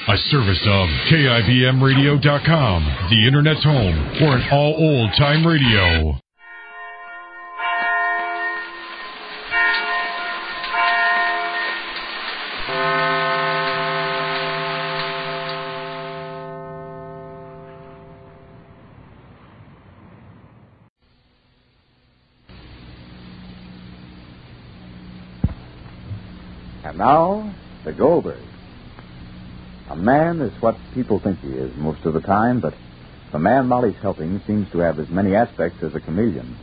A service of KIBMradio.com, the Internet's home for an all old-time radio. And now, the Goldbergs. A man is what people think he is most of the time, but the man Molly's helping seems to have as many aspects as a chameleon.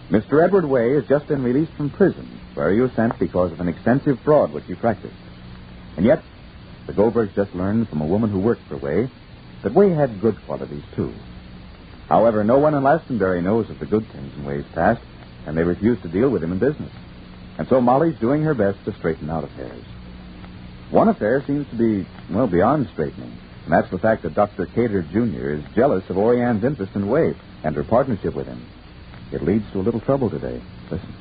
Mr. Edward Way has just been released from prison, where he was sent because of an extensive fraud which he practiced. And yet, the Goldbergs just learned from a woman who worked for Way that Way had good qualities, too. However, no one in Glastonbury knows of the good things in Way's past, and they refuse to deal with him in business. And so Molly's doing her best to straighten out affairs. One affair seems to be, well, beyond straightening. And that's the fact that Dr. Cater, Jr. is jealous of Orianne's interest in Wade and her partnership with him. It leads to a little trouble today. Listen.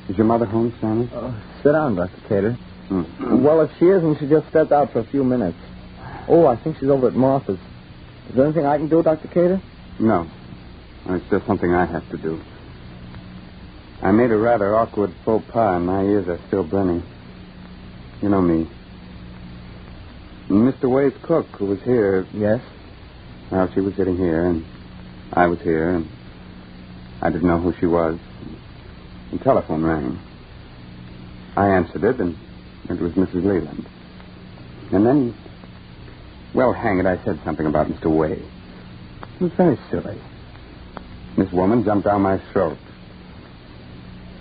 Is your mother home, Sammy? Sit down, Dr. Cater. Well, if she isn't, she just stepped out for a few minutes. Oh, I think she's over at Martha's. Is there anything I can do, Dr. Cater? No. It's just something I have to do. I made a rather awkward faux pas, and my ears are still burning. You know me. Mr. Way's cook, who was here... Yes? Well, she was sitting here, and I was here, and I didn't know who she was. The telephone rang. I answered it, and it was Mrs. Leland. And then, well, hang it, I said something about Mr. Way. It was very silly. This woman jumped down my throat.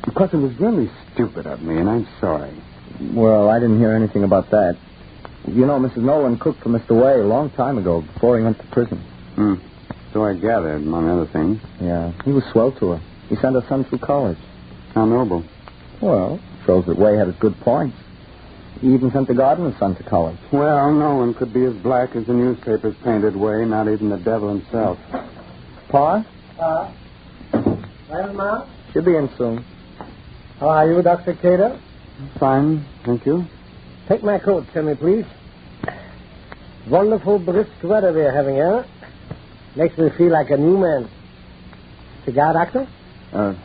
Of course, it was really stupid of me, and I'm sorry. Well, I didn't hear anything about that. You know, Mrs. Nolan cooked for Mr. Way a long time ago, before he went to prison. So I gathered, among other things. Yeah, he was swell to her. He sent her son through college. How noble. Well, shows that Way had his good points. He even sent the gardener's son to college. Well, no one could be as black as the newspapers painted Way, not even the devil himself. Pa? Well, Ma? She'll be in soon. How are you, Dr. Cater? Fine, thank you. Take my coat, tell me, please. Wonderful brisk weather we're having, eh? Makes me feel like a new man. Cigar, Doctor?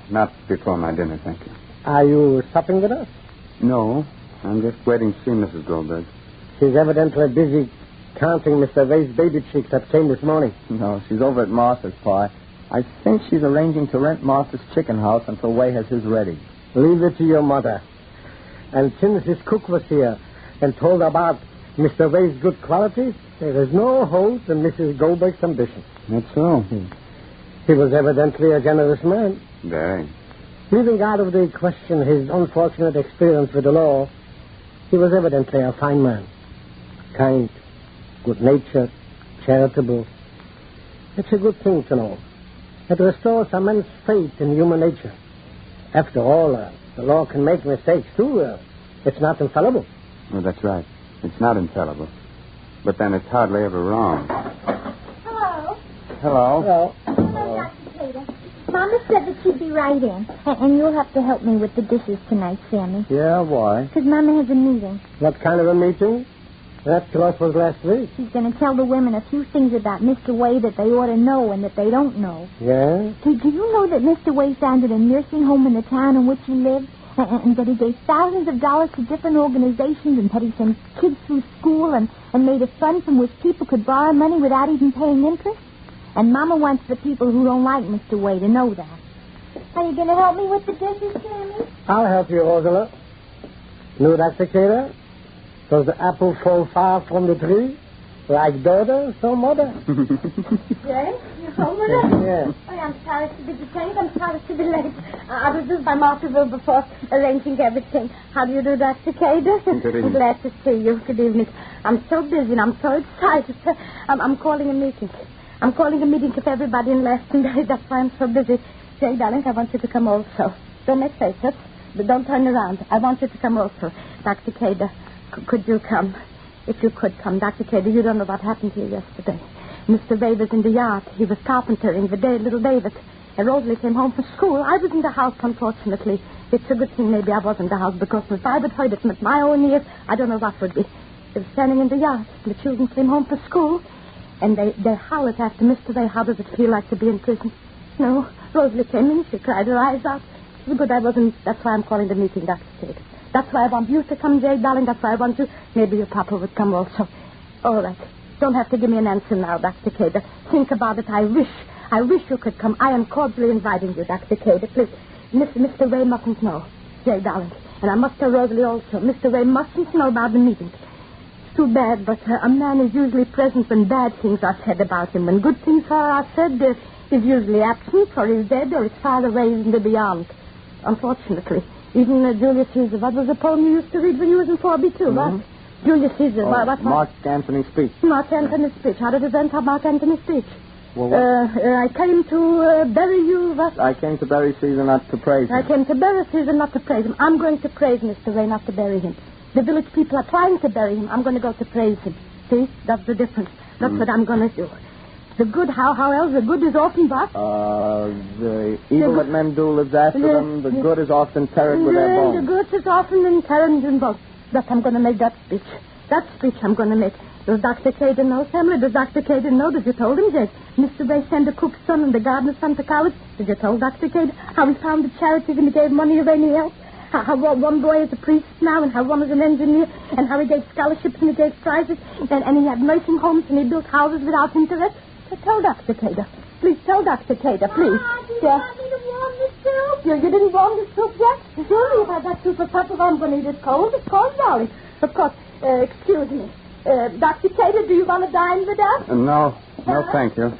Not before my dinner, thank you. Are you supping with us? No, I'm just waiting to see Mrs. Goldberg. She's evidently busy counting Mr. Way's baby chicks that came this morning. No, she's over at Martha's, Pa. I think she's arranging to rent Martha's chicken house until Way has his ready. Leave it to your mother. And since his cook was here and told about Mr. Way's good qualities, there is no hope in Mrs. Goldberg's ambition. That's so. He was evidently a generous man. Very. Leaving out of the question his unfortunate experience with the law, he was evidently a fine man. Kind, good-natured, charitable. It's a good thing to know. It restores a man's faith in human nature. After all, the law can make mistakes, too. It's not infallible. Well, that's right. It's not infallible. But then it's hardly ever wrong. Hello. Hello. Hello, Dr. Cater. Mama said that she'd be right in. And you'll have to help me with the dishes tonight, Sammy. Yeah, why? Because Mama has a meeting. What kind of a meeting? That clock was last week. She's going to tell the women a few things about Mr. Way that they ought to know and that they don't know. Yeah? Do you know that Mr. Way founded a nursing home in the town in which he lived? And that he gave thousands of dollars to different organizations and that he sent kids through school and made a fund from which people could borrow money without even paying interest? And Mama wants the people who don't like Mr. Way to know that. Are you going to help me with the dishes, Sammy? I'll help you, Ursula. No, Dr. Cater? Does the apple fall far from the tree? Like daughter, so mother. Yes, you're home with us? Yeah. Oh, I'm sorry to be detained. I'm sorry to be late. I was just by Marthaville before arranging everything. How do you do, Dr. Cater? Good evening. I'm glad to see you. Good evening. I'm so busy and I'm so excited. I'm calling a meeting. I'm calling a meeting of everybody in Glastonbury. That's why I'm so busy. Jay, darling, I want you to come also. Don't make faces, but don't turn around. I want you to come also. Dr. Cater, could you come? If you could come, Dr. Cater, you don't know what happened here yesterday. Mr. Way was in the yard. He was carpentering with little David. And Rosalie came home from school. I was in the house, unfortunately. It's a good thing maybe I was in the house, because if I would heard it with my own ears, I don't know what would be. They were standing in the yard. The children came home from school, and they hollered after Mr. Ray, how does it feel like to be in prison? No, Rosalie came in. She cried her eyes out. She was good. That's why I'm calling the meeting, Dr. Cater. That's why I want you to come, Jay, darling. That's why I want you. Maybe your papa would come also. All right. Don't have to give me an answer now, Dr. Cater. Think about it. I wish you could come. I am cordially inviting you, Dr. Cater. Please. Mr. Ray mustn't know. Jay, darling. And I must tell Rosalie also. Mr. Ray mustn't know about the meeting. It's too bad, but a man is usually present when bad things are said about him. When good things are said, he's usually absent, or he's dead, or he's far away in the beyond. Unfortunately. Even Julius Caesar. What was the poem you used to read when you was in 4B2? Mm-hmm. What? Julius Caesar. What? Mark Antony's speech. Mark Antony's speech. How did it end up, Mark Antony's speech? Well, I came to bury you. What? I came to bury Caesar, not to praise him. I came to bury Caesar, not to praise him. I'm going to praise Mr. Ray, not to bury him. The village people are trying to bury him. I'm going to go to praise him. See? That's the difference. That's what I'm going to do. The good, how else? The good is often what? The evil that men do lives after them. The good is often terrored with their bones. The good is often terrored in bones. But I'm going to make that speech. That speech I'm going to make. Does Dr. Cater know, Samuel? Does Dr. Cater know? Did you told him, Jake? Mr. Ray sent the cook's son and the gardener's son to college. Did you told Dr. Cater how he founded charities and he gave money away any else? How one boy is a priest now and how one is an engineer and how he gave scholarships and he gave prizes and he had nursing homes and he built houses without interest? So tell Dr. Cater. Please tell Dr. Cater, please. Do you want me to warm the soup? You didn't warm the soup yet? Sure, you've had that soup for supper. I'm going to eat it cold. It's cold, darling. Of course. Excuse me. Dr. Cater, do you want to dine with us? No, thank you.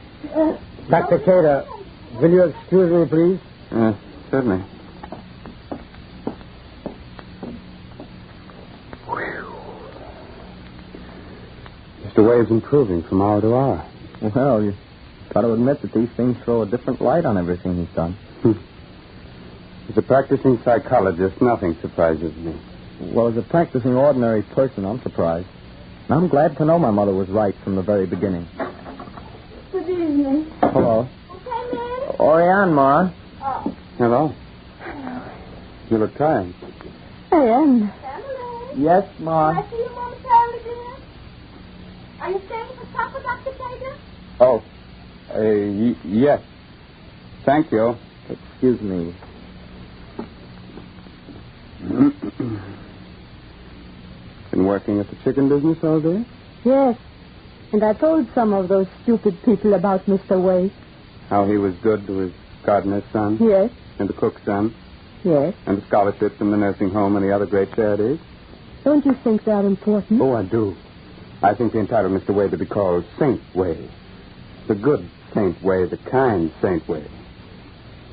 Dr. Cater, will you excuse me, please? Certainly. Mr. Wade's improving from hour to hour. Well, you got to admit that these things throw a different light on everything he's done. As a practicing psychologist, nothing surprises me. Well, as a practicing ordinary person, I'm surprised. And I'm glad to know my mother was right from the very beginning. Good evening. Hello. Come in. Oriane, Ma. Oh. Hello. You look tired. I am. Family. Yes, Ma. Can I see you momentarily, dear? Are you staying for supper, Dr. Cater? Oh, yes. Thank you. Excuse me. Been working at the chicken business all day? Yes. And I told some of those stupid people about Mr. Wade. How he was good to his gardener's son? Yes. And the cook's son? Yes. And the scholarships from the nursing home and the other great charities? Don't you think they're important? Oh, I do. I think they entitle Mr. Wade to be called Saint Wade. The good Saint Wade, the kind Saint Wade.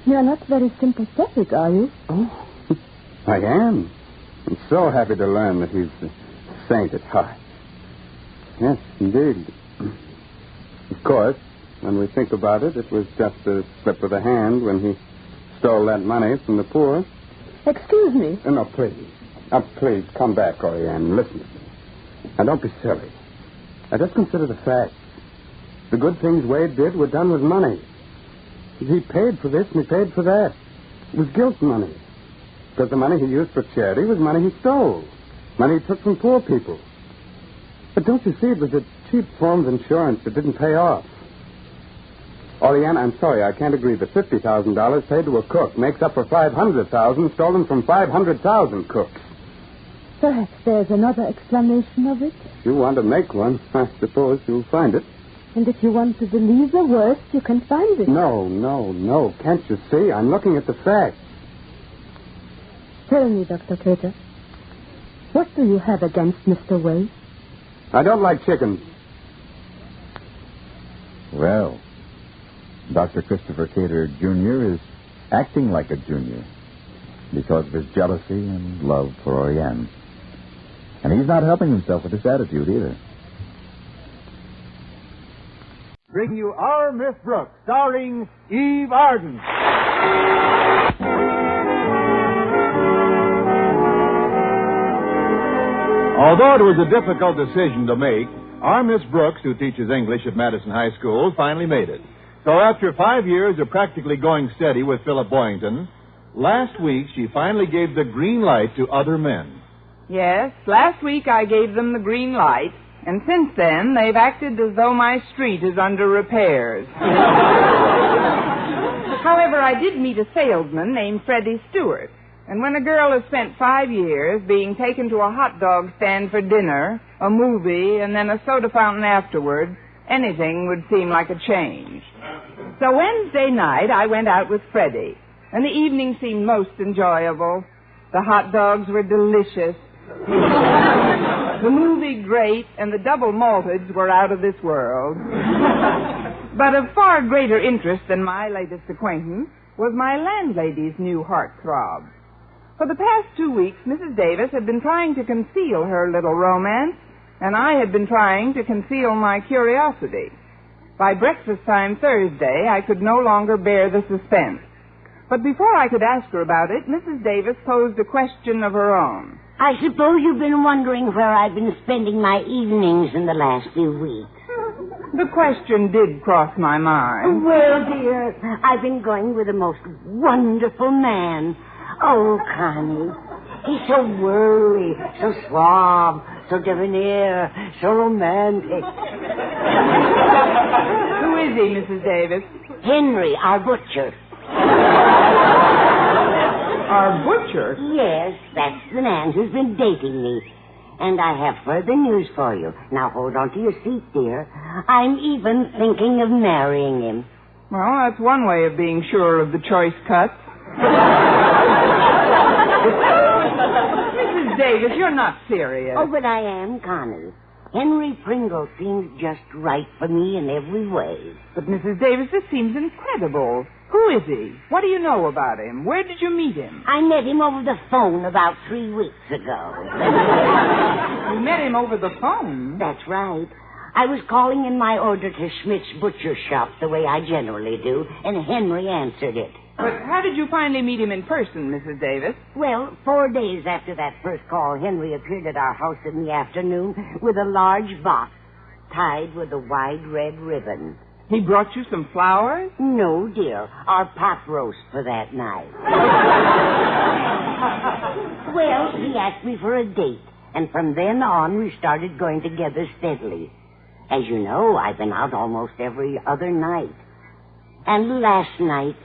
You're not very sympathetic, are you? Oh, I am. I'm so happy to learn that he's a saint at heart. Yes, indeed. Of course, when we think about it, it was just a slip of the hand when he stole that money from the poor. Excuse me. No, please. Please, come back, Oriane. Listen to me. Now, don't be silly. Now, just consider the facts. The good things Wade did were done with money. He paid for this and he paid for that. It was guilt money. Because the money he used for charity was money he stole. Money he took from poor people. But don't you see, it was a cheap form of insurance that didn't pay off. Oriane, I'm sorry, I can't agree that $50,000 paid to a cook makes up for $500,000 stolen from 500,000 cooks. Perhaps there's another explanation of it. If you want to make one, I suppose you'll find it. And if you want to believe the worst, you can find it. No. Can't you see? I'm looking at the facts. Tell me, Dr. Cater, what do you have against Mr. Wade? I don't like chickens. Well, Dr. Christopher Cater, Jr. is acting like a junior because of his jealousy and love for Oriane. And he's not helping himself with this attitude either. Bring you Our Miss Brooks, starring Eve Arden. Although it was a difficult decision to make, our Miss Brooks, who teaches English at Madison High School, finally made it. So after 5 years of practically going steady with Philip Boynton, last week she finally gave the green light to other men. Yes, last week I gave them the green light, and since then they've acted as though my street is under repairs. However, I did meet a salesman named Freddie Stewart, and when a girl has spent 5 years being taken to a hot dog stand for dinner, a movie, and then a soda fountain afterward, anything would seem like a change. So Wednesday night I went out with Freddie, and the evening seemed most enjoyable. The hot dogs were delicious. The movie great, and the double malteds were out of this world. But of far greater interest than my latest acquaintance was my landlady's new heartthrob. For the past 2 weeks, Mrs. Davis had been trying to conceal her little romance, and I had been trying to conceal my curiosity. By breakfast time Thursday, I could no longer bear the suspense. But before I could ask her about it, Mrs. Davis posed a question of her own. I suppose you've been wondering where I've been spending my evenings in the last few weeks. The question did cross my mind. Well, dear, I've been going with the most wonderful man. Oh, Connie, he's so worldly, so suave, so debonair, so romantic. Who is he, Mrs. Davis? Henry, our butcher. Our butcher? Yes, that's the man who's been dating me. And I have further news for you. Now, hold on to your seat, dear. I'm even thinking of marrying him. Well, that's one way of being sure of the choice cuts. Mrs. Davis, you're not serious. Oh, but I am, Connie. Henry Pringle seems just right for me in every way. But, Mrs. Davis, this seems incredible. Who is he? What do you know about him? Where did you meet him? I met him over the phone about 3 weeks ago. You met him over the phone? That's right. I was calling in my order to Schmidt's butcher shop the way I generally do, and Henry answered it. But how did you finally meet him in person, Mrs. Davis? Well, 4 days after that first call, Henry appeared at our house in the afternoon with a large box tied with a wide red ribbon. He brought you some flowers? No, dear. Our pot roast for that night. Well, he asked me for a date, and from then on we started going together steadily. As you know, I've been out almost every other night. And last night,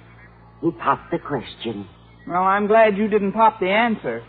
he popped the question. Well, I'm glad you didn't pop the answer.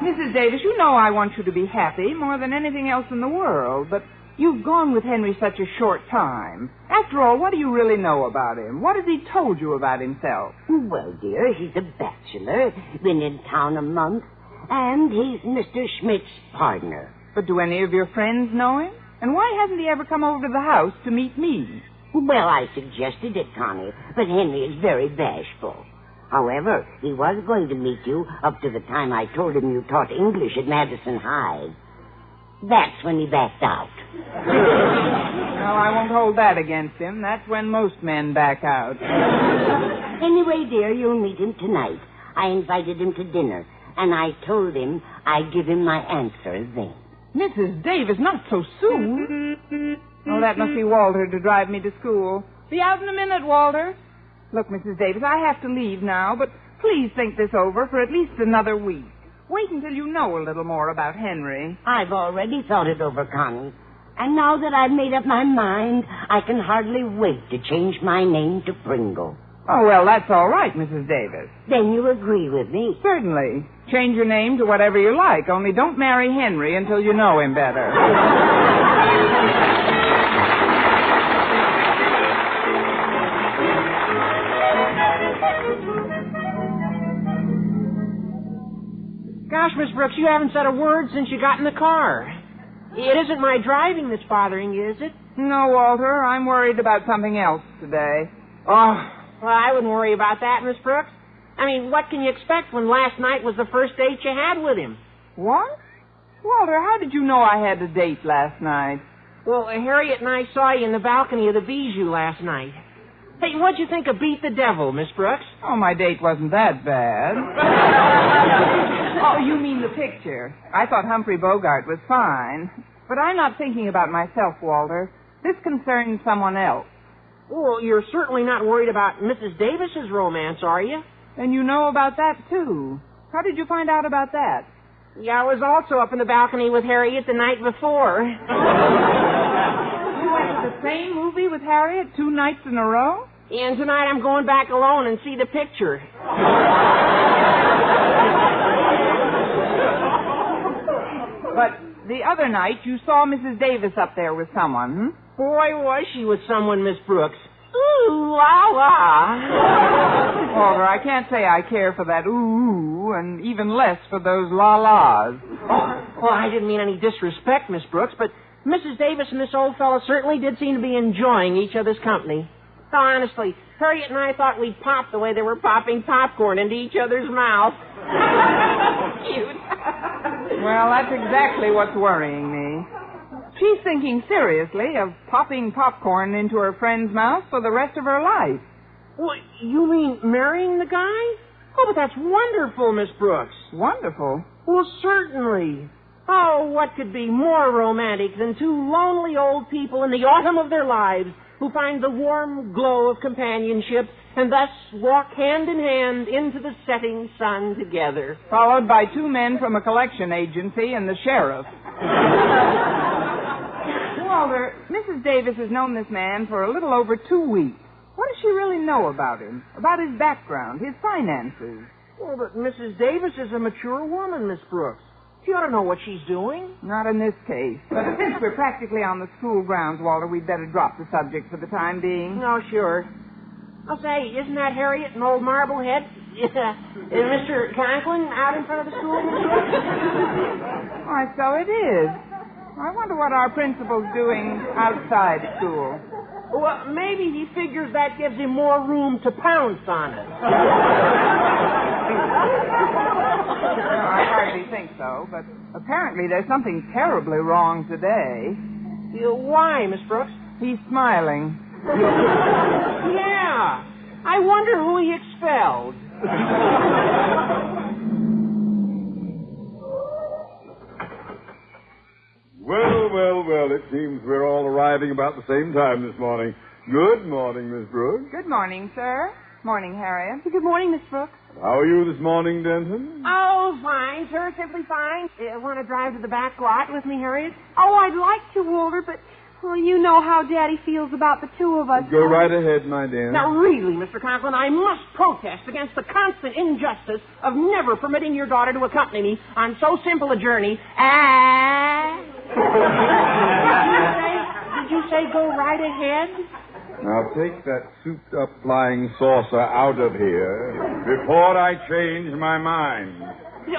Mrs. Davis, you know I want you to be happy more than anything else in the world, but you've gone with Henry such a short time. After all, what do you really know about him? What has he told you about himself? Well, dear, he's a bachelor, been in town a month, and he's Mr. Schmidt's partner. But do any of your friends know him? And why hasn't he ever come over to the house to meet me? Well, I suggested it, Connie, but Henry is very bashful. However, he was going to meet you up to the time I told him you taught English at Madison High. That's when he backed out. Well, I won't hold that against him. That's when most men back out. Anyway, dear, you'll meet him tonight. I invited him to dinner, and I told him I'd give him my answer then. Mrs. Davis, not so soon. Oh, that must be Walter to drive me to school. Be out in a minute, Walter. Look, Mrs. Davis, I have to leave now, but please think this over for at least another week. Wait until you know a little more about Henry. I've already thought it over, Connie. And now that I've made up my mind, I can hardly wait to change my name to Pringle. Oh, well, that's all right, Mrs. Davis. Then you agree with me? Certainly. Change your name to whatever you like, only don't marry Henry until you know him better. Gosh, Miss Brooks, you haven't said a word since you got in the car. It isn't my driving that's bothering you, is it? No, Walter. I'm worried about something else today. Oh, well, I wouldn't worry about that, Miss Brooks. I mean, what can you expect when last night was the first date you had with him? What? Walter, how did you know I had a date last night? Well, Harriet and I saw you in the balcony of the Bijou last night. Hey, what'd you think of Beat the Devil, Miss Brooks? Oh, my date wasn't that bad. Oh, you mean the picture. I thought Humphrey Bogart was fine. But I'm not thinking about myself, Walter. This concerns someone else. Well, you're certainly not worried about Mrs. Davis's romance, are you? And you know about that, too. How did you find out about that? Yeah, I was also up in the balcony with Harriet the night before. You went to the same movie with Harriet 2 nights in a row? And tonight I'm going back alone and see the picture. But the other night you saw Mrs. Davis up there with someone, Boy, was she with someone, Miss Brooks. Ooh, la, la. Walter, I can't say I care for that ooh, and even less for those la-las. Oh, well, I didn't mean any disrespect, Miss Brooks, but Mrs. Davis and this old fellow certainly did seem to be enjoying each other's company. Oh, honestly, Harriet and I thought we'd pop the way they were popping popcorn into each other's mouth. Cute. Well, that's exactly what's worrying me. She's thinking seriously of popping popcorn into her friend's mouth for the rest of her life. What, you mean marrying the guy? Oh, but that's wonderful, Miss Brooks. Wonderful? Well, certainly. Oh, what could be more romantic than two lonely old people in the autumn of their lives who find the warm glow of companionship and thus walk hand in hand into the setting sun together. Followed by 2 men from a collection agency and the sheriff. Walter, Mrs. Davis has known this man for a little over 2 weeks. What does she really know about him? About his background, his finances? Well, but Mrs. Davis is a mature woman, Miss Brooks. She ought to know what she's doing. Not in this case. But since we're practically on the school grounds, Walter, we'd better drop the subject for the time being. Oh, sure. I'll say, isn't that Harriet and old Marblehead? Is Mr. Conklin out in front of the school, Miss Brooks? Why, so it is. I wonder what our principal's doing outside school. Well, maybe he figures that gives him more room to pounce on it. No, I hardly think so, but apparently there's something terribly wrong today. Why, Miss Brooks? He's smiling. Yeah. I wonder who he expelled. Well, it seems we're all arriving about the same time this morning. Good morning, Miss Brooks. Good morning, sir. Morning, Harriet. Good morning, Miss Brooks. How are you this morning, Denton? Oh, fine, sir. Simply fine. Want to drive to the back lot with me, Harriet? Oh, I'd like to, Walter, but, well, you know how Daddy feels about the 2 of us. Go right ahead, my dear. Now, really, Mr. Conklin, I must protest against the constant injustice of never permitting your daughter to accompany me on so simple a journey as... Did you say go right ahead? Now, take that souped-up flying saucer out of here before I change my mind.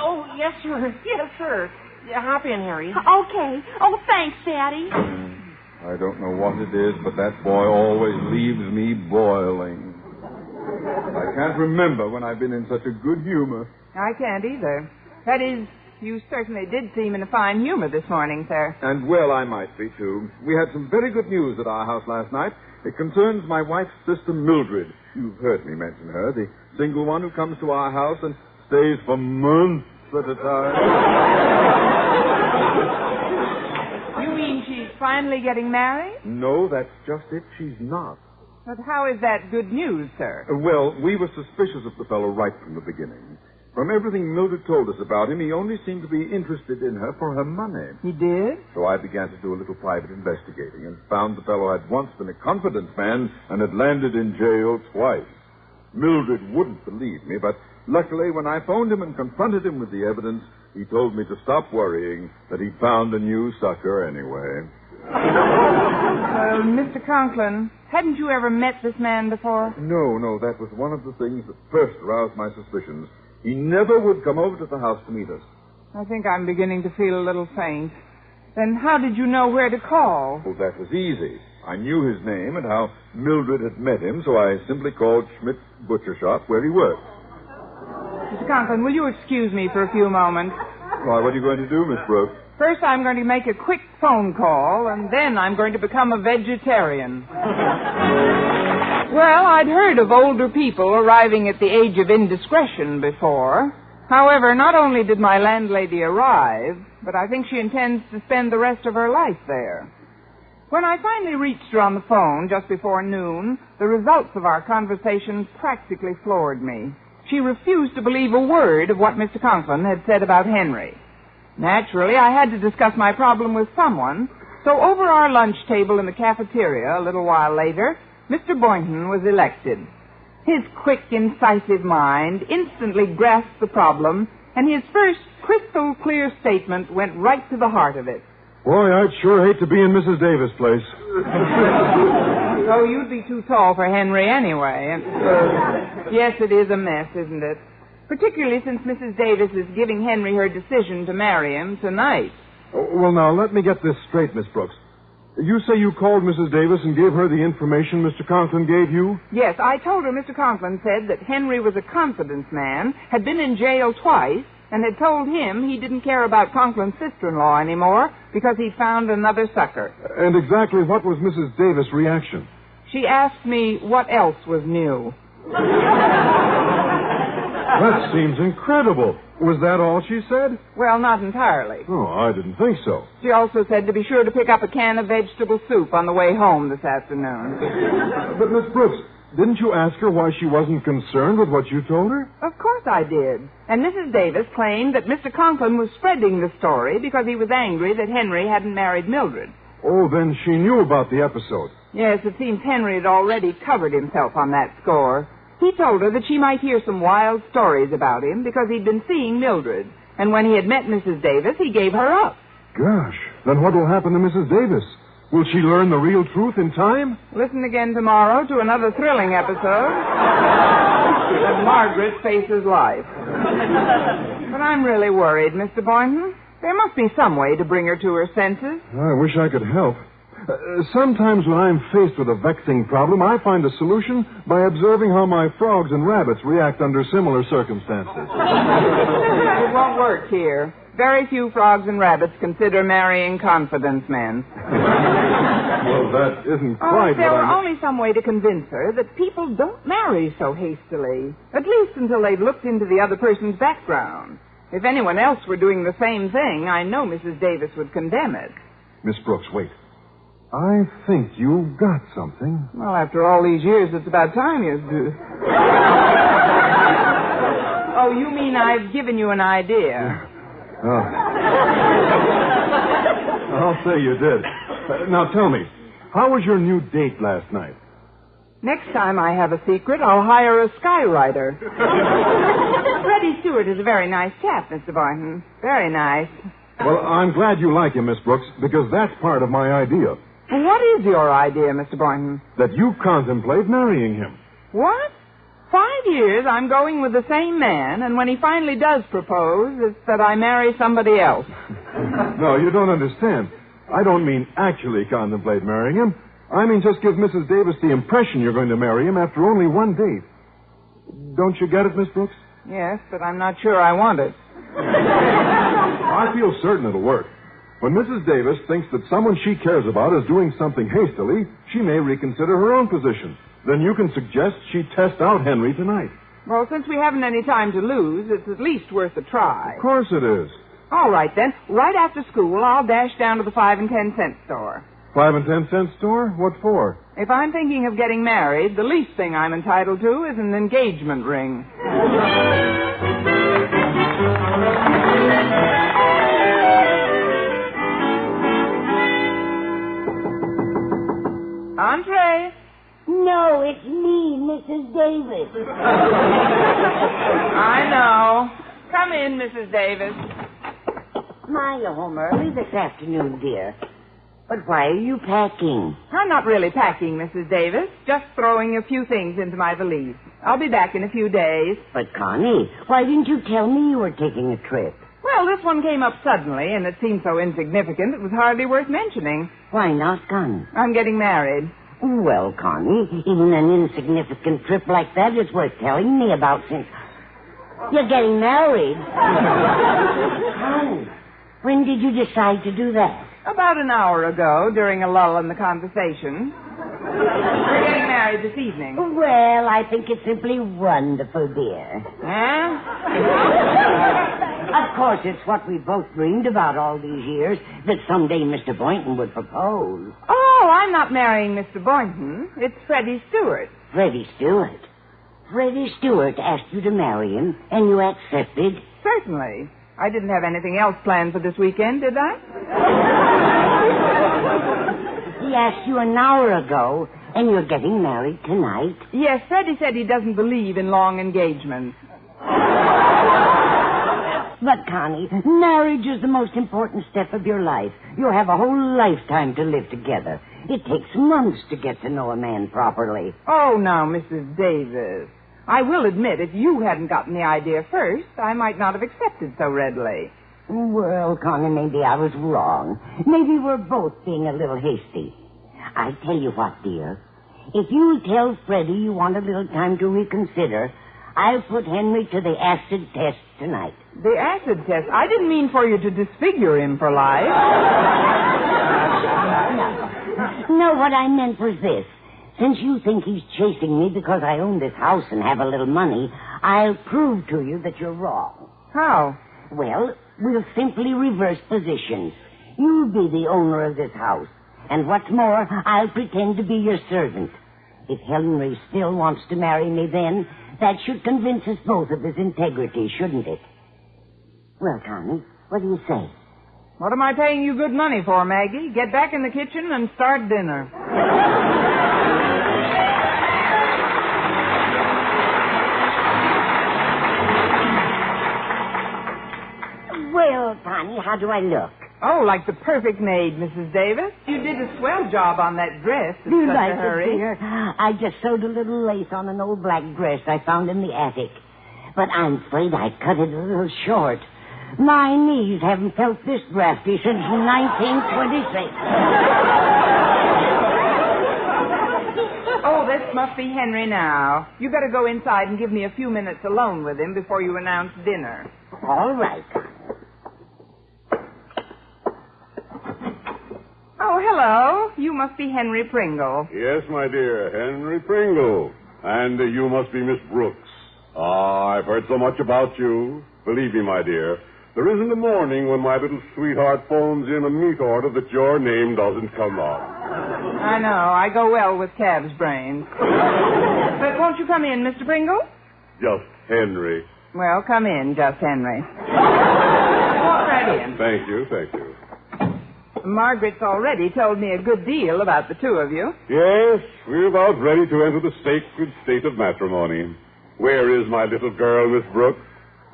Oh, yes, sir. Yes, sir. Yeah, hop in, Harriet. Okay. Oh, thanks, Daddy. I don't know what it is, but that boy always leaves me boiling. I can't remember when I've been in such a good humor. I can't either. That is, you certainly did seem in a fine humor this morning, sir. And well, I might be, too. We had some very good news at our house last night. It concerns my wife's sister, Mildred. You've heard me mention her, the single one who comes to our house and stays for months at a time. You mean she's finally getting married? No, that's just it. She's not. But how is that good news, sir? Well, we were suspicious of the fellow right from the beginning. From everything Mildred told us about him, he only seemed to be interested in her for her money. He did? So I began to do a little private investigating and found the fellow had once been a confidence man and had landed in jail twice. Mildred wouldn't believe me, but luckily when I phoned him and confronted him with the evidence, he told me to stop worrying, that he'd found a new sucker anyway. Mr. Conklin, hadn't you ever met this man before? No, that was one of the things that first aroused my suspicions. He never would come over to the house to meet us. I think I'm beginning to feel a little faint. Then how did you know where to call? Oh, that was easy. I knew his name and how Mildred had met him, so I simply called Schmidt's butcher shop where he worked. Mr. Conklin, will you excuse me for a few moments? Why, what are you going to do, Miss Brooks? First, I'm going to make a quick phone call, and then I'm going to become a vegetarian. Well, I'd heard of older people arriving at the age of indiscretion before. However, not only did my landlady arrive, but I think she intends to spend the rest of her life there. When I finally reached her on the phone just before noon, the results of our conversation practically floored me. She refused to believe a word of what Mr. Conklin had said about Henry. Naturally, I had to discuss my problem with someone, so over our lunch table in the cafeteria a little while later, Mr. Boynton was elected. His quick, incisive mind instantly grasped the problem, and his first crystal-clear statement went right to the heart of it. Boy, I'd sure hate to be in Mrs. Davis' place. So you'd be too tall for Henry anyway. Yes, it is a mess, isn't it? Particularly since Mrs. Davis is giving Henry her decision to marry him tonight. Well, now, let me get this straight, Miss Brooks. You say you called Mrs. Davis and gave her the information Mr. Conklin gave you? Yes, I told her Mr. Conklin said that Henry was a confidence man, had been in jail twice, and had told him he didn't care about Conklin's sister-in-law anymore because he'd found another sucker. And exactly what was Mrs. Davis' reaction? She asked me what else was new. That seems incredible. Was that all she said? Well, not entirely. Oh, I didn't think so. She also said to be sure to pick up a can of vegetable soup on the way home this afternoon. But, Miss Brooks, didn't you ask her why she wasn't concerned with what you told her? Of course I did. And Mrs. Davis claimed that Mr. Conklin was spreading the story because he was angry that Henry hadn't married Mildred. Oh, then she knew about the episode. Yes, it seems Henry had already covered himself on that score. He told her that she might hear some wild stories about him because he'd been seeing Mildred. And when he had met Mrs. Davis, he gave her up. Gosh, then what will happen to Mrs. Davis? Will she learn the real truth in time? Listen again tomorrow to another thrilling episode of Margaret Faces Life. But I'm really worried, Mr. Boynton. There must be some way to bring her to her senses. I wish I could help. Sometimes when I'm faced with a vexing problem, I find a solution by observing how my frogs and rabbits react under similar circumstances. It won't work here. Very few frogs and rabbits consider marrying confidence men. Well, that isn't quite if there were only some way to convince her that people don't marry so hastily, at least until they've looked into the other person's background. If anyone else were doing the same thing, I know Mrs. Davis would condemn it. Miss Brooks, wait. I think you've got something. Well, after all these years, it's about time you do. Oh, you mean I've given you an idea? Oh. I'll say you did. Now tell me, how was your new date last night? Next time I have a secret, I'll hire a skywriter. Freddie Stewart is a very nice chap, Mr. Boynton. Very nice. Well, I'm glad you like him, Miss Brooks, because that's part of my idea. What is your idea, Mr. Boynton? That you contemplate marrying him. What? 5 years I'm going with the same man, and when he finally does propose, it's that I marry somebody else. No, you don't understand. I don't mean actually contemplate marrying him. I mean just give Mrs. Davis the impression you're going to marry him after only one date. Don't you get it, Miss Brooks? Yes, but I'm not sure I want it. I feel certain it'll work. When Mrs. Davis thinks that someone she cares about is doing something hastily, she may reconsider her own position. Then you can suggest she test out Henry tonight. Well, since we haven't any time to lose, it's at least worth a try. Of course it is. All right, then. Right after school, I'll dash down to the 5 and 10 cent store. 5 and 10 cent store? What for? If I'm thinking of getting married, the least thing I'm entitled to is an engagement ring. Entree. No, it's me, Mrs. Davis. I know. Come in, Mrs. Davis. My, you're home early this afternoon, dear. But why are you packing? I'm not really packing, Mrs. Davis. Just throwing a few things into my valise. I'll be back in a few days. But, Connie, why didn't you tell me you were taking a trip? Well, this one came up suddenly, and it seemed so insignificant it was hardly worth mentioning. Why not, Connie? I'm getting married. Well, Connie, even an insignificant trip like that is worth telling me about since... You're getting married? Connie, when did you decide to do that? About an hour ago, during a lull in the conversation. We're getting married this evening. Well, I think it's simply wonderful, dear. Huh? Of course, it's what we both dreamed about all these years, that someday Mr. Boynton would propose. Oh, I'm not marrying Mr. Boynton. It's Freddie Stewart. Freddie Stewart? Freddie Stewart asked you to marry him, and you accepted? Certainly. I didn't have anything else planned for this weekend, did I? He asked you an hour ago, and you're getting married tonight. Yes, Freddie said he doesn't believe in long engagements. But, Connie, marriage is the most important step of your life. You have a whole lifetime to live together. It takes months to get to know a man properly. Oh, now, Mrs. Davis. I will admit, if you hadn't gotten the idea first, I might not have accepted so readily. Well, Connie, maybe I was wrong. Maybe we're both being a little hasty. I tell you what, dear. If you tell Freddie you want a little time to reconsider, I'll put Henry to the acid test tonight. The acid test? I didn't mean for you to disfigure him for life. No, what I meant was this. Since you think he's chasing me because I own this house and have a little money, I'll prove to you that you're wrong. How? Well, we'll simply reverse positions. You'll be the owner of this house. And what's more, I'll pretend to be your servant. If Henry still wants to marry me then, that should convince us both of his integrity, shouldn't it? Well, Connie, what do you say? What am I paying you good money for, Maggie? Get back in the kitchen and start dinner. Well, Connie, how do I look? Oh, like the perfect maid, Mrs. Davis. You did a swell job on that dress in Do you such like a hurry. it, dear? I just sewed a little lace on an old black dress I found in the attic. But I'm afraid I cut it a little short. My knees haven't felt this drafty since 1926. Oh, this must be Henry now. You better go inside and give me a few minutes alone with him before you announce dinner. All right. Oh, hello. You must be Henry Pringle. Yes, my dear, Henry Pringle. And you must be Miss Brooks. I've heard so much about you. Believe me, my dear, there isn't a morning when my little sweetheart phones in a meat order that your name doesn't come up. I know. I go well with calves' brains. But won't you come in, Mr. Pringle? Just Henry. Well, come in, just Henry. Walk right in. Thank you, thank you. Margaret's already told me a good deal about the two of you. Yes, we're about ready to enter the sacred state of matrimony. Where is my little girl, Miss Brooks?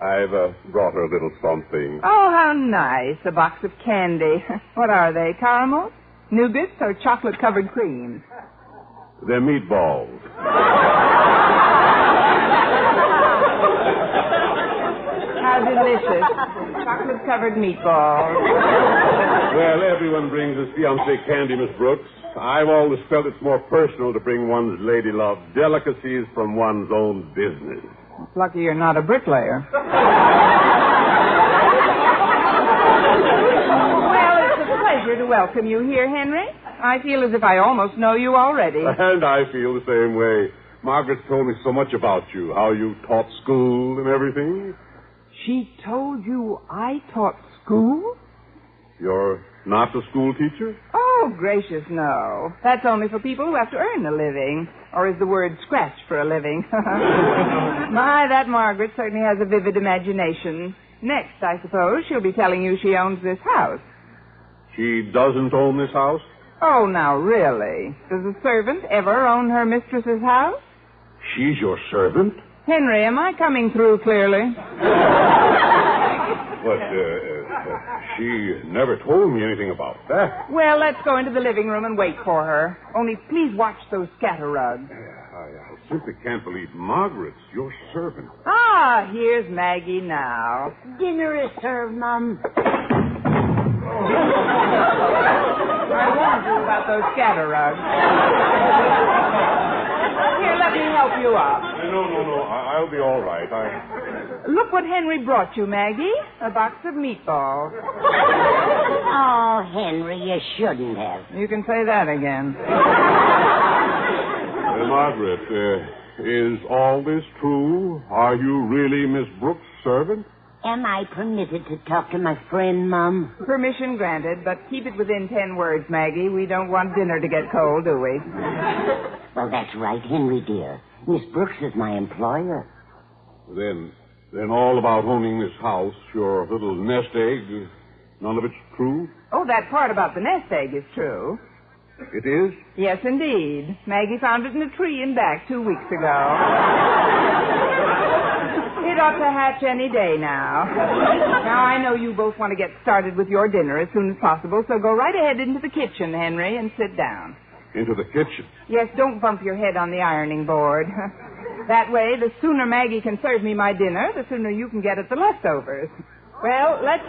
I've brought her a little something. Oh, how nice. A box of candy. What are they, caramels, nougats, or chocolate-covered creams? They're meatballs. How delicious. Chocolate-covered meatballs. Well, everyone brings his fiancée candy, Miss Brooks. I've always felt it's more personal to bring one's lady love delicacies from one's own business. It's lucky you're not a bricklayer. Well, it's a pleasure to welcome you here, Henry. I feel as if I almost know you already. And I feel the same way. Margaret's told me so much about you, how you taught school and everything. She told you I taught school? You're not a school teacher? Oh, gracious, no. That's only for people who have to earn a living. Or is the word scratch for a living? My, that Margaret certainly has a vivid imagination. Next, I suppose, she'll be telling you she owns this house. She doesn't own this house? Oh, now, really? Does a servant ever own her mistress's house? She's your servant? Henry, am I coming through clearly? But, she never told me anything about that. Well, let's go into the living room and wait for her. Only please watch those scatter rugs. I simply can't believe Margaret's your servant. Ah, here's Maggie now. Dinner is served, Mum. I warned you about those scatter rugs. Here, let me help you up. No. I'll be all right. Look what Henry brought you, Maggie. A box of meatballs. Oh, Henry, you shouldn't have. You can say that again. Margaret, is all this true? Are you really Miss Brooks' servant? Am I permitted to talk to my friend, Mum? Permission granted, but keep it within 10 words, Maggie. We don't want dinner to get cold, do we? Well, that's right, Henry, dear. Miss Brooks is my employer. Then Then all about owning this house, your little nest egg, none of it's true? Oh, that part about the nest egg is true. It is? Yes, indeed. Maggie found it in a tree in back 2 weeks ago. It ought to hatch any day now. Now, I know you both want to get started with your dinner as soon as possible, so go right ahead into the kitchen, Henry, and sit down. Into the kitchen? Yes, don't bump your head on the ironing board. That way, the sooner Maggie can serve me my dinner, the sooner you can get at the leftovers. Well, let's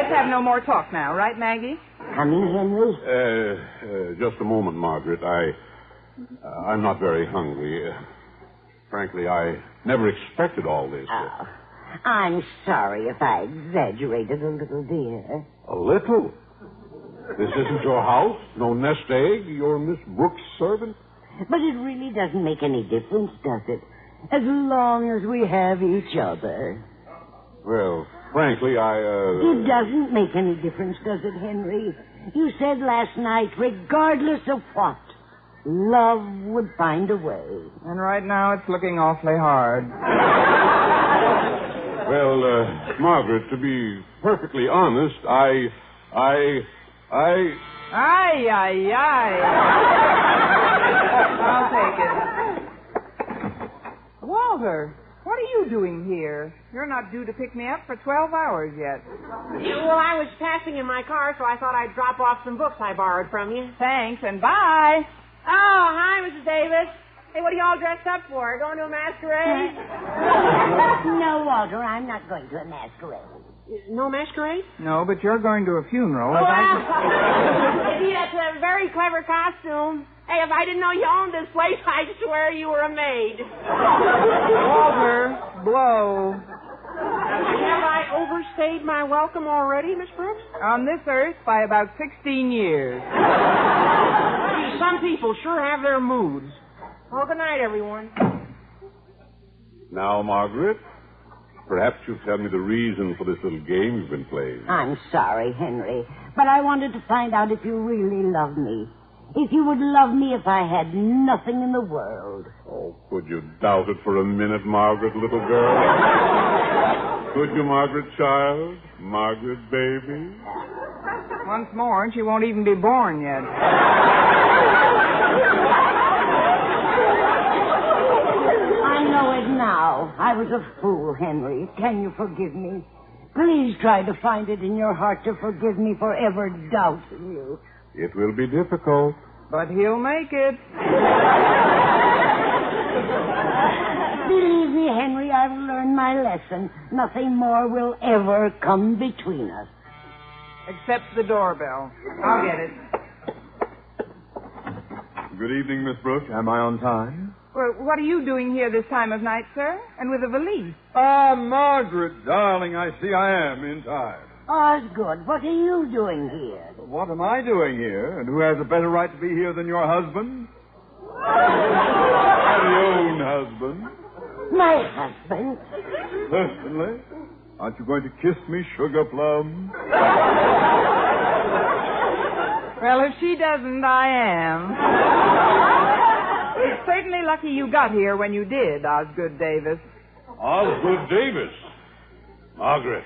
have no more talk now, right, Maggie? Coming, Henry? Just a moment, Margaret. I'm not very hungry. Frankly, I never expected all this. Oh, I'm sorry if I exaggerated a little, dear. A little? This isn't your house? No nest egg? You're Miss Brooks' servant? But it really doesn't make any difference, does it? As long as we have each other. Well, frankly, It doesn't make any difference, does it, Henry? You said last night, regardless of what, love would find a way. And right now it's looking awfully hard. Well, Margaret, to be perfectly honest, Aye. I'll take it. Walter, what are you doing here? You're not due to pick me up for 12 hours yet. Well, I was passing in my car, so I thought I'd drop off some books I borrowed from you. Thanks, and bye. Oh, hi, Mrs. Davis. Hey, what are you all dressed up for? Going to a masquerade? No, Walter, I'm not going to a masquerade. No masquerade? No, but you're going to a funeral. Oh, gee, that's a very clever costume. Hey, if I didn't know you owned this place, I'd swear you were a maid. Walter, blow. Have I overstayed my welcome already, Miss Brooks? On this earth by about 16 years. Gee, some people sure have their moods. Well, good night, everyone. Now, Margaret, perhaps you'll tell me the reason for this little game you've been playing. I'm sorry, Henry, but I wanted to find out if you really love me. If you would love me if I had nothing in the world. Oh, could you doubt it for a minute, Margaret, little girl? Could you, Margaret, child? Margaret, baby? Once more, and she won't even be born yet. I know it now. I was a fool, Henry. Can you forgive me? Please try to find it in your heart to forgive me for ever doubting you. It will be difficult. But he'll make it. Believe me, Henry, I've learned my lesson. Nothing more will ever come between us. Except the doorbell. I'll get it. Good evening, Miss Brooks. Am I on time? Well, what are you doing here this time of night, sir? And with a valise? Ah, Margaret, darling, I see I am in time. Osgood, what are you doing here? What am I doing here? And who has a better right to be here than your husband? Very own husband. My husband? Certainly. Aren't you going to kiss me, Sugar Plum? Well, if she doesn't, I am. It's certainly lucky you got here when you did, Osgood Davis. Osgood Davis? Margaret,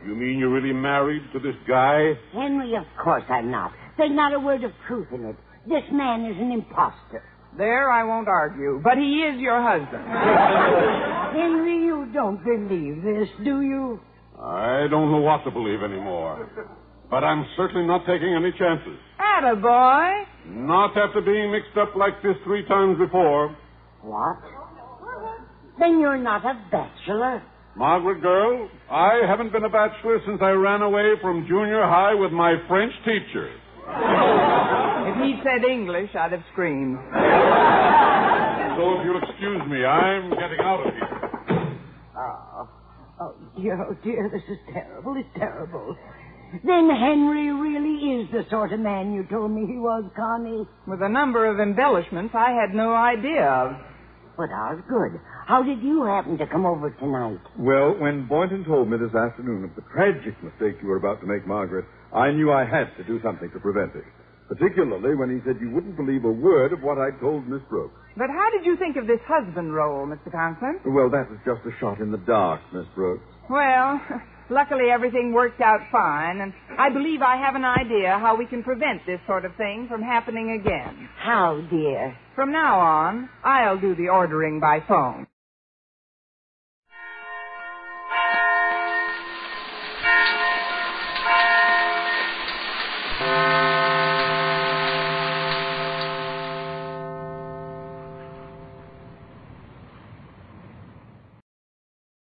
you mean you're really married to this guy? Henry, of course I'm not. There's not a word of truth in it. This man is an imposter. There, I won't argue. But he is your husband. Henry, you don't believe this, do you? I don't know what to believe anymore. But I'm certainly not taking any chances. Attaboy. Not after being mixed up like this 3 times before. What? Then you're not a bachelor? Margaret, girl, I haven't been a bachelor since I ran away from junior high with my French teacher. If he'd said English, I'd have screamed. So if you'll excuse me, I'm getting out of here. Oh, dear, this is terrible. It's terrible. Then Henry really is the sort of man you told me he was, Connie. With a number of embellishments I had no idea of. But Osgood, how did you happen to come over tonight? Well, when Boynton told me this afternoon of the tragic mistake you were about to make, Margaret, I knew I had to do something to prevent it. particularly when he said you wouldn't believe a word of what I told Miss Brooks. But how did you think of this husband role, Mr. Conklin? Well, that was just a shot in the dark, Miss Brooks. Well, luckily everything worked out fine, and I believe I have an idea how we can prevent this sort of thing from happening again. How, dear? From now on, I'll do the ordering by phone.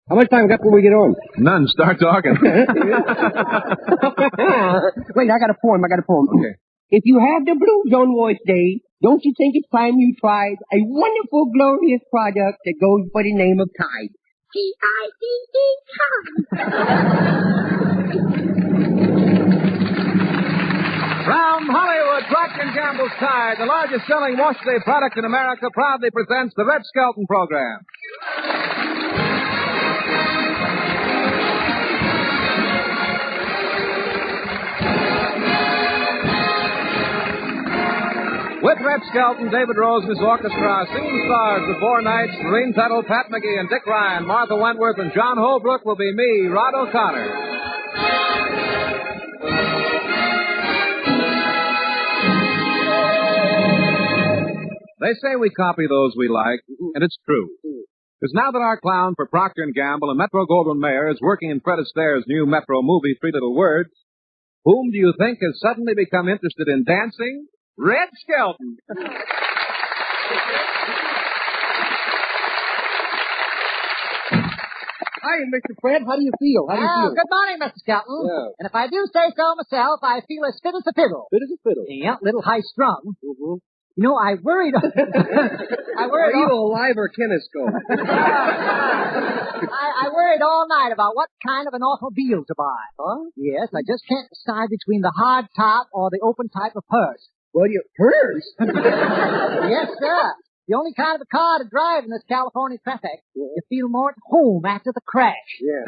How much time we got before we get on? None. Start talking. Wait, I got a poem. Okay. If you have the blues on Wash Day, don't you think it's time you tried a wonderful, glorious product that goes by the name of Tide? T-I-D-E, From Hollywood, Procter & Gamble's Tide, the largest selling wash day product in America, proudly presents the Red Skelton program. With Red Skelton, David Rose and his orchestra, singing stars the Four Knights, Lorene Tuttle, Pat McGee, and Dick Ryan, Martha Wentworth, and John Holbrook will be me, Rod O'Connor. They say we copy those we like, and it's true. Because now that our clown for Procter & Gamble and Metro-Goldwyn-Mayer is working in Fred Astaire's new Metro movie, Three Little Words, whom do you think has suddenly become interested in dancing? Red Skelton. Hi, Mr. Fred. How do you feel? Good morning, Mr. Skelton. Yeah. And if I do say so myself, I feel as fit as a fiddle. Fit as a fiddle. Yeah, little high-strung. Mm-hmm. You know, I worried... Are you alive or kinescope? I worried all night about what kind of an automobile to buy. Huh? Yes, I just can't decide between the hard top or the open type of purse. Well, hers? Yes, sir. The only kind of a car to drive in this California traffic. Yeah. You feel more at home after the crash. Yeah.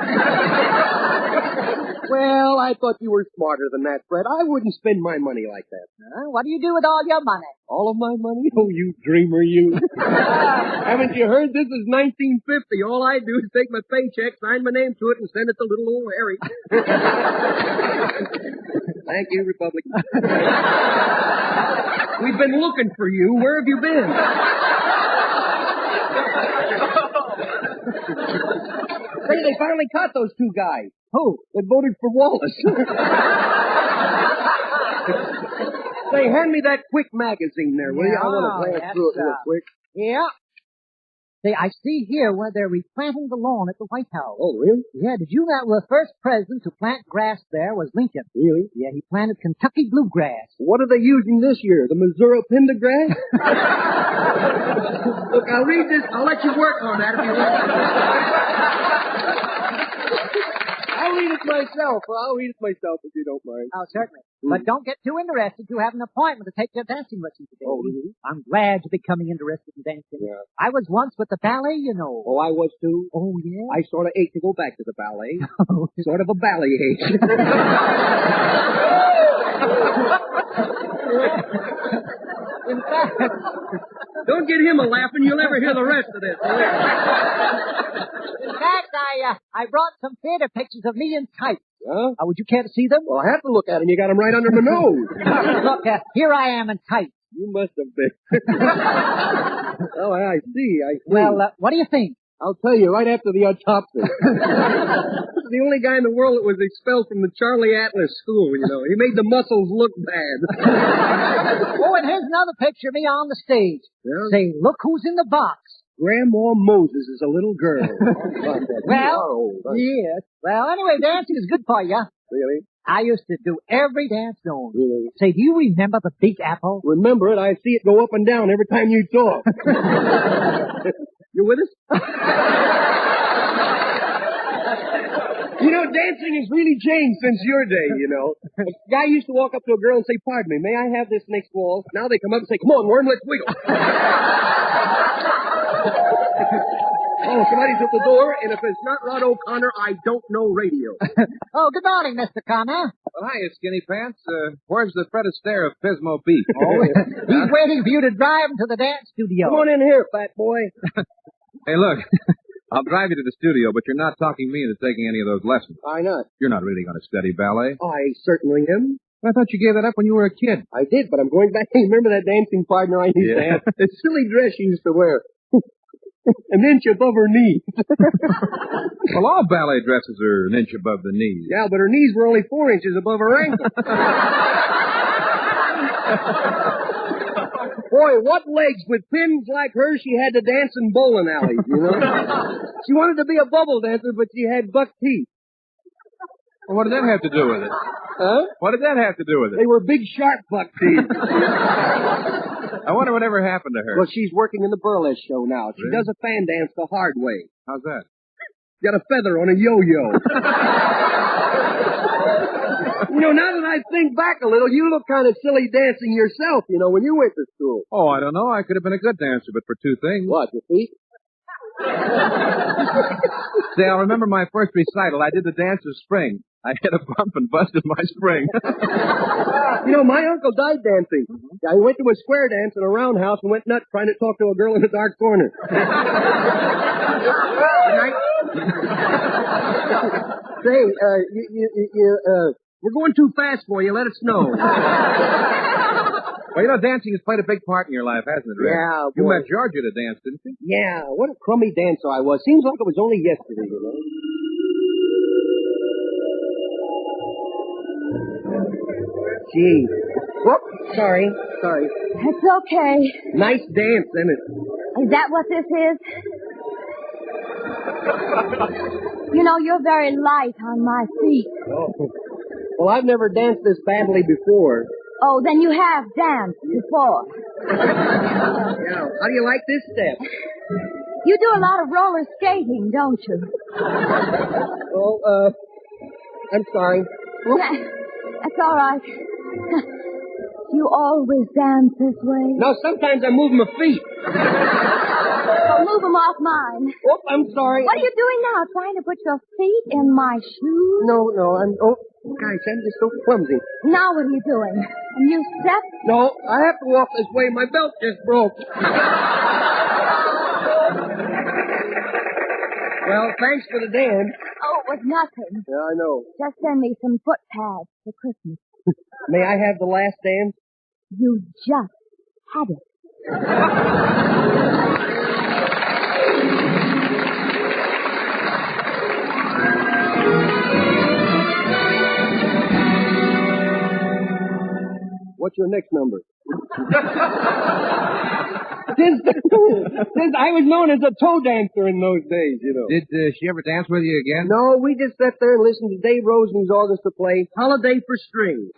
Well, I thought you were smarter than that, Fred. I wouldn't spend my money like that. What do you do with all your money? All of my money? Oh, you dreamer, you. Haven't you heard? This is 1950. All I do is take my paycheck, sign my name to it, and send it to little old Harry. Thank you, Republican. We've been looking for you. Where have you been? Say, they finally caught those two guys. Who? That voted for Wallace. Say, hand me that Quick magazine there, will you? I want to glance through it real quick. Yeah. Say, I see here where they're replanting the lawn at the White House. Oh, really? Yeah, did you know that the first president to plant grass there was Lincoln? Really? Yeah, he planted Kentucky bluegrass. What are they using this year? The Missouri Pendergrass? Look, I'll read this. I'll let you work on that if you want. I'll read it myself if you don't mind. Oh, certainly. But don't get too interested. You have an appointment to take your dancing lesson today. Oh, really? I'm glad you're becoming interested in dancing. Yeah. I was once with the ballet, you know. Oh, I was too? Oh, yeah? I sort of ate to go back to the ballet. Sort of a ballet age. In fact... Don't get him a-laughing. You'll never hear the rest of this. In fact, I brought some theater pictures of me in tights. Huh? Would you care to see them? Well, I have to look at them. You got them right under my nose. Look, here I am in tights. You must have been. Oh, I see. Well, what do you think? I'll tell you right after the autopsy. The only guy in the world that was expelled from the Charlie Atlas School, you know. He made the muscles look bad. Oh, and here's another picture of me on the stage. Yeah? Say, look who's in the box. Grandma Moses is a little girl. Yes. Well, anyway, dancing is good for you. Really? I used to do every dance known. Really? Say, do you remember the Big Apple? Remember it? I see it go up and down every time you talk. You with us? You know, dancing has really changed since your day, you know. A guy used to walk up to a girl and say, pardon me, may I have this next waltz? Now they come up and say, come on, worm, let's wiggle. Oh, somebody's at the door, and if it's not Rod O'Connor, I don't know radio. Oh, good morning, Mr. Connor. Well, hiya, Skinny Pants. Where's the Fred Astaire of Pismo Beef? Oh, he's waiting for you to drive him to the dance studio. Come on in here, fat boy. Hey, look. I'll drive you to the studio, but you're not talking me into taking any of those lessons. Why not? You're not really going to study ballet. I certainly am. I thought you gave that up when you were a kid. I did, but I'm going back. Remember that dancing partner I used to have? That silly dress she used to wear. An inch above her knee. Well, all ballet dresses are an inch above the knees. Yeah, but her knees were only 4 inches above her ankle. Boy, what legs with pins like hers she had to dance in bowling alleys, you know? She wanted to be a bubble dancer, but she had buck teeth. Well, what did that have to do with it? Huh? What did that have to do with it? They were big, sharp buck teeth. I wonder whatever happened to her. Well, she's working in the burlesque show now. She does a fan dance the hard way. How's that? Got a feather on a yo-yo. You know, now that I think back a little, you look kind of silly dancing yourself, you know, when you went to school. Oh, I don't know. I could have been a good dancer, but for two things. What, your feet? See, I remember my first recital. I did the dance of spring. I hit a bump and busted my spring. You know, my uncle died dancing. I went to a square dance in a roundhouse and went nuts trying to talk to a girl in a dark corner. Say, we're going too fast for you. Let us know. Well, you know, dancing has played a big part in your life, hasn't it, Ray? Yeah, You boy. met Georgia to dance, didn't you? Yeah, what a crummy dancer I was. Seems like it was only yesterday, you know. Gee. Whoop, sorry. It's okay. Nice dance, isn't it? Is that what this is? You know, you're very light on my feet. Oh. Well, I've never danced this badly before. Oh, then you have danced before. Yeah. How do you like this step? You do a lot of roller skating, don't you? Oh, I'm sorry. That's all right. You always dance this way. No, sometimes I move my feet. So move them off mine. Oh, I'm sorry. What are you doing now? Trying to put your feet in my shoes? No, I'm... Oh, gosh, I'm just so clumsy. Now what are you doing? A new step? No, I have to walk this way. My belt just broke. Well, thanks for the dance. Oh, it was nothing. Yeah, I know. Just send me some foot pads for Christmas. May I have the last dance? You just had it. What's your next number? Since I was known as a toe dancer in those days, you know. Did she ever dance with you again? No, we just sat there and listened to Dave Rosen's orchestra play Holiday for Strings.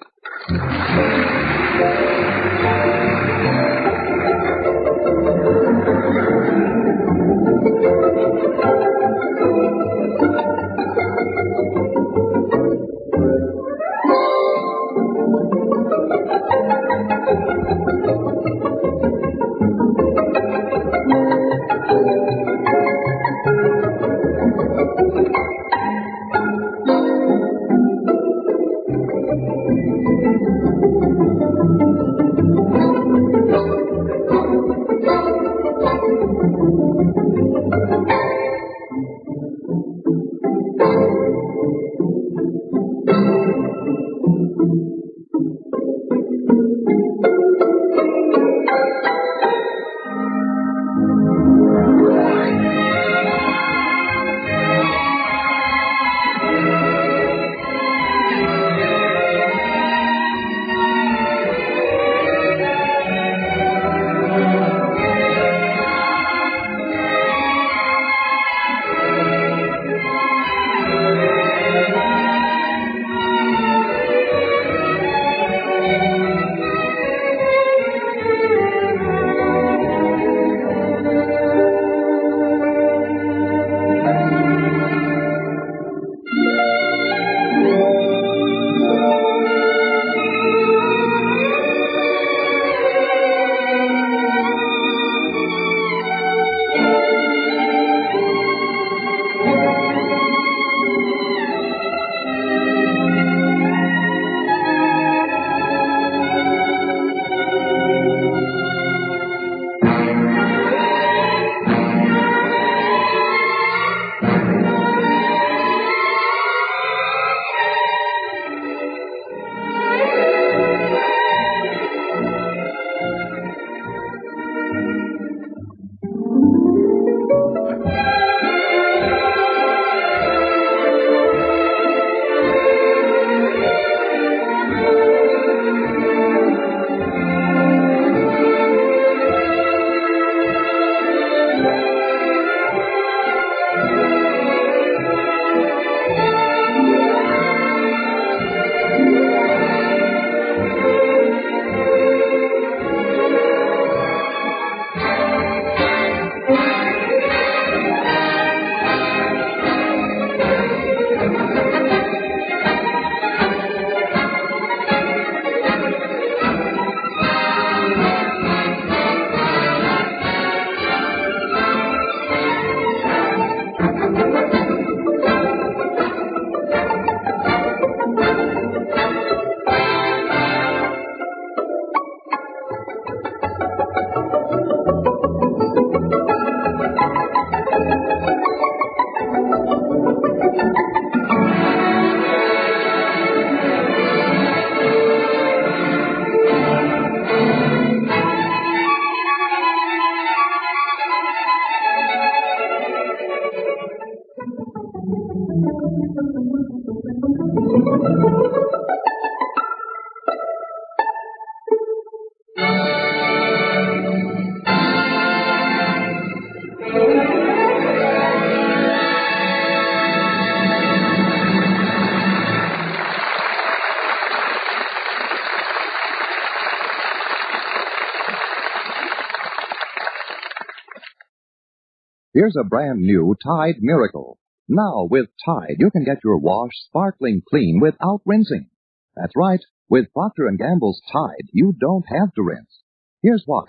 Here's a brand new Tide Miracle. Now, with Tide, you can get your wash sparkling clean without rinsing. That's right. With Procter & Gamble's Tide, you don't have to rinse. Here's why.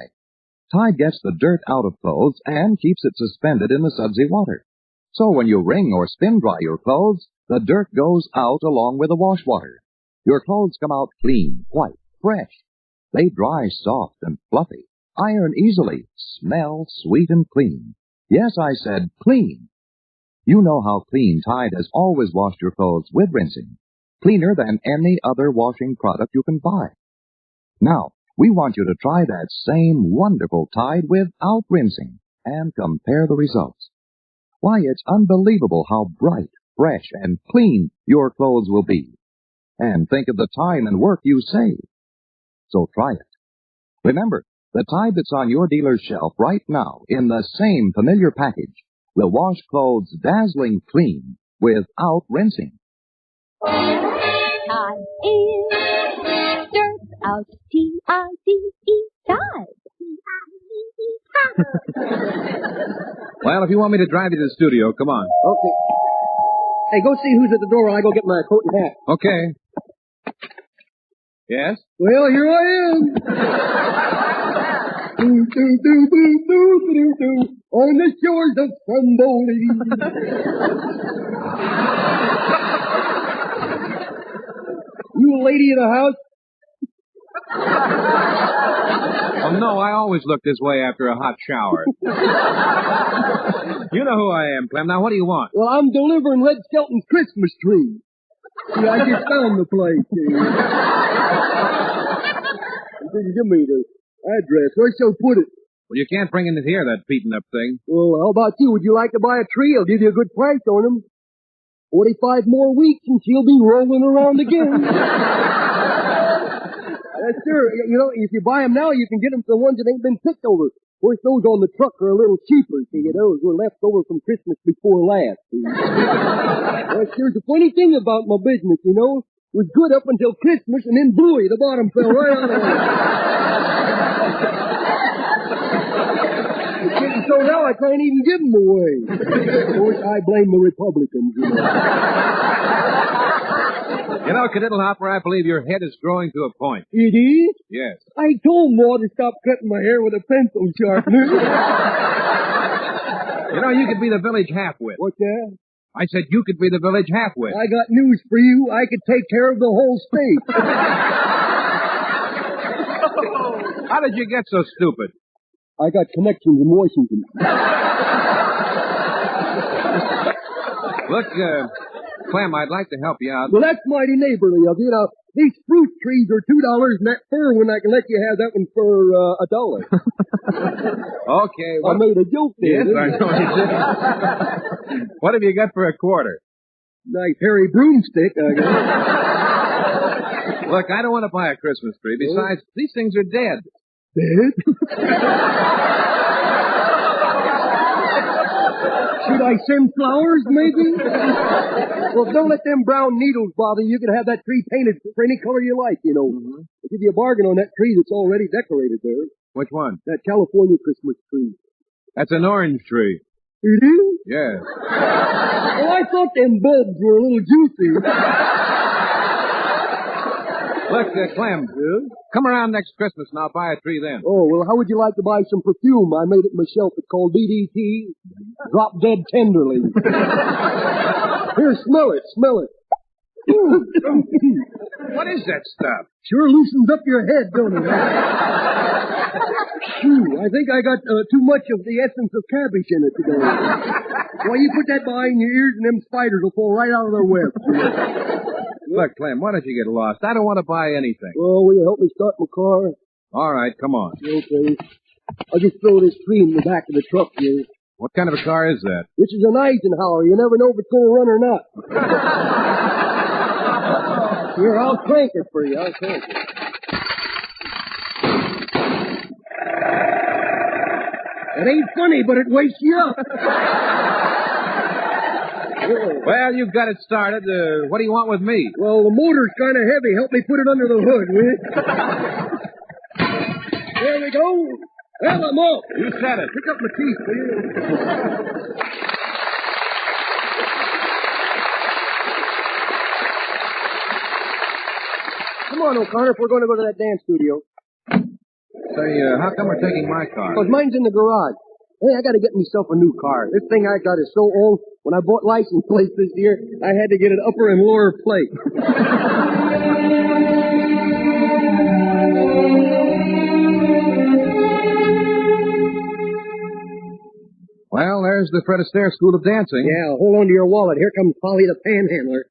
Tide gets the dirt out of clothes and keeps it suspended in the sudsy water. So when you wring or spin dry your clothes, the dirt goes out along with the wash water. Your clothes come out clean, white, fresh. They dry soft and fluffy, iron easily, smell sweet and clean. Yes, I said clean. You know how clean Tide has always washed your clothes with rinsing. Cleaner than any other washing product you can buy. Now, we want you to try that same wonderful Tide without rinsing and compare the results. Why, it's unbelievable how bright, fresh, and clean your clothes will be. And think of the time and work you save. So try it. Remember, the Tide that's on your dealer's shelf right now in the same familiar package will wash clothes dazzling clean without rinsing. Tide is dirt out, T-I-D-E, Tide. Well, if you want me to drive you to the studio, come on. Okay. Hey, go see who's at the door while I go get my coat and hat. Okay. Yes? Well, here I am. On the shores of Stromboli. You lady of the house? Oh, no, I always look this way after a hot shower. You know who I am, Clem. Now, what do you want? Well, I'm delivering Red Skelton's Christmas tree. See, I just found the place. Give me the address. Where shall I put it? Well, you can't bring it here, that beaten up thing. Well, how about you? Would you like to buy a tree? I'll give you a good price on them. 45 more weeks and she'll be rolling around again. Sure. You know, if you buy them now, you can get them for the ones that ain't been picked over. Of course, those on the truck are a little cheaper. See, those were left over from Christmas before last. Well, here's the funny thing about my business, you know. It was good up until Christmas, and then bluey, the bottom fell right out of it. So now I can't even give them away. Of course, I blame the Republicans, you know. You know, Cadiddlehopper, I believe your head is growing to a point. It is? Yes. I told Ma to stop cutting my hair with a pencil sharpener. You know, you could be the village half-wit. What's that? I said you could be the village half-wit. I got news for you. I could take care of the whole state. How did you get so stupid? I got connections in Washington. Look, Clem, I'd like to help you out. Well, that's mighty neighborly of you. Now, these fruit trees are $2, and that fir one, I can let you have that one for $1. Okay. I made a joke there. Yes, I know you did. What have you got for $0.25? Nice hairy broomstick, I guess. Look, I don't want to buy a Christmas tree. Besides, these things are dead. Dead? Should I send flowers, maybe? Well, don't let them brown needles bother you. You can have that tree painted for any color you like, you know. Mm-hmm. I'll give you a bargain on that tree that's already decorated there. Which one? That California Christmas tree. That's an orange tree. It is? Yes. Oh, I thought them bulbs were a little juicy. Look, Clem, come around next Christmas and I'll buy a tree then. Oh, well, how would you like to buy some perfume? I made it myself. It's called DDT. Drop dead tenderly. Here, smell it. What is that stuff? Sure loosens up your head, don't it? Phew, I think I got too much of the essence of cabbage in it today. Why, you put that behind your ears and them spiders will fall right out of their webs. Look, Clem, why don't you get lost? I don't want to buy anything. Oh, will you help me start my car? All right, come on. Okay. I'll just throw this tree in the back of the truck here. What kind of a car is that? This is an Eisenhower. You never know if it's going to run or not. Here, I'll crank it for you. It ain't funny, but it wakes you up. Well, you've got it started. What do you want with me? Well, the motor's kind of heavy. Help me put it under the hood, will you? There we go. Well, I'm off. You said it. Pick up my teeth, will you? Come on, O'Connor, if we're going to go to that dance studio. Say, how come we're taking my car? Because mine's in the garage. Hey, I got to get myself a new car. This thing I got is so old. When I bought license plates this year, I had to get an upper and lower plate. Well, there's the Fred Astaire School of Dancing. Yeah, hold on to your wallet. Here comes Polly the panhandler.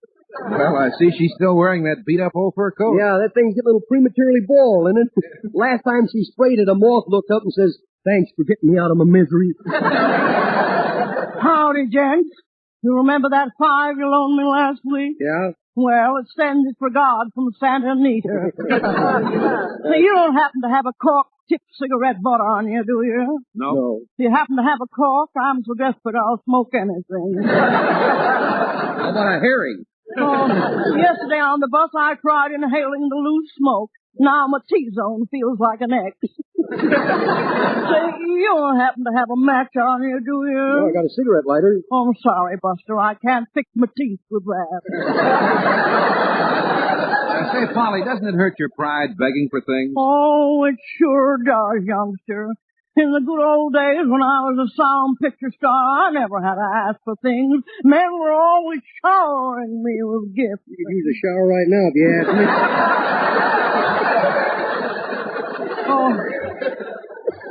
Well, I see she's still wearing that beat-up old fur coat. Yeah, that thing's getting a little prematurely bald, and then last time she sprayed it, a moth looked up and says, "Thanks for getting me out of my misery." Howdy, gents. You remember that 5 you loaned me last week? Yeah? Well, it sends it for God from Santa Anita. Now, you don't happen to have a cork-tipped cigarette butt on you, do you? No. If you happen to have a cork, I'm so desperate I'll smoke anything. How about a herring? Oh, yesterday on the bus, I tried inhaling the loose smoke. Now my T-zone feels like an X. Say, you don't happen to have a match on you, do you? No, I got a cigarette lighter. Oh, I'm sorry, Buster. I can't fix my teeth with that. Say, Polly, doesn't it hurt your pride begging for things? Oh, it sure does, youngster. In the good old days when I was a sound picture star, I never had to ask for things. Men were always showering me with gifts. You could use a shower right now if you asked me. Oh,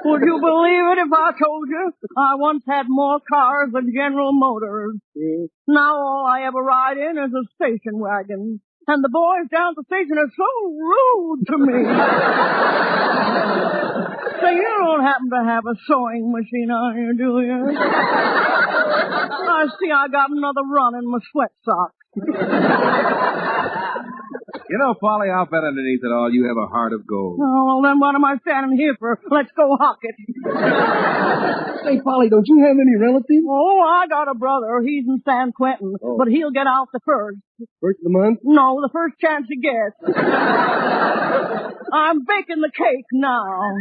would you believe it if I told you I once had more cars than General Motors? Yeah. Now all I ever ride in is a station wagon. And the boys down at the station are so rude to me. So you don't happen to have a sewing machine on you, do you? I see I got another run in my sweat socks. You know, Polly, I'll bet underneath it all you have a heart of gold. Oh, well, then what am I standing here for? Let's go hock it. Say, Polly, don't you have any relatives? Oh, I got a brother. He's in San Quentin. Oh. But he'll get out the first. First of the month? No, the first chance he gets. I'm baking the cake now.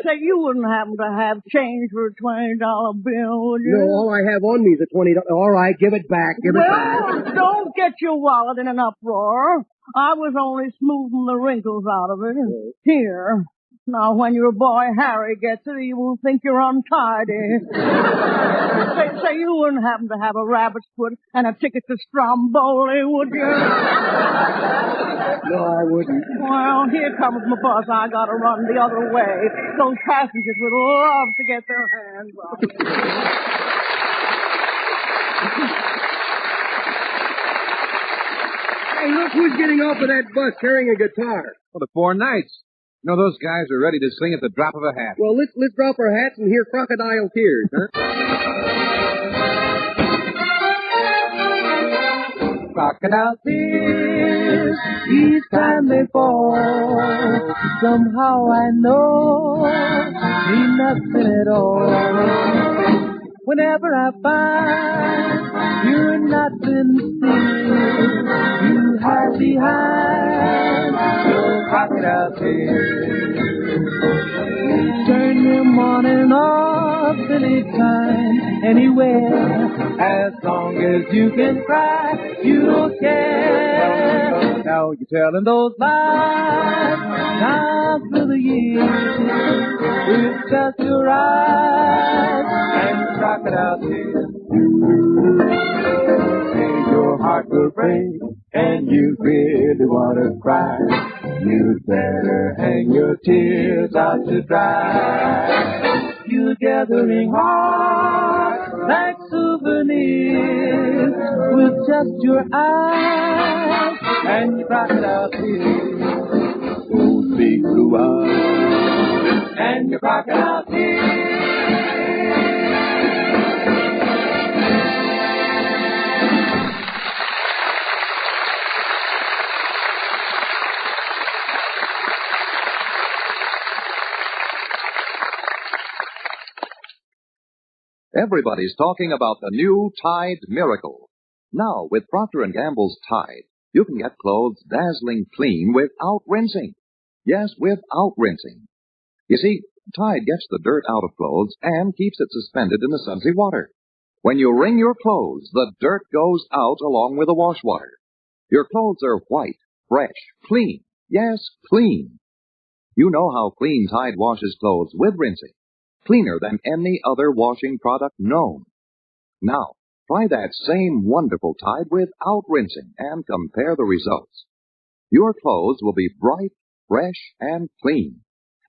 Say, you wouldn't happen to have change for a $20 bill, would you? No, all I have on me is a $20. All right, give it back. Give it back. Well, don't get your wallet in an uproar. I was only smoothing the wrinkles out of it. Yes. Here. Now, when your boy Harry gets it, he will think you're untidy. Say, you wouldn't happen to have a rabbit's foot and a ticket to Stromboli, would you? No, I wouldn't. Well, here comes my bus. I gotta run the other way. Those passengers would love to get their hands on it. Hey, look who's getting off of that bus carrying a guitar. Well, the Four Knights. You know, those guys are ready to sing at the drop of a hat. Well, let's drop our hats and hear Crocodile Tears, huh? Crocodile tears, each time they fall, somehow I know mean nothing at all. Whenever I find you're nothing still, you hide behind your crocodile tears. Turn them on and off anytime, anywhere. As long as you can cry, you don't care. Now you're telling those lies down through the years. It's just your eyes and crocodile tears. And your heart will break, and you really want to cry. You'd better hang your tears out to dry. You're gathering hearts like souvenirs with just your eyes and your crocodile tears. Those big blue eyes and your crocodile tears. Everybody's talking about the new Tide Miracle. Now, with Procter & Gamble's Tide, you can get clothes dazzling clean without rinsing. Yes, without rinsing. You see, Tide gets the dirt out of clothes and keeps it suspended in the sudsy water. When you wring your clothes, the dirt goes out along with the wash water. Your clothes are white, fresh, clean. Yes, clean. You know how clean Tide washes clothes with rinsing. Cleaner than any other washing product known. Now, try that same wonderful Tide without rinsing and compare the results. Your clothes will be bright, fresh, and clean.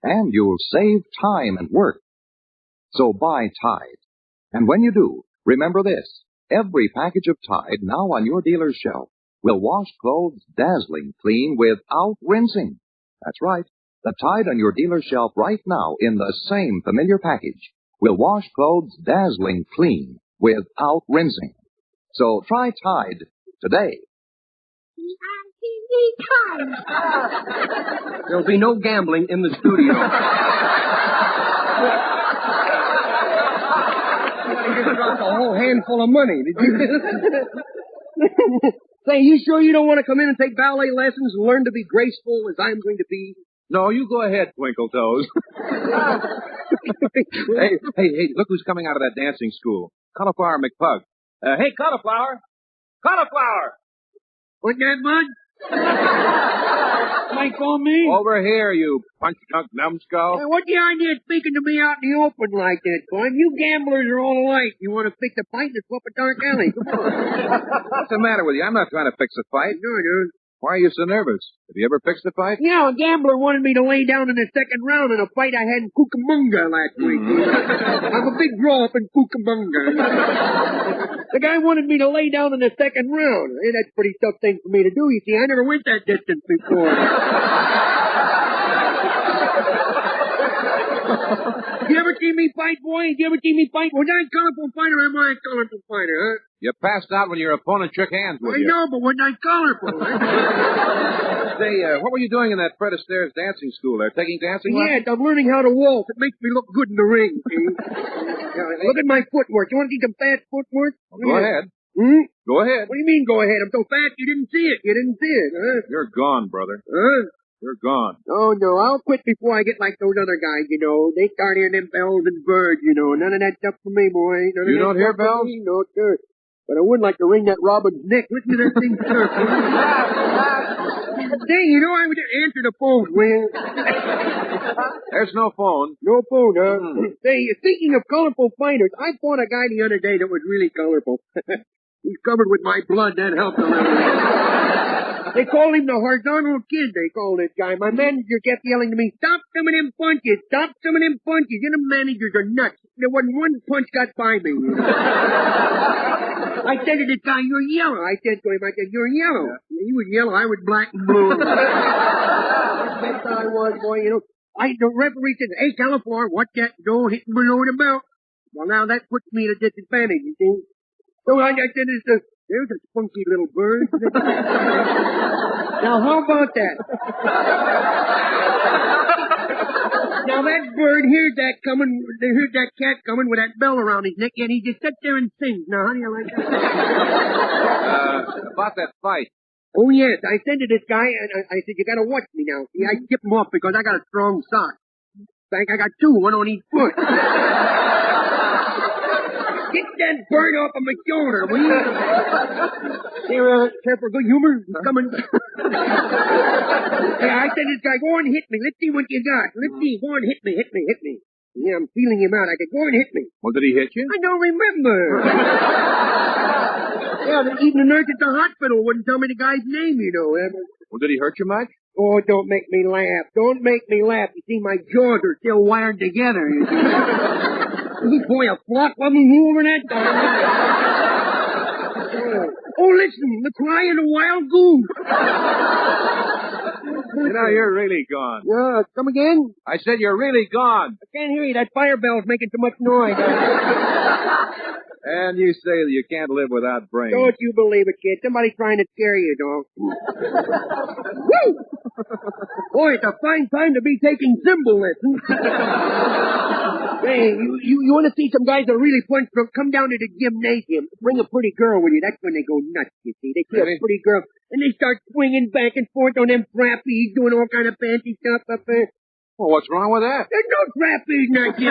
And you'll save time and work. So buy Tide. And when you do, remember this. Every package of Tide now on your dealer's shelf will wash clothes dazzling clean without rinsing. That's right. The Tide on your dealer's shelf right now in the same familiar package will wash clothes dazzling clean without rinsing. So try Tide today. There'll be no gambling in the studio. You just dropped a whole handful of money, did you? Say, you sure you don't want to come in and take ballet lessons and learn to be graceful as I'm going to be? No, you go ahead, Twinkle Toes. hey, look who's coming out of that dancing school. Cauliflower McPug. Hey, Cauliflower! Cauliflower! What's that, bud? Mike on me? Over here, you punch-drunk numbskull. Hey, what's the idea of speaking to me out in the open like that, Glenn? You gamblers are all alike. You want to fix a fight? Let's go up a dark alley. Come on. What's the matter with you? I'm not trying to fix a fight. No, dude. Why are you so nervous? Have you ever fixed a fight? Yeah, a gambler wanted me to lay down in the second round in a fight I had in Cucamonga last week. I'm a big draw up in Cucamonga. The guy wanted me to lay down in the second round. Hey, that's a pretty tough thing for me to do. You see, I never went that distance before. You ever see me fight, boy? You ever see me fight? Was I a colorful fighter or am I a colorful fighter, huh? You passed out when your opponent shook hands with you. I know, but wasn't I colorful? Say, what were you doing in that Fred Astaire's dancing school there? Taking dancing lessons? Yeah, I'm learning how to waltz. It makes me look good in the ring, see? Look at my footwork. You want to see some fast footwork? Well, go ahead. Hmm? Go ahead. What do you mean, go ahead? I'm so fast you didn't see it. You didn't see it, huh? You're gone, brother. Huh? You're gone. Oh, no, I'll quit before I get like those other guys, you know. They start hearing them bells and birds, you know. None of that stuff for me, boy. You don't hear bells? No, sir. But I would like to ring that robin's neck. Listen to that thing chirp. Say, you know, I would answer the phone, will you? There's no phone. No phone, huh? Say, speaking of colorful fighters, I fought a guy the other day that was really colorful. He's covered with my blood. That helped a little. They call him the horizontal kid, they call this guy. My manager kept yelling to me, stop some of them punches, stop some of them punches. You know, managers are nuts. There wasn't one punch got by me. I said to this guy, you're yellow. I said to him, you're yellow. Yeah. He was yellow, I was black and blue. That's how I was, boy, you know. The referee said, hey, Cauliflower, watch that, don't hit below the belt. Well, now that puts me at a disadvantage, you see. So I said, there's a spunky little bird. Now, how about that? Now, that bird hears that cat coming with that bell around his neck, and he just sits there and sings. Now, how do you like that? About that fight. Oh, yes. I said to this guy, and I said, you got to watch me now. See, I tip him off because I got a strong sock. In fact, I got two, one on each foot. Get that bird off of my shoulder, will you? Here, care for good humor? He's coming. Hey, I said to this guy, go on and hit me. Let's see what you got. Let's see. Go on, hit me. Yeah, I'm feeling him out. I said, go on and hit me. Well, did he hit you? I don't remember. Yeah, even the nurse at the hospital wouldn't tell me the guy's name, you know. Well, did he hurt you much? Oh, don't make me laugh. Don't make me laugh. You see, my jaws are still wired together, you see. Boy, a flock of them over that time. Oh, listen, the cry of the wild goose. You know, you're really gone. Yeah, come again? I said you're really gone. I can't hear you. That fire bell's making too much noise. And you say that you can't live without brains. Don't you believe it, kid. Somebody's trying to scare you, dog. Woo! Boy, it's a fine time to be taking cymbal lessons. Hey, you want to see some guys that are really punch drunk? Come down to the gymnasium. Bring a pretty girl with you. That's when they go nuts, you see. They see a pretty girl, and they start swinging back and forth on them frappies, doing all kind of fancy stuff up there. Well, what's wrong with that? There's no trap feeding that I'll see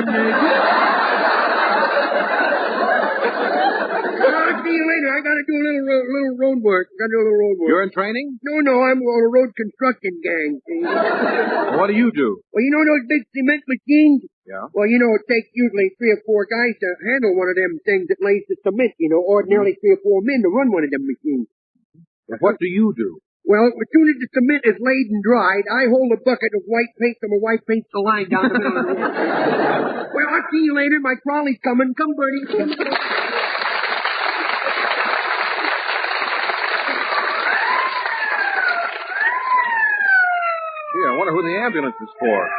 you later. I gotta do a little road work. You're in training? No, I'm on a road construction gang. Well, what do you do? Well, you know those big cement machines? Yeah. Well, it takes usually 3 or 4 guys to handle one of them things that lays the cement, ordinarily 3 or 4 men to run one of them machines. What do you do? Well, as soon as the cement is laid and dried, I hold a bucket of white paint so my wife paints the line down the middle of the road. Well, I'll see you later. My trolley's coming. Come, Bertie. Come. Gee, I wonder who the ambulance is for.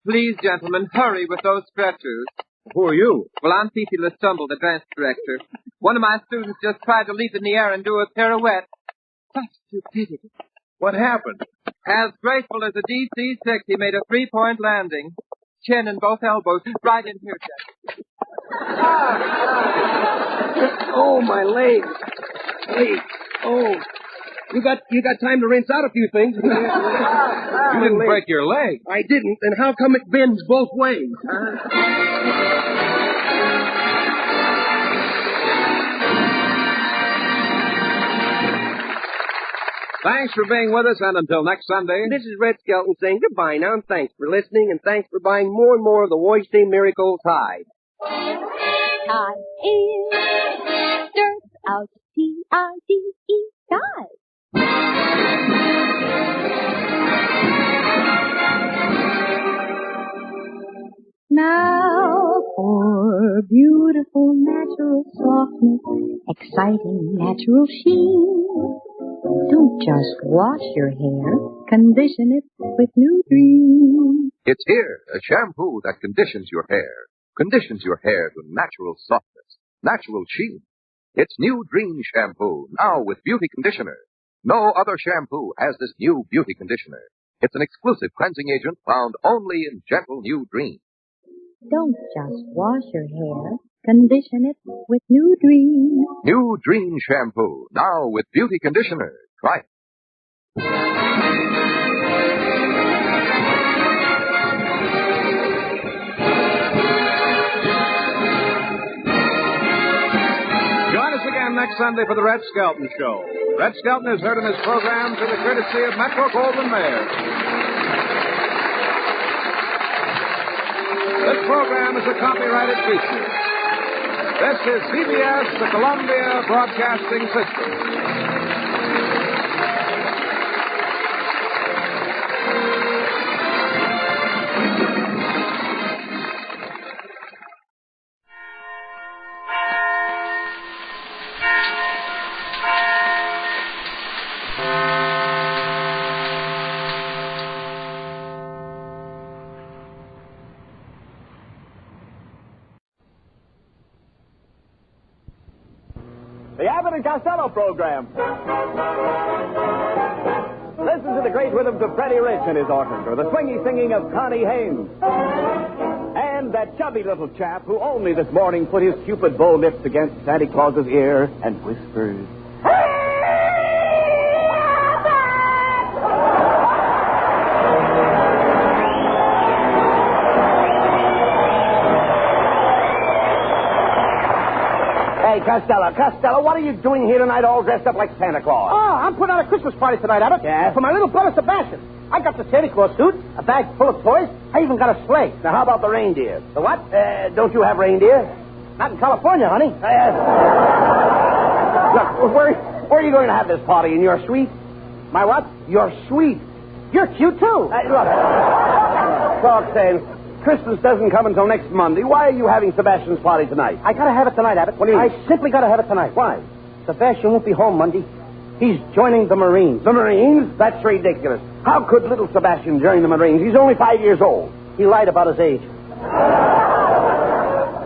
Please, gentlemen, hurry with those stretchers. Who are you? Well, I'm Fifi LeStumble, the dance director. One of my students just tried to leap in the air and do a pirouette. Such stupidity. What happened? As graceful as a DC-6, he made a 3-point landing. Chin and both elbows, right in here, Jack. Oh, my leg. Oh. You got time to rinse out a few things. You didn't break your leg. I didn't. And how come it bends both ways? Thanks for being with us, and until next Sunday. This is Red Skelton saying goodbye now, and thanks for listening, and thanks for buying more and more of the Wasting Miracle Tide. Tide is dirt out, T-I-D-E, Tide. Now for beautiful natural softness, exciting natural sheen. Don't just wash your hair, condition it with New Dream. It's here, a shampoo that conditions your hair. Conditions your hair to natural softness, natural sheen. It's New Dream Shampoo, now with beauty conditioner. No other shampoo has this new beauty conditioner. It's an exclusive cleansing agent found only in gentle New Dream. Don't just wash your hair, condition it with New Dream. New Dream Shampoo, now with beauty conditioner. Try it. Join us again next Sunday for the Red Skelton Show. Red Skelton is heard in this program through the courtesy of Metro Goldwyn Mayer. This program is a copyrighted feature. This is CBS, the Columbia Broadcasting System. The Abbott and Costello program. Listen to the great rhythms of Freddie Rich and his orchestra, the swingy singing of Connie Haynes, and that chubby little chap who only this morning put his cupid bow lips against Santa Claus's ear and whispered, Hey, Costello, what are you doing here tonight all dressed up like Santa Claus? Oh, I'm putting on a Christmas party tonight, Abbott. Yeah? For my little brother Sebastian. I got the Santa Claus suit, a bag full of toys. I even got a sleigh. Now, how about the reindeer? The what? Don't you have reindeer? Not in California, honey. Look, where are you going to have this party? In your suite? My what? Your suite. You're cute, too. Look, talk sense. Christmas doesn't come until next Monday. Why are you having Sebastian's party tonight? I gotta have it tonight, Abbott. What do you mean? I simply gotta have it tonight. Why? Sebastian won't be home Monday. He's joining the Marines. The Marines? That's ridiculous. How could little Sebastian join the Marines? He's only 5 years old. He lied about his age.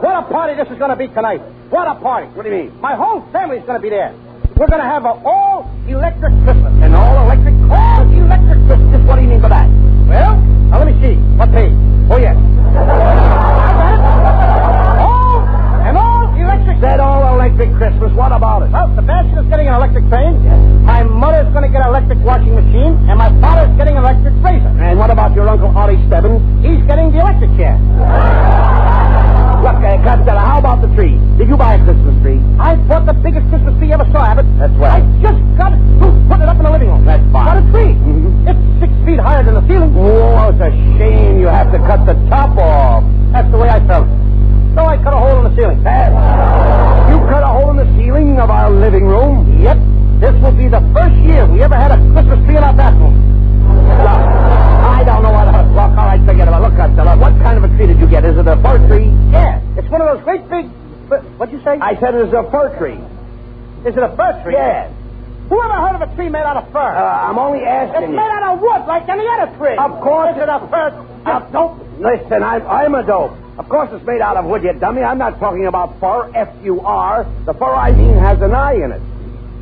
What a party this is gonna be tonight. What a party. What do you mean? My whole family's gonna be there. We're gonna have an all-electric Christmas. An all-electric? All-electric Christmas? What do you mean by that? Well, now let me see. What page? Oh, yes. An all-electric... That all-electric Christmas, what about it? Well, Sebastian is getting an electric train. Yes. My mother's going to get an electric washing machine, and my father's getting an electric razor. And what about your said it was a fir tree. Is it a fir tree? Yes. Who ever heard of a tree made out of fur? I'm only asking It's you. made out of wood, like any other tree. Of course. Is it a fir? Don't listen. I'm a dope. Of course, it's made out of wood, you dummy. I'm not talking about fur. F-U-R. The fur I mean has an eye in it.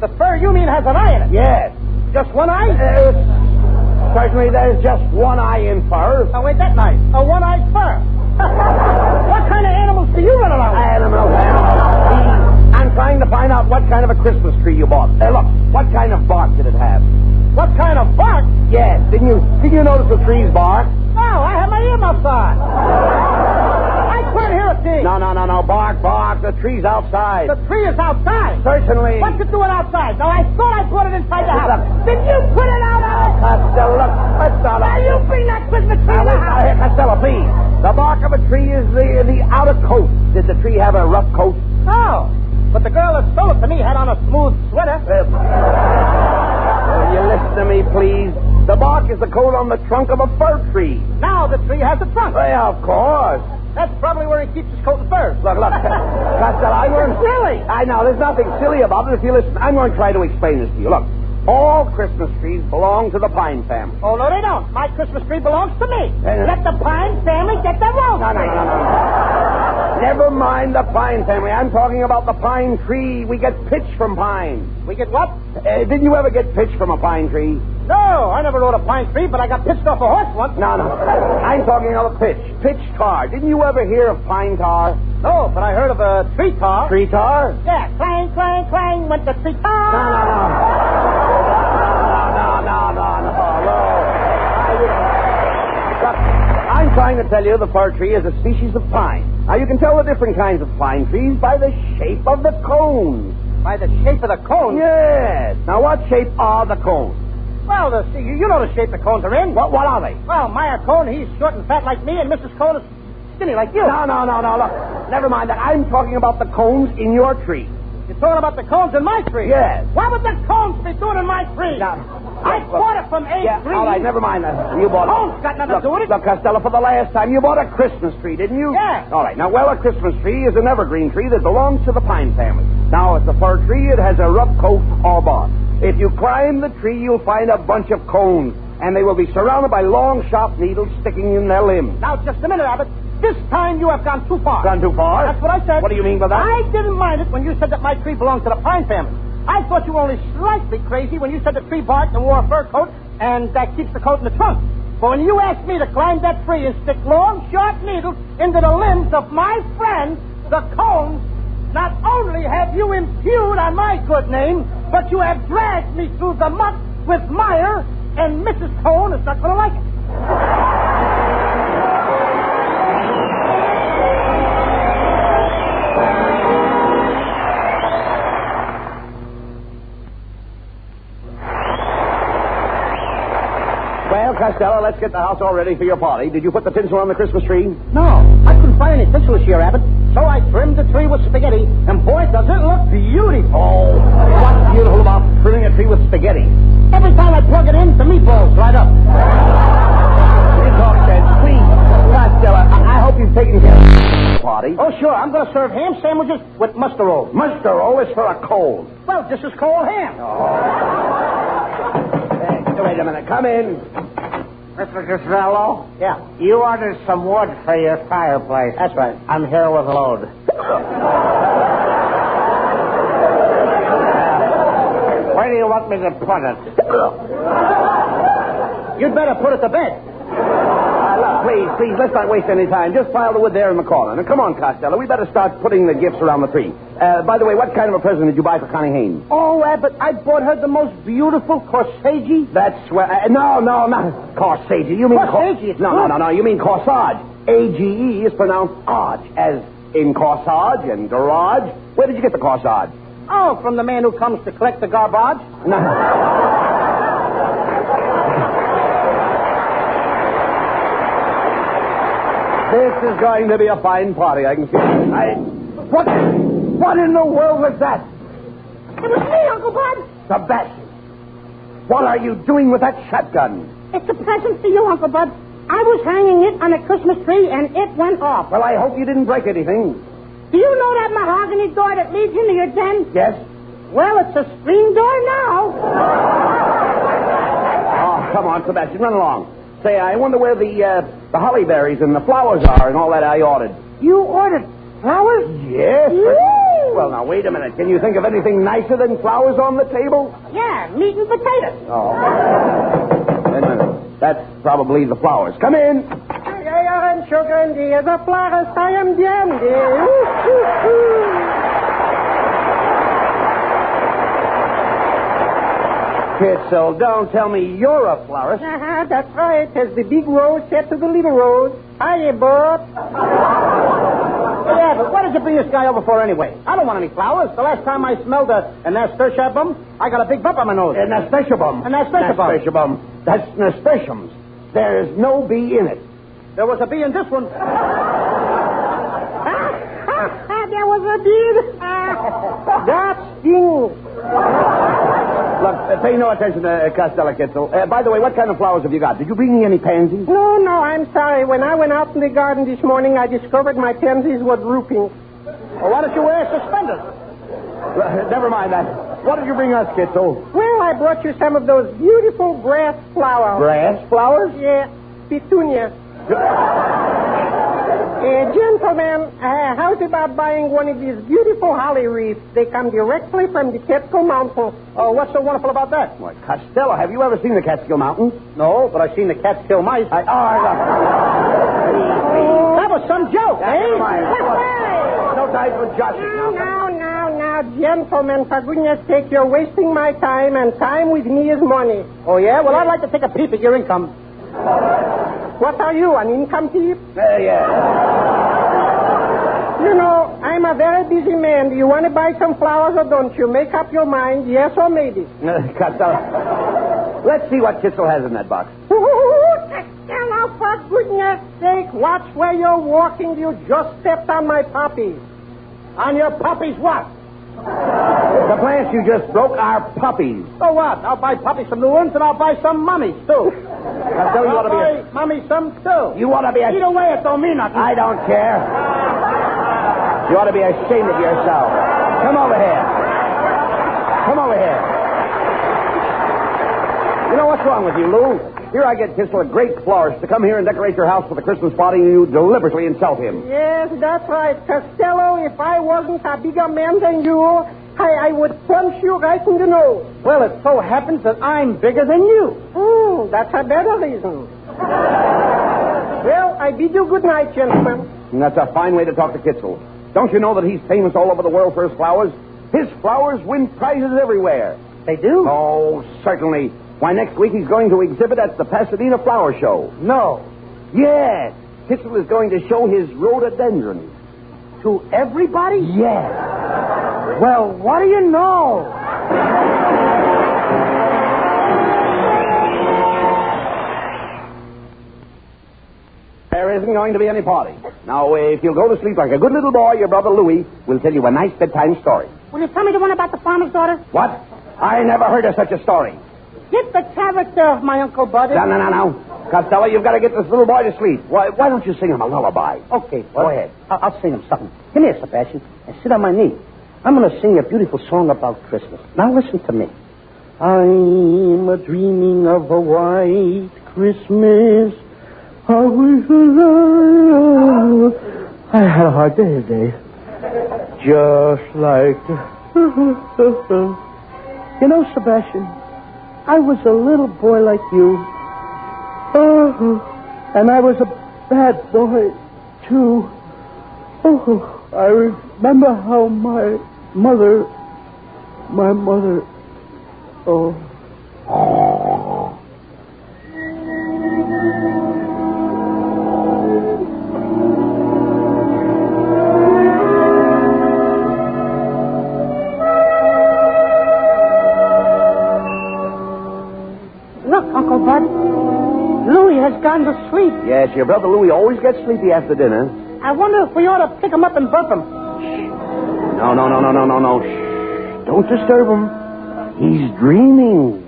The fur you mean has an eye in it? Yes. Just one eye? Certainly, there's just one eye in fur. Oh, ain't that nice? A one-eyed fur. What kind of animals do you run around with? Animals. I'm trying to find out what kind of a Christmas tree you bought. Look, what kind of bark did it have? What kind of bark? Yes. Didn't you notice the tree's bark? No, I have my earmuffs on. I couldn't hear a thing. No. Bark. The tree's outside. The tree is outside? Certainly. What you doing outside? Now, I thought I put it inside the house. Did you put it out? Costello, look. Now, you bring that Christmas tree in the house. Here, Costello, please. The bark of a tree is the outer coat. Did the tree have a rough coat? No. But the girl that sold it to me had on a smooth sweater. Will you listen to me, please? The bark is the coat on the trunk of a fir tree. Now the tree has a trunk. Well, of course. That's probably where he keeps his coat and furs. Look. Costello, I'm going to... Silly. I know, there's nothing silly about it if you listen. I'm going to try to explain this to you. Look, all Christmas trees belong to the Pine family. Oh, no, they don't. My Christmas tree belongs to me. Then- Let the Pine family get their own tree. No. Never mind the Pine family. I'm talking about the pine tree. We get pitch from pine. We get what? Didn't you ever get pitch from a pine tree? No, I never rode a pine tree, but I got pitched off a horse once. No. I'm talking about pitch. Pitch tar. Didn't you ever hear of pine tar? No, but I heard of a tree tar. Tree tar? Yeah, clang, clang, clang, went the tree tar. No. I'm trying to tell you the fir tree is a species of pine. Now, you can tell the different kinds of pine trees by the shape of the cones. By the shape of the cones? Yes. Now, what shape are the cones? Well, you know the shape the cones are in. What are they? Well, Meyer Cone, he's short and fat like me, and Mrs. Cone is skinny like you. No. Look, never mind that. I'm talking about the cones in your tree. You're talking about the cones in my tree? Yes. What would the cones be doing in my tree? Now, I bought it from A. Yeah, Green. all right, never mind that. You bought Cones got nothing to do with it. Look, Costello, for the last time, you bought a Christmas tree, didn't you? Yeah. All right, now, well, a Christmas tree is an evergreen tree that belongs to the pine family. Now, it's a fir tree. It has a rough coat or bark. If you climb the tree, you'll find a bunch of cones, and they will be surrounded by long, sharp needles sticking in their limbs. Now, just a minute, Abbott. This time you have gone too far. Gone too far? That's what I said. What do you mean by that? I didn't mind it when you said that my tree belonged to the pine family. I thought you were only slightly crazy when you said the tree barked and wore a fur coat, and that keeps the coat in the trunk. But when you asked me to climb that tree and stick long, sharp needles into the limbs of my friend, the cones, not only have you impugned on my good name, but you have dragged me through the muck with Meyer, and Mrs. Cone is not going to like it. Well, Costello, let's get the house all ready for your party. Did you put the tinsel on the Christmas tree? No, I couldn't find any tinsel this year, Abbott. So I trimmed the tree with spaghetti, and boy, does it look beautiful. Oh, what's beautiful about trimming a tree with spaghetti? Every time I plug it in, the meatballs right up. You talk sense, please. Costello, I hope you've taken care of the party. Oh, sure, I'm going to serve ham sandwiches with mustard roll. Mustard roll is for a cold. Well, this is cold ham. Hey, wait a minute. Come in. Mr. Costello? Yeah. You ordered some wood for your fireplace. That's right. I'm here with a load. Where do you want me to put it? You'd better put it to bed. Look, please, let's not waste any time. Just pile the wood there in the corner. Now, come on, Costello. We better start putting the gifts around the tree. By the way, what kind of a present did you buy for Connie Haynes? Oh, Abbott, I bought her the most beautiful corsage. That's where... no, not corsage. You mean... Corsage? No. You mean corsage. A-G-E is pronounced arge, as in corsage and garage. Where did you get the corsage? Oh, from the man who comes to collect the garbage. No. This is going to be a fine party, I can see. What in the world was that? It was me, Uncle Bud. Sebastian, what are you doing with that shotgun? It's a present for you, Uncle Bud. I was hanging it on a Christmas tree, and it went off. Well, I hope you didn't break anything. Do you know that mahogany door that leads into your den? Yes? Well, it's a screen door now. Oh, come on, Sebastian, run along. Say, I wonder where the holly berries and the flowers are and all that I ordered. You ordered flowers? Yes. Well, now, wait a minute. Can you think of anything nicer than flowers on the table? Yeah, meat and potatoes. Oh. Wait a minute. That's probably the flowers. Come in. And sugar and dear, the flowers I am dandy. Kitzel, don't tell me you're a florist. That's right. As the big rose said to the little rose, hiya, Bob. Yeah, but what did you bring this guy over for anyway? I don't want any flowers. The last time I smelled a nasturtium, I got a big bump on my nose. A nasturtium. A nasturtium. That's nasturtiums. There's no bee in it. There was a bee in this one. There was a bee. That's you. Look, pay no attention to Costello, Kitzel. By the way, what kind of flowers have you got? Did you bring me any pansies? No, I'm sorry. When I went out in the garden this morning, I discovered my pansies were drooping. Well, why don't you wear suspenders? Never mind that. What did you bring us, Kitzel? Well, I brought you some of those beautiful grass flowers. Grass flowers? Yeah, petunias. Gentlemen, how's about buying one of these beautiful holly wreaths? They come directly from the Catskill Mountains. Oh, what's so wonderful about that? Why, Costello, have you ever seen the Catskill Mountains? No, but I've seen the Catskill mice. That was some joke, eh? No time for joshing. Now, gentlemen, for goodness sake, you're wasting my time, and time with me is money. Oh, yeah? Well, I'd like to take a peep at your income. What are you, an income thief? Yeah. You know, I'm a very busy man. Do you want to buy some flowers or don't you? Make up your mind, yes or maybe. Costello, let's see what Kitzel has in that box. Costello, for goodness sake, watch where you're walking. You just stepped on my puppies. On your puppies what? The plants you just broke are puppies. So what? I'll buy puppies some new ones, and I'll buy some mummies, too. Costello, you ought to be mummies some, too. You ought to be Either way, it don't mean nothing. I don't care. You ought to be ashamed of yourself. Come over here. You know what's wrong with you, Lou? Here I get Kitzel, a great florist, to come here and decorate your house for the Christmas party, and you deliberately insult him. Yes, that's right. Costello, if I wasn't a bigger man than you, I would punch you right in the nose. Well, it so happens that I'm bigger than you. That's a better reason. Well, I bid you good night, gentlemen. And that's a fine way to talk to Kitzel. Don't you know that he's famous all over the world for his flowers? His flowers win prizes everywhere. They do? Oh, certainly. Why, next week he's going to exhibit at the Pasadena Flower Show. No. Yes. Kitzel is going to show his rhododendrons. To everybody? Yes. Well, what do you know? There isn't going to be any party. Now, if you'll go to sleep like a good little boy, your brother Louie will tell you a nice bedtime story. Will you tell me the one about the farmer's daughter? What? I never heard of such a story. Get the character of my Uncle Buddy. No. Costello, you've got to get this little boy to sleep. Why don't you sing him a lullaby? Okay, Go ahead. I'll sing him something. Come here, Sebastian, and sit on my knee. I'm going to sing a beautiful song about Christmas. Now listen to me. I'm a-dreaming of a white Christmas. I wish I had a hard day today. Just like... You know, Sebastian, I was a little boy like you. And I was a bad boy, too. I remember how my mother... Look, Uncle Bud. Louie has gone to sleep. Yes, your brother Louie always gets sleepy after dinner. I wonder if we ought to pick him up and burp him. No. Shh. Don't disturb him. He's dreaming.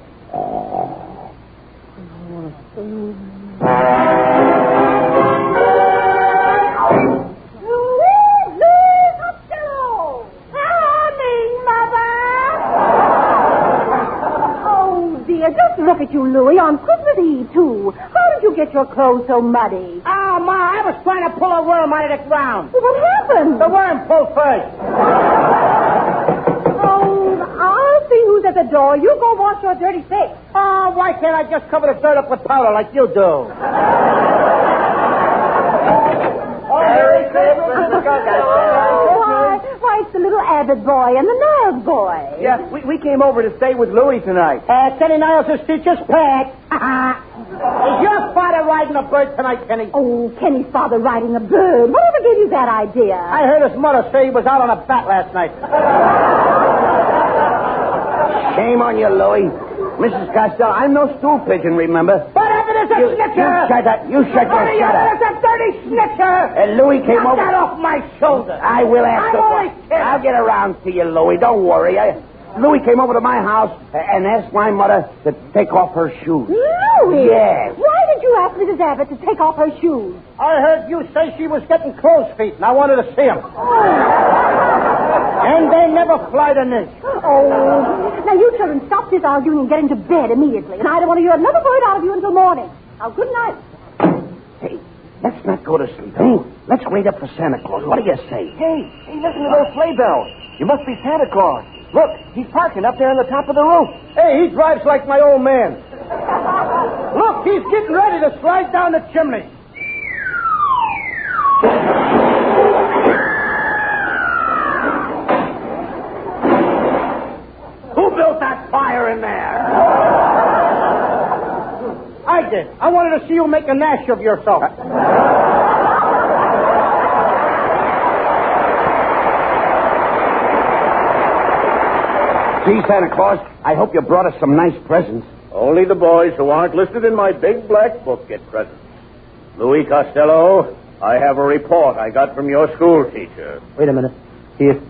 your clothes so muddy? Oh, Ma, I was trying to pull a worm out of the ground. Well, what happened? The worm pulled first. Oh, I'll see who's at the door. You go wash your dirty face. Oh, why can't I just cover the dirt up with powder like you do? Merry Christmas. Why, it's the little Abbott boy and the Niles boy. Yeah, we came over to stay with Louie tonight. Kenny Niles' teacher's pet. Is your father riding a bird tonight, Kenny? Oh, Kenny's father riding a bird. Whatever gave you that idea? I heard his mother say he was out on a bat last night. Shame on you, Louie. Mrs. Costello, I'm no stool pigeon, remember? What happened is a snitcher! You shut up. You shut your shut up. It's a dirty snitcher! And Louie came Knock over. that off my shoulder. I will ask I'm only kidding. I'll get around to you, Louie. Don't worry. Louie came over to my house and asked my mother to take off her shoes. Louie? Yes. Why did you ask Mrs. Abbott to take off her shoes? I heard you say she was getting crow's feet, and I wanted to see them. And they never fly to niche. Oh, now you children stop this arguing and get into bed immediately. And I don't want to hear another word out of you until morning. Now, good night. Hey, let's not go to sleep, eh? Let's wait up for Santa Claus. What do you say? Hey, listen to those sleigh bells. You must be Santa Claus. Look, he's parking up there on the top of the roof. Hey, he drives like my old man. Look, he's getting ready to slide down the chimney. Who built that fire in there? I did. I wanted to see you make a nash of yourself. See, Santa Claus, I hope you brought us some nice presents. Only the boys who aren't listed in my big black book get presents. Louis Costello, I have a report I got from your school teacher. Wait a minute. Do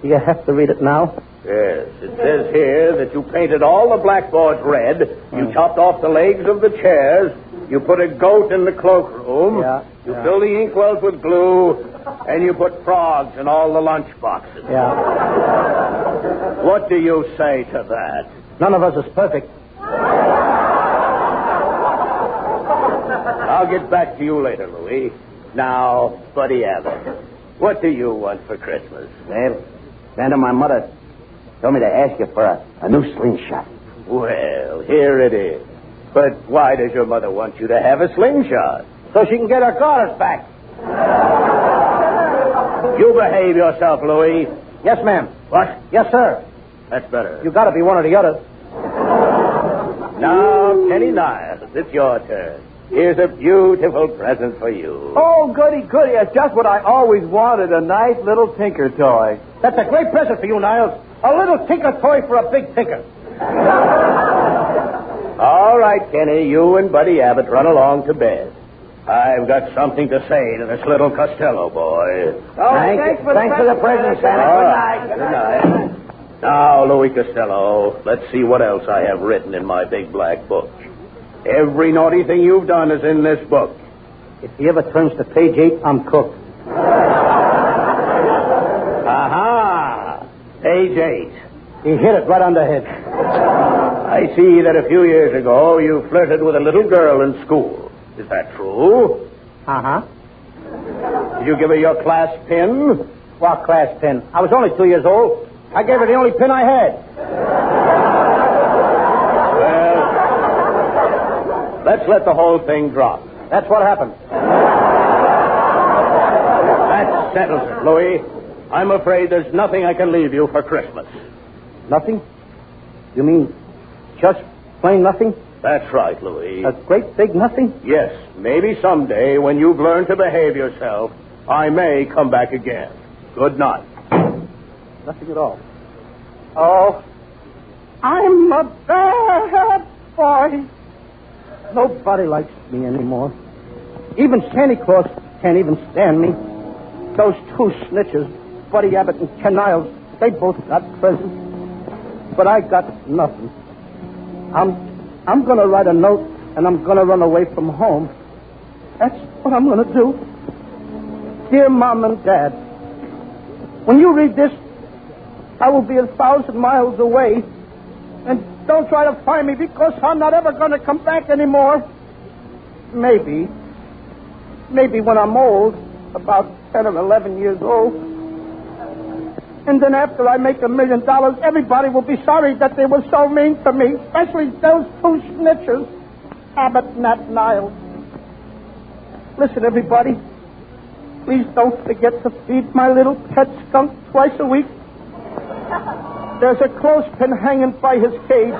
you have to read it now? Yes, it says here that you painted all the blackboards red, you chopped off the legs of the chairs, you put a goat in the cloakroom, you filled the inkwells with glue, and you put frogs in all the lunch boxes. Yeah. What do you say to that? None of us is perfect. I'll get back to you later, Louis. Now, Buddy Abbott, what do you want for Christmas? Well, Santa, my mother told me to ask you for a new slingshot. Well, here it is. But why does your mother want you to have a slingshot? So she can get her garters back. You behave yourself, Louis. Yes, ma'am. What? Yes, sir. That's better. You gotta be one or the other. Now, Kenny Niles, it's your turn. Here's a beautiful present for you. Oh, goody, goody. It's just what I always wanted, a nice little tinker toy. That's a great present for you, Niles. A little tinker toy for a big tinker. All right, Kenny, you and Buddy Abbott run along to bed. I've got something to say to this little Costello boy. Oh, thanks for the present, Santa. All right. Good night. Now, Louis Costello, let's see what else I have written in my big black book. Every naughty thing you've done is in this book. If he ever turns to page 8, I'm cooked. Aha! Page 8. He hit it right on the head. I see that a few years ago you flirted with a little girl in school. Is that true? Uh-huh. Did you give her your class pin? What class pin? I was only 2 years old. I gave her the only pin I had. Well, let's let the whole thing drop. That's what happened. That settles it, Louis. I'm afraid there's nothing I can leave you for Christmas. Nothing? You mean just plain nothing? That's right, Louis. A great big nothing? Yes, maybe someday when you've learned to behave yourself, I may come back again. Good night. Nothing at all. Oh, I'm a bad boy. Nobody likes me anymore. Even Santa Claus can't even stand me. Those two snitches, Buddy Abbott and Ken Niles, they both got presents. But I got nothing. I'm going to write a note, and I'm going to run away from home. That's what I'm going to do. Dear Mom and Dad, when you read this, I will be 1,000 miles away. And don't try to find me because I'm not ever going to come back anymore. maybe when I'm old, about 10 or 11 years old, and then after I make $1 million, everybody will be sorry that they were so mean to me, especially those two snitchers, Abbott and that Niles. Listen, everybody, please don't forget to feed my little pet skunk twice a week. There's a clothespin hanging by his cage.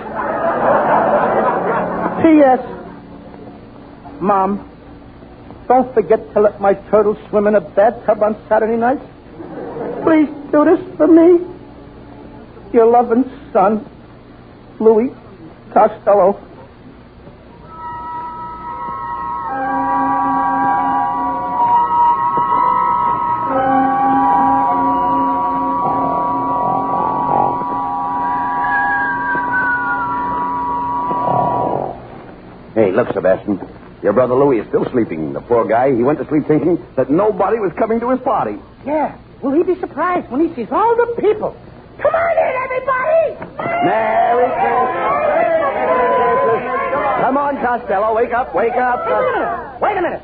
P.S. Mom, don't forget to let my turtle swim in a bathtub on Saturday nights. Please do this for me. Your loving son, Louis Costello. Hey, look, Sebastian. Your brother Louis is still sleeping. The poor guy, he went to sleep thinking that nobody was coming to his party. Yeah. Will he be surprised when he sees all the people? Come on in, everybody! Merry Christmas! Come on, Costello. Wake up, wake up. Wait a minute.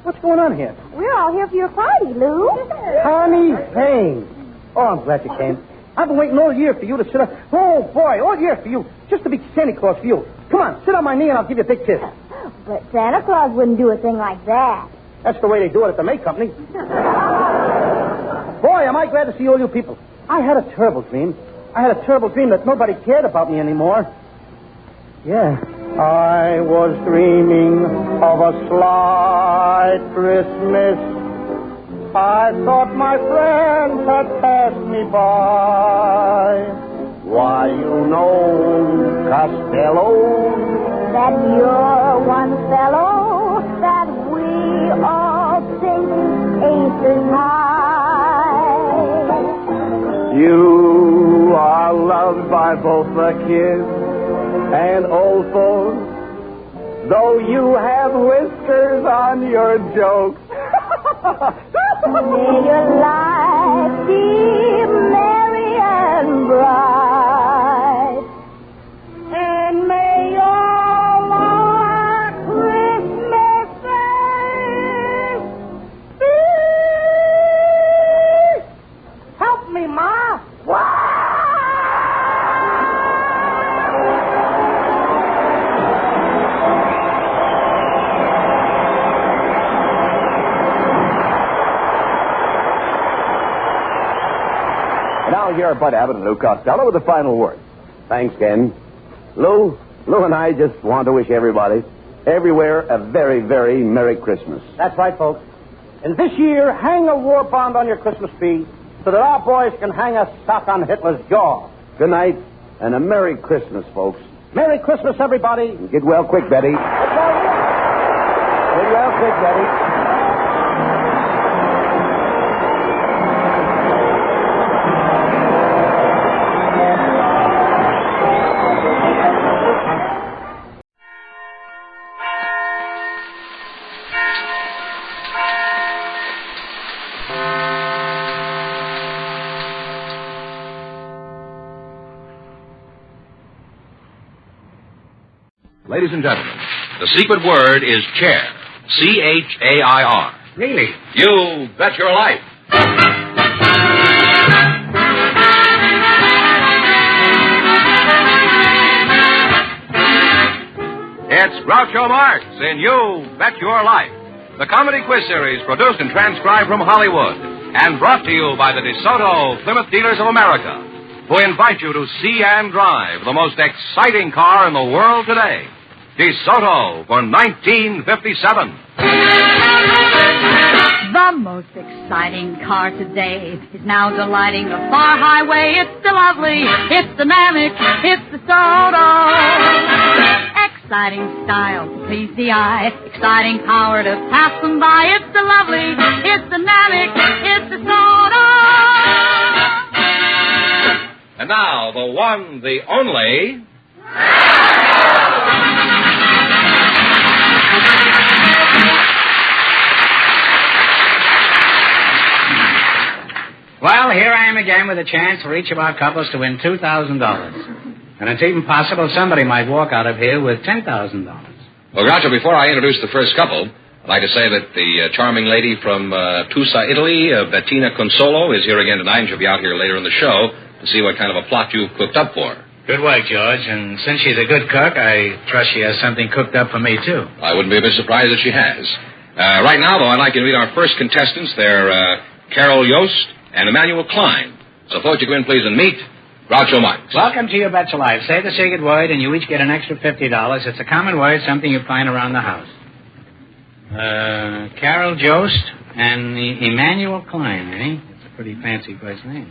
What's going on here? We're all here for your party, Lou. Connie Payne. Oh, I'm glad you came. I've been waiting all year for you to sit up. Oh, boy, all year for you. Just to be Santa Claus for you. Come on, sit on my knee and I'll give you a big kiss. But Santa Claus wouldn't do a thing like that. That's the way they do it at the May Company. Boy, am I glad to see all you people. I had a terrible dream. That nobody cared about me anymore. Yeah. I was dreaming of a slight Christmas. I thought my friends had passed me by. Why, you know, Costello, that you're one fellow that we all think ain't as high. You are loved by both the kids and old folks, though you have whiskers on your jokes. May your life be merry and bright, and may all our Christmases be. Help me, Ma. Now here are Bud Abbott and Lou Costello with the final word. Thanks, Ken. Lou and I just want to wish everybody, everywhere, a very, very Merry Christmas. That's right, folks. And this year, hang a war bond on your Christmas tree so that our boys can hang a sock on Hitler's jaw. Good night, and a Merry Christmas, folks. Merry Christmas, everybody. And get well quick, Betty. Get well quick, Betty. Ladies and gentlemen, the secret word is chair. C-H-A-I-R. Really? You bet your life. It's Groucho Marx in You Bet Your Life, the comedy quiz series produced and transcribed from Hollywood and brought to you by the DeSoto Plymouth Dealers of America, who invite you to see and drive the most exciting car in the world today. DeSoto for 1957. The most exciting car today is now delighting the far highway. It's the lovely, it's dynamic, it's the DeSoto. Exciting style to please the eye, exciting power to pass them by. It's the lovely, it's dynamic, it's the DeSoto. And now, the one, the only... Well, here I am again with a chance for each of our couples to win $2,000. And it's even possible somebody might walk out of here with $10,000. Well, Groucho, before I introduce the first couple, I'd like to say that the charming lady from Tusa, Italy, Bettina Consolo, is here again tonight, and she'll be out here later in the show to see what kind of a plot you've cooked up for her. Good work, George. And since she's a good cook, I trust she has something cooked up for me, too. I wouldn't be a bit surprised if she has. Right now, though, I'd like you to meet our first contestants. They're Carol Yost and Emmanuel Klein. So, folks, you go in, please, and meet Groucho Marx. Welcome to Your Betcha Life. Say the secret word, and you each get an extra $50. It's a common word, something you find around the house. Carol Yost and Emmanuel Klein, eh? That's a pretty fancy first name.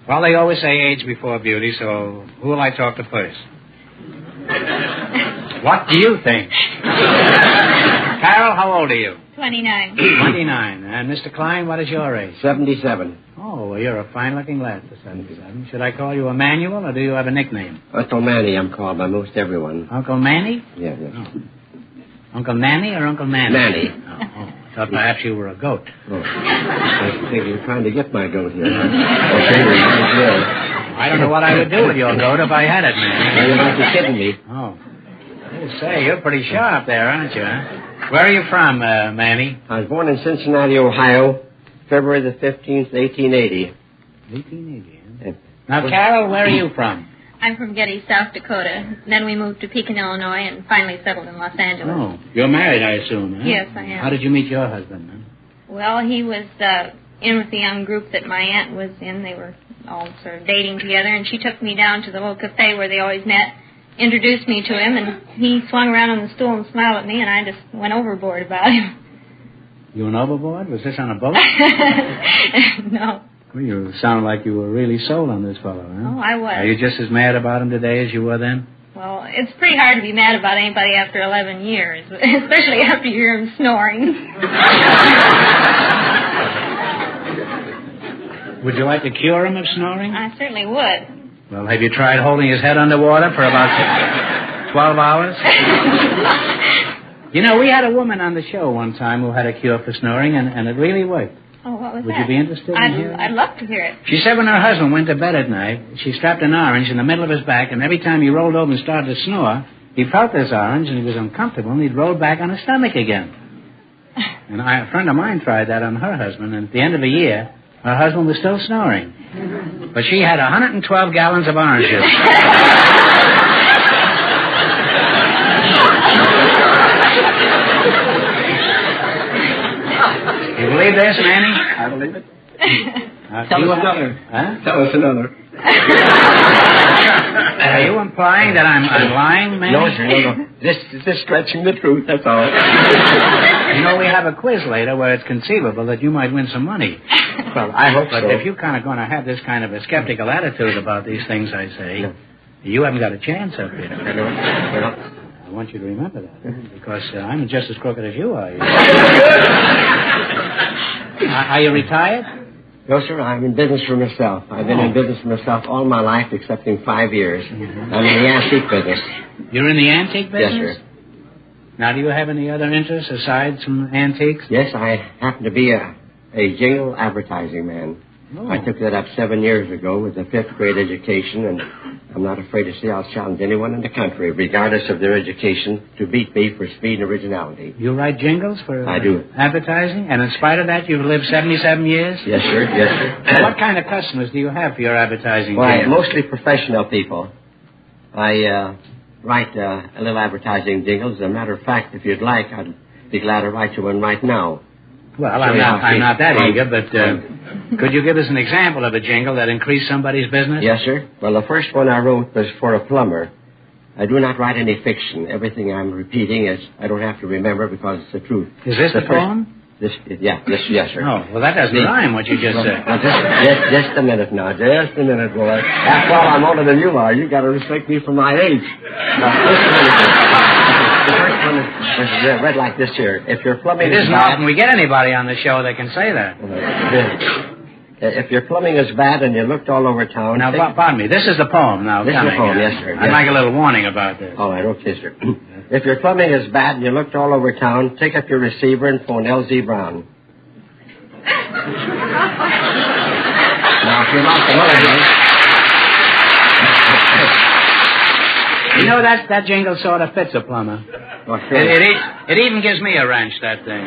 Well, they always say age before beauty, so who will I talk to first? What do you think? Carol, how old are you? 29. 29. And Mr. Klein, what is your age? 77. Oh, well, you're a fine-looking lad for 77. Should I call you Emmanuel, or do you have a nickname? Uncle Manny, I'm called by most everyone. Uncle Manny? Yeah. Oh. Uncle Nanny or Uncle Manny? Manny. Oh. I thought perhaps you were a goat. Oh. I think you're trying to get my goat here. Okay, I don't know what I would do with your goat if I had it, man. Well, you might be kidding me. Oh. I say, you're pretty sharp there, aren't you, huh? Where are you from, Manny? I was born in Cincinnati, Ohio, February the 15th, 1880. 1880, huh? Now, Carol, where are you from? I'm from Getty, South Dakota. Then we moved to Pekin, Illinois, and finally settled in Los Angeles. Oh, you're married, I assume, huh? Yes, I am. How did you meet your husband, huh? Well, he was in with the young group that my aunt was in. They were all sort of dating together, and she took me down to the little cafe where they always met, introduced me to him, and he swung around on the stool and smiled at me, and I just went overboard about him. You went overboard? Was this on a boat? No. Well, you sound like you were really sold on this fellow, huh? Oh, I was. Are you just as mad about him today as you were then? Well, it's pretty hard to be mad about anybody after 11 years, especially after you hear him snoring. Would you like to cure him of snoring? I certainly would. Well, have you tried holding his head underwater for about 12 hours? You know, we had a woman on the show one time who had a cure for snoring, and it really worked. Oh, what was Would that? you be interested in hearing? I'd love to hear it. She said when her husband went to bed at night, she strapped an orange in the middle of his back, and every time he rolled over and started to snore, he felt this orange, and he was uncomfortable, and he'd roll back on his stomach again. And a friend of mine tried that on her husband, and at the end of a year, her husband was still snoring. But she had 112 gallons of orange juice. You believe this, Manny? I believe it. Tell us another. Huh? Tell us another. Are you implying that I'm lying, Manny? No, sir, no. Just stretching the truth, that's all. You know, we have a quiz later where it's conceivable that you might win some money. Well, I hope but so. But if you're kind of going to have this kind of a skeptical attitude about these things I say, you haven't got a chance up here. I want you to remember that, because I'm just as crooked as you are. Are you retired? No, sir, I'm in business for myself. I've been in business for myself all my life, excepting 5 years. I'm in the antique business. You're in the antique business? Yes, sir. Now, do you have any other interests aside from antiques? Yes, I happen to be a jingle advertising man. Oh. I took that up 7 years ago with a 5th grade education, and I'm not afraid to say I'll challenge anyone in the country, regardless of their education, to beat me for speed and originality. You write jingles for I do. Advertising? And in spite of that, you've lived 77 years? Yes, sir. Yes, sir. So what kind of customers do you have for your advertising? Why, mostly professional people. I write a little advertising jingles. As a matter of fact, if you'd like, I'd be glad to write you one right now. Well, I'm not that eager, but could you give us an example of a jingle that increased somebody's business? Yes, sir. Well, the first one I wrote was for a plumber. I do not write any fiction. Everything I'm repeating is I don't have to remember because it's the truth. Is this the poem? Yes, sir. Oh, well, that doesn't rhyme, what you just said. Well, just a minute now. Just a minute, boy. After all, I'm older than you are. You got to respect me for my age. Now, the first one is read like this here. If your plumbing it isn't often we get anybody on the show that can say that. If your plumbing is bad and you looked all over town... Now, pardon me. This is the poem now. This is the poem, yes, sir. I'd like a little warning about this. All right, okay, sir. If your plumbing is bad and you looked all over town, take up your receiver and phone L.Z. Brown. Now, if you're not the You know, that jingle sort of fits a plumber. Oh, sure. It even gives me a wrench, that thing.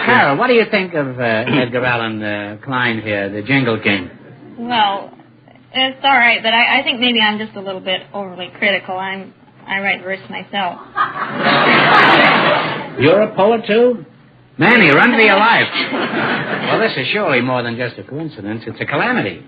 Carol, what do you think of Edgar Allan Klein here, the Jingle King? Well, it's all right, but I think maybe I'm just a little bit overly critical. I write verse myself. You're a poet, too? Manny, run for your life. Well, this is surely more than just a coincidence. It's a calamity.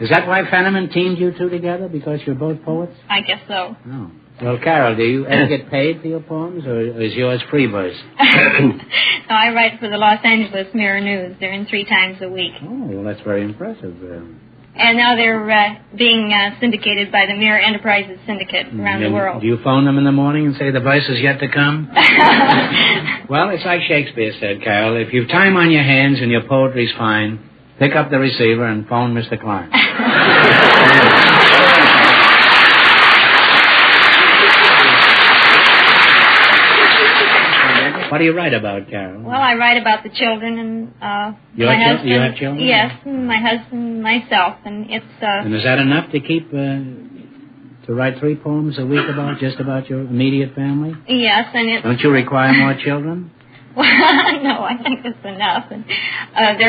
Is that why Fenneman teamed you two together, because you're both poets? I guess so. Oh. Well, Carol, do you ever get paid for your poems, or is yours free verse? No, I write for the Los Angeles Mirror News. They're in 3 times a week. Oh, well, that's very impressive. And now they're being syndicated by the Mirror Enterprises Syndicate around the world. Do you phone them in the morning and say the verse is yet to come? Well, it's like Shakespeare said, Carol. If you've time on your hands and your poetry's fine, pick up the receiver and phone Mr. Klein. What do you write about, Carol? Well, I write about the children and you my have husband. You have children? Yes, and my husband, myself, and it's. And is that enough to keep to write 3 poems a week about just about your immediate family? Yes, and it's. Don't you require more children? Well, no, I think it's enough. And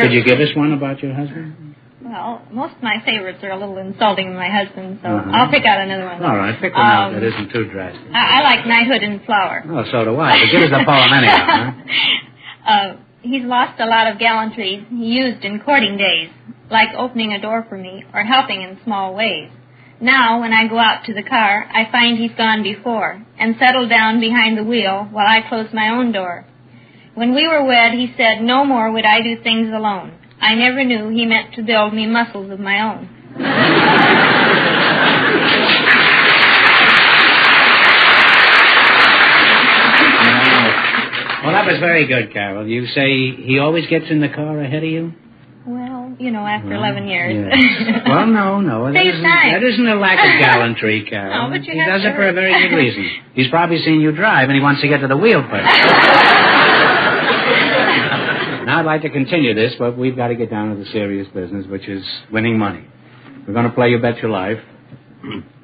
could you give us one about your husband? Well, most of my favorites are a little insulting to my husband, so I'll pick out another one. All right, pick one out that isn't too drastic. I like Knighthood in Flower. Oh, so do I. But give us a poem anyhow, huh? He's lost a lot of gallantries he used in courting days, like opening a door for me or helping in small ways. Now, when I go out to the car, I find he's gone before and settled down behind the wheel while I close my own door. When we were wed, he said, no more would I do things alone. I never knew he meant to build me muscles of my own. Well, that was very good, Carol. You say he always gets in the car ahead of you? Well, after 11 years. Yes. Well, no. That isn't a lack of gallantry, Carol. No, but he does it for a very good reason. He's probably seen you drive, and he wants to get to the wheel first. Now, I'd like to continue this, but we've got to get down to the serious business, which is winning money. We're going to play You Bet Your Life.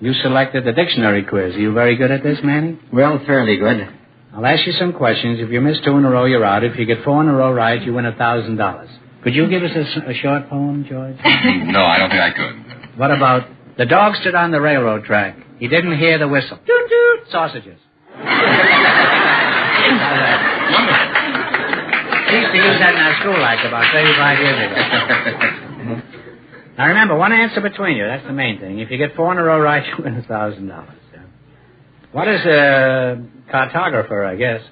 You selected the dictionary quiz. Are you very good at this, Manny? Well, fairly good. I'll ask you some questions. If you miss 2 in a row, you're out. If you get 4 in a row right, you win $1,000. Could you give us a short poem, George? No, I don't think I could. What about the dog stood on the railroad track. He didn't hear the whistle. Toot, toot. Sausages. We used to use that in our school life about 35 years ago. Now, remember, one answer between you. That's the main thing. If you get 4 in a row right, you win $1,000. What is a cartographer, I guess?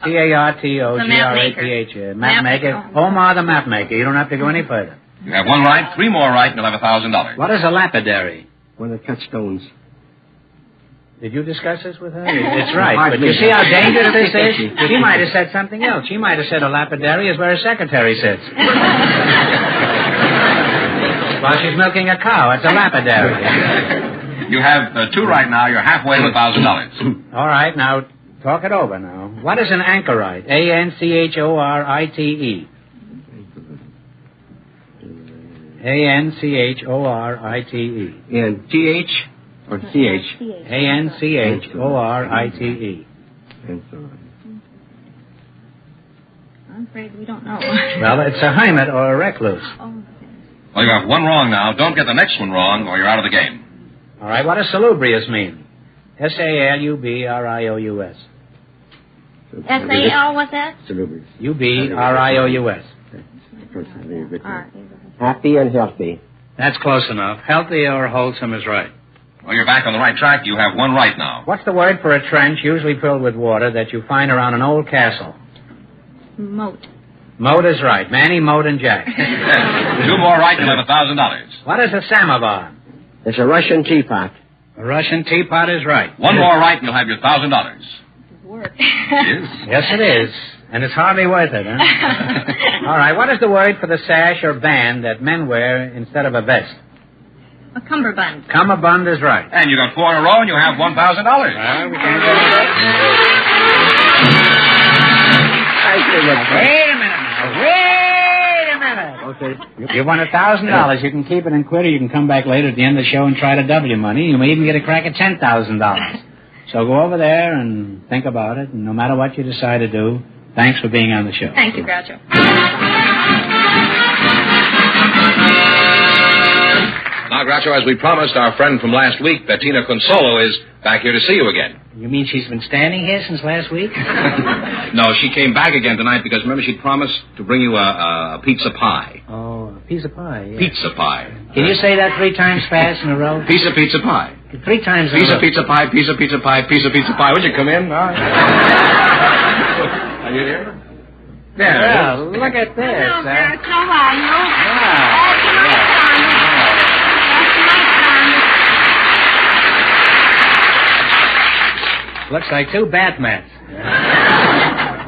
C-A-R-T-O-G-R-A-T-H. Map maker. Omar the map maker. You don't have to go any further. You have 1 right, 3 more right, and you'll have $1,000. What is a lapidary? One that cuts stones. Did you discuss this with her? It's right. But you see how dangerous this is? She might have said something else. She might have said a lapidary is where a secretary sits. While she's milking a cow, it's a lapidary. You have 2 right now. You're halfway to $1,000. All right, now, talk it over now. What is an anchorite? A-N-C-H-O-R-I-T-E. A-N-C-H-O-R-I-T-E. And T-H or C-H? A-N-C-H-O-R-I-T-E. I'm afraid we don't know. Well, it's a hermit or a recluse. Well, you have 1 wrong now. Don't get the next one wrong, or you're out of the game. All right, what does salubrious mean? S-A-L-U-B-R-I-O-U-S. S-A-L, what's that? Salubrious. U-B-R-I-O-U-S. Happy and healthy. That's close enough. Healthy or wholesome is right. Well, you're back on the right track. You have 1 right now. What's the word for a trench usually filled with water that you find around an old castle? Moat. Moat is right. Manny, Moat, and Jack. 2 more right, you'll have $1,000. What is a samovar? It's a Russian teapot. A Russian teapot is right. 1 more right, and you'll have your $1,000. Work. It is? Yes, it is. And it's hardly worth it, huh? All right, what is the word for the sash or band that men wear instead of a vest? A cummerbund. Cummerbund is right. And you got 4 in a row, and you have $1,000. Well, we can't go Wait a minute now. Wait a minute. Oh, You won $1,000. You can keep it and quit, or you can come back later at the end of the show and try to double your money. You may even get a crack at $10,000. So go over there and think about it, and no matter what you decide to do, thanks for being on the show. Thank you, Groucho. Now, Groucho, as we promised, our friend from last week, Bettina Consolo, is back here to see you again. You mean she's been standing here since last week? No, she came back again tonight because, remember, she promised to bring you a pizza pie. Oh, a piece of pie, yeah. Pizza pie. Can you say that 3 times fast in a row? Piece of pizza pie. 3 times in a row. Piece of pizza pie, piece of pizza pie, piece of pizza pie. Would you come in? Are you here? Yeah, look at this. Hello, Bert. How are you? Looks like 2 bath mats.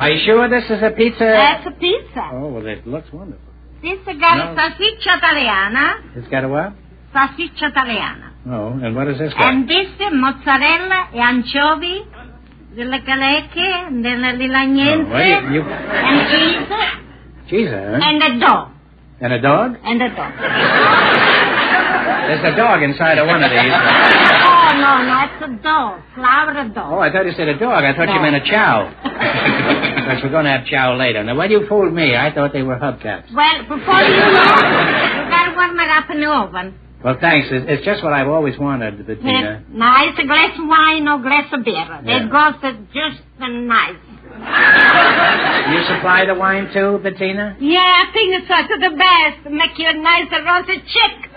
Are you sure this is a pizza? That's a pizza. Oh, well, it looks wonderful. This got a salsiccia italiana. It's got a what? Salsiccia italiana. Oh, and what is this got? And this mozzarella e anchovy, delle calecche, delle lilagnenze, and cheese. Cheese, huh? And a dog. And a dog? And a dog. There's a dog inside of one of these. No, it's a dog. Flower dog. Oh, I thought you said a dog. I thought you meant a chow. Because we're going to have chow later. Now, well, you fooled me. I thought they were hubcaps. Well, before you know, you got to warm it up in the oven. Well, thanks. It's just what I've always wanted, Bettina. Nice, a glass of wine or glass of beer. Yeah. That goes just nice. You supply the wine, too, Bettina? Yeah, I think it's to the best. Make you a nice roasted chick.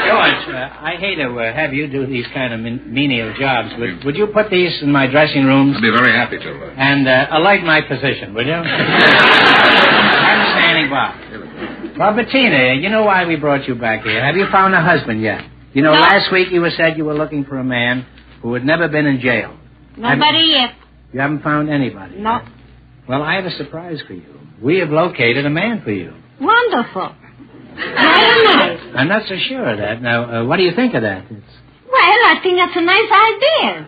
George, I hate to have you do these kind of menial jobs. Would you put these in my dressing rooms? I'd be very happy to. And alight my position, will you? I'm standing by. Well, Bettina, you know why we brought you back here. Have you found a husband yet? You know, last week you said you were looking for a man who had never been in jail. Nobody yet. You haven't found anybody? No. Well, I have a surprise for you. We have located a man for you. Wonderful. Very nice. I'm not so sure of that. Now, what do you think of that? Well, I think that's a nice idea.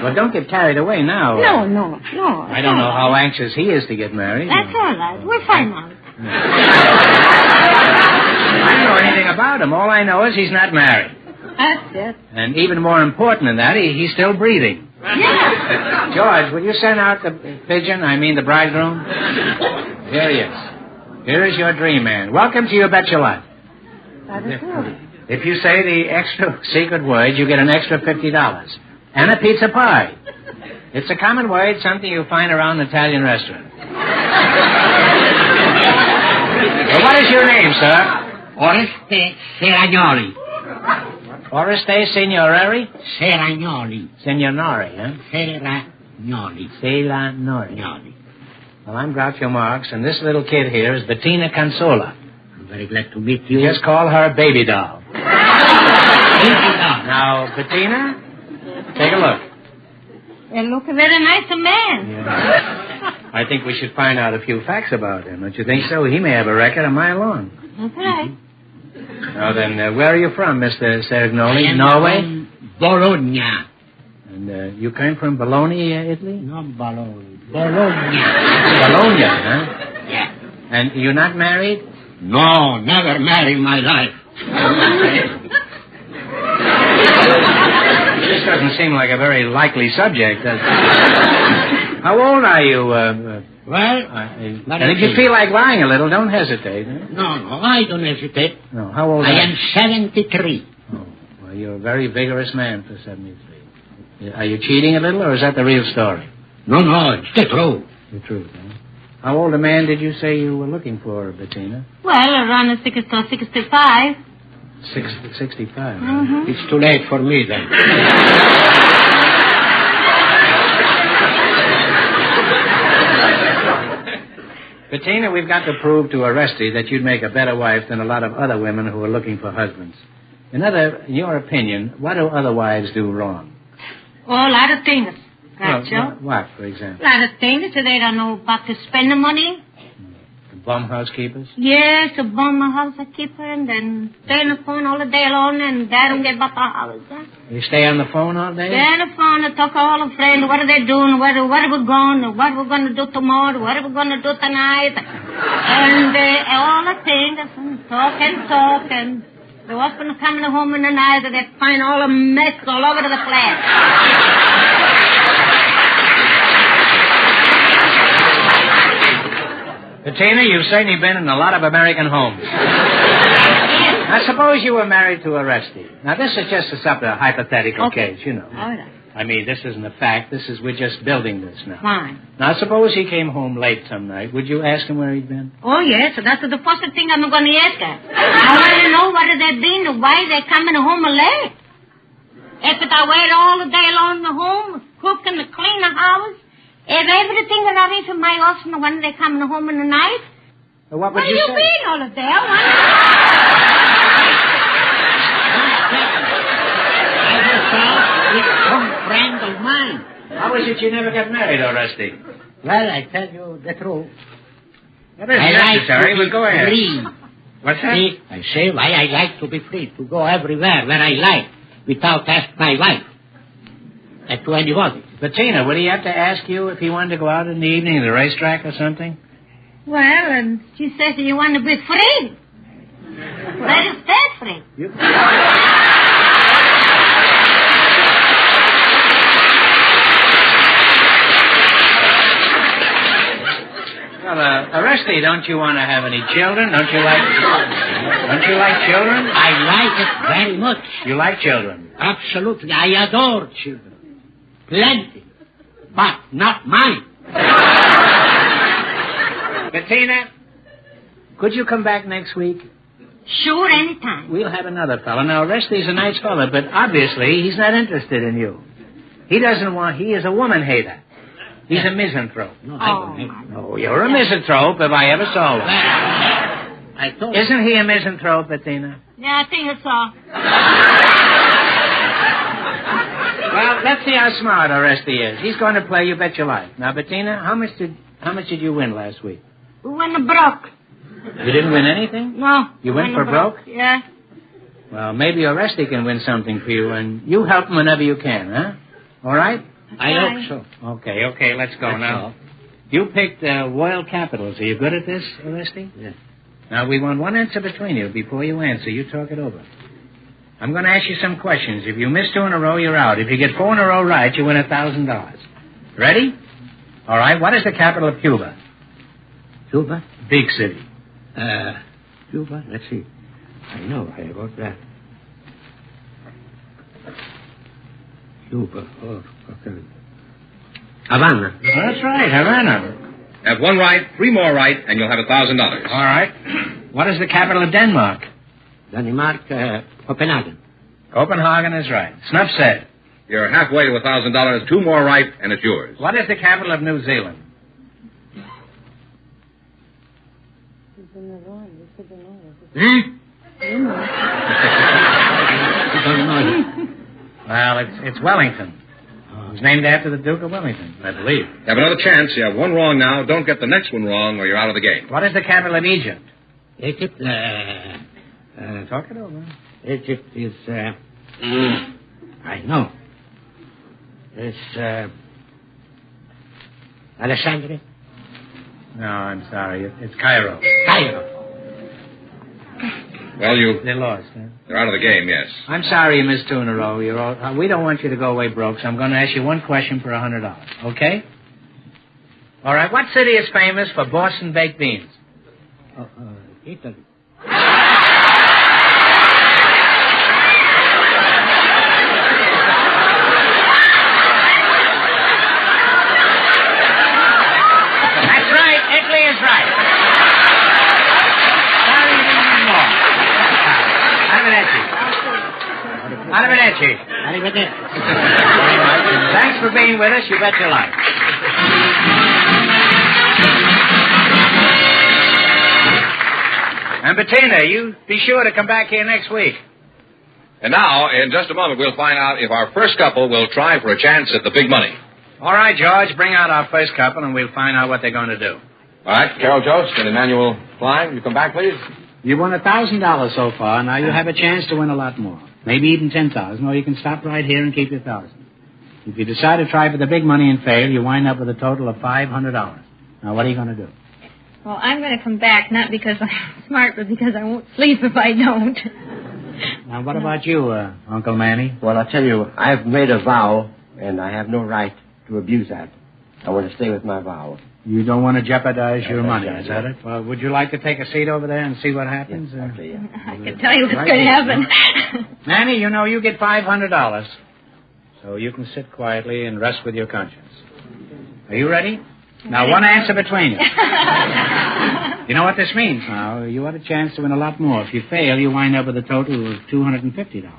Well, don't get carried away now. No. I don't know how anxious he is to get married. That's all right. We'll find out. I don't know anything about him. All I know is he's not married. That's it. And even more important than that, he's still breathing. Yeah. George, will you send out the pigeon? I mean the bridegroom? Here he is. Here is your dream man. Welcome to You Bet Your Life. If you say the extra secret word, you get an extra $50. And a pizza pie. It's a common word, something you'll find around an Italian restaurant. Well, what is your name, sir? Oreste Seragnoli. Oreste Signorelli? Seragnoli. Signorari, huh? Seragnoli. Seragnoli. Well, I'm Groucho Marx, and this little kid here is Bettina Consola. I'm very glad to meet you. Just call her Baby Doll. Now, Bettina, take a look. And look a very nice man. Yeah. I think we should find out a few facts about him. Don't you think so? He may have a record a mile long. That's right. Now then, where are you from, Mr. Seragnoli? Norway? Bologna. And you came from Bologna, Italy? No, Bologna. Bologna, huh? Yeah. And you're not married? No, never married in my life. This doesn't seem like a very likely subject, does it? How old are you? And if you feel like lying a little, don't hesitate. Huh? No, I don't hesitate. No, how old are you? I am 73. Oh, well, you're a very vigorous man for 73. Are you cheating a little, or is that the real story? No, it's the truth. The truth, huh? How old a man did you say you were looking for, Bettina? Well, around 65. 65. Mm-hmm. It's too late for me, then. Bettina, we've got to prove to Oreste that you'd make a better wife than a lot of other women who are looking for husbands. In your opinion, what do other wives do wrong? Oh, a lot of things. Gotcha. What, for example? A lot of things. They don't know about to spend the money. Bum housekeepers? Yes, a bum housekeeper, and then stay on the phone all the day long, and they don't get about the house. Huh? You stay on the phone all day? Stay on the phone and talk to all the friends. What are they doing? Where are we going? What are we going to do tomorrow? What are we going to do tonight? And all the things, and talk. And the husband coming home in the night, and they find all the mess all over the place. Bettina, you've certainly been in a lot of American homes. I suppose you were married to a Rusty. Now, this is just a hypothetical case, you know. All right. I mean, this isn't a fact. We're just building this now. Fine. Now, suppose he came home late some night. Would you ask him where he'd been? Oh, yes. That's the first thing I'm going to ask her. I want to know what they've been, why they're coming home late. If I wait all the day long in the home, cook and clean the house, if everything is ready for my husband when they're coming home in the night, what would you say? What do you mean all of that? I just thought it's some friend of mine. How is it you never got married, Rusty? Well, I tell you the truth. That isn't necessary. Well, go ahead. Free. What's that? See, I say why I like to be free, to go everywhere where I like, without asking my wife. And to anybody. Bettina, would he have to ask you if he wanted to go out in the evening to the racetrack or something? Well, and she says you want to be free. Let us stay free. Well, Rusty, don't you want to have any children? Don't you like children? I like it very much. You like children? Absolutely. I adore children. Plenty. But not mine. Bettina, could you come back next week? Sure, anytime. We'll have another fellow. Now, Rusty's a nice fellow, but obviously he's not interested in you. He is a woman hater. He's a misanthrope. No, I don't hate him. Oh, you're a misanthrope if I ever saw one. Isn't he a misanthrope, Bettina? Yeah, I think it's all. Well, let's see how smart Rusty is. He's going to play You Bet Your Life. Now, Bettina, how much did you win last week? We went broke. You didn't win anything? No. You went for broke? Yeah. Well, maybe Rusty can win something for you, and you help him whenever you can, huh? All right? I hope so. Okay, let's go now. You picked Royal Capitals. Are you good at this, Rusty? Yeah. Now, we want one answer between you. Before you answer, you talk it over. I'm going to ask you some questions. If you miss 2 in a row, you're out. If you get 4 in a row right, you win $1,000. Ready? All right. What is the capital of Cuba? Cuba? Big city. Cuba? Let's see. I know. I wrote that. Cuba. Oh, okay. Havana. That's right, Havana. Have one right, 3 more right, and you'll have $1,000. All right. What is the capital of Denmark? Denmark, Copenhagen. Copenhagen is right. Snuff said. You're halfway to $1,000. 2 more right, and it's yours. What is the capital of New Zealand? Well, it's Wellington. It's named after the Duke of Wellington, I believe. You have another chance. You have one wrong now. Don't get the next one wrong, or you're out of the game. What is the capital of Egypt? Egypt, talk it over. Egypt is, I know. It's, Alexandria? No, I'm sorry. It's Cairo. Cairo. Well, They lost, huh? They're out of the game, yes. I'm sorry you missed 2 in a row. We don't want you to go away broke, so I'm going to ask you one question for $100. Okay? All right. What city is famous for Boston baked beans? Italy. That's right. Italy is right. Sorry you didn't win more. Arrivederci. Arrivederci. Very much. And thanks for being with us. You bet your life. And Bettina, you be sure to come back here next week. And now, in just a moment, we'll find out if our first couple will try for a chance at the big money. All right, George, bring out our first couple, and we'll find out what they're going to do. All right, Carol Jost and Emmanuel Klein, you come back, please. You won $1,000 so far. Now you have a chance to win a lot more. Maybe even $10,000, or you can stop right here and keep your $1,000. If you decide to try for the big money and fail, you wind up with a total of $500. Now, what are you going to do? Well, I'm going to come back, not because I'm smart, but because I won't sleep if I don't. Now, what about you, Uncle Manny? Well, I'll tell you, I've made a vow, and I have no right to abuse that. I want to stay with my vow. You don't want to jeopardize your money, is that it? Well, would you like to take a seat over there and see what happens? I can tell you what's going to happen. Manny, you know you get $500. So you can sit quietly and rest with your conscience. Are you ready? Now, one answer between you. You know what this means now. You have a chance to win a lot more. If you fail, you wind up with a total of $250.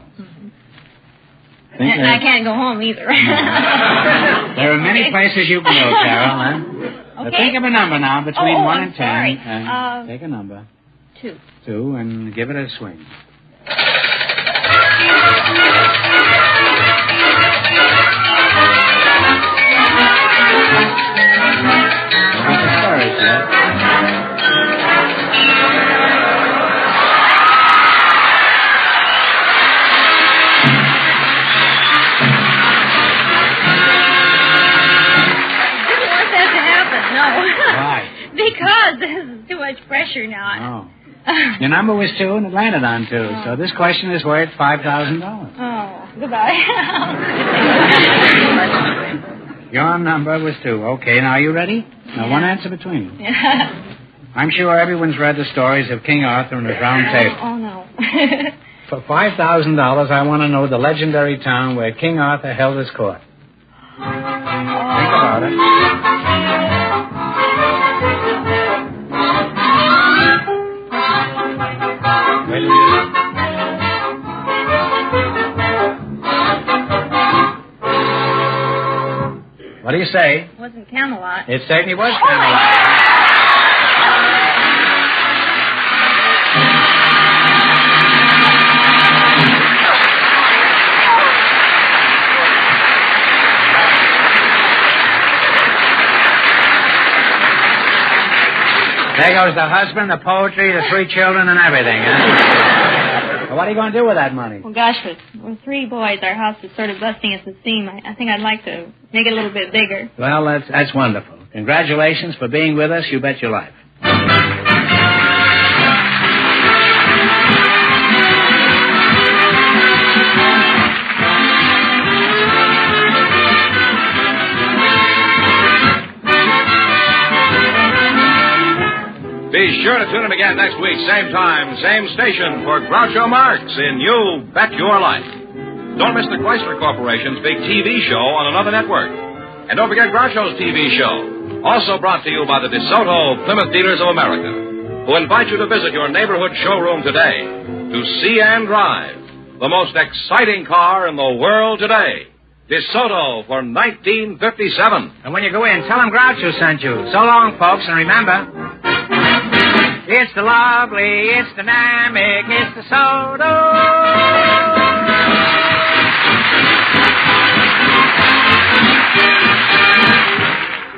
And I can't go home either. There are many places you can go, Carol. Huh? Okay. Think of a number now between 1 and 10. Sorry. Take a number. 2. 2, and give it a swing. Because there's too much pressure now. Oh. Your number was 2 and it landed on 2. Oh. So this question is worth $5,000. Oh, goodbye. Your number was 2. Okay, now are you ready? Now one answer between you. I'm sure everyone's read the stories of King Arthur and his round table. Oh, no. For $5,000, I want to know the legendary town where King Arthur held his court. Think about it. What do you say? It wasn't Camelot. It certainly was Camelot. There goes the husband, the poetry, the 3 children, and everything, huh? Well, what are you going to do with that money? Well, gosh, with 3 boys, our house is sort of busting at the seam. I think I'd like to make it a little bit bigger. Well, that's wonderful. Congratulations for being with us. You bet your life. Be sure to tune in again next week, same time, same station, for Groucho Marx in You Bet Your Life. Don't miss the Chrysler Corporation's big TV show on another network. And don't forget Groucho's TV show, also brought to you by the DeSoto Plymouth Dealers of America, who invite you to visit your neighborhood showroom today to see and drive the most exciting car in the world today, DeSoto for 1957. And when you go in, tell them Groucho sent you. So long, folks, and remember... It's the lovely, it's dynamic, it's the soda.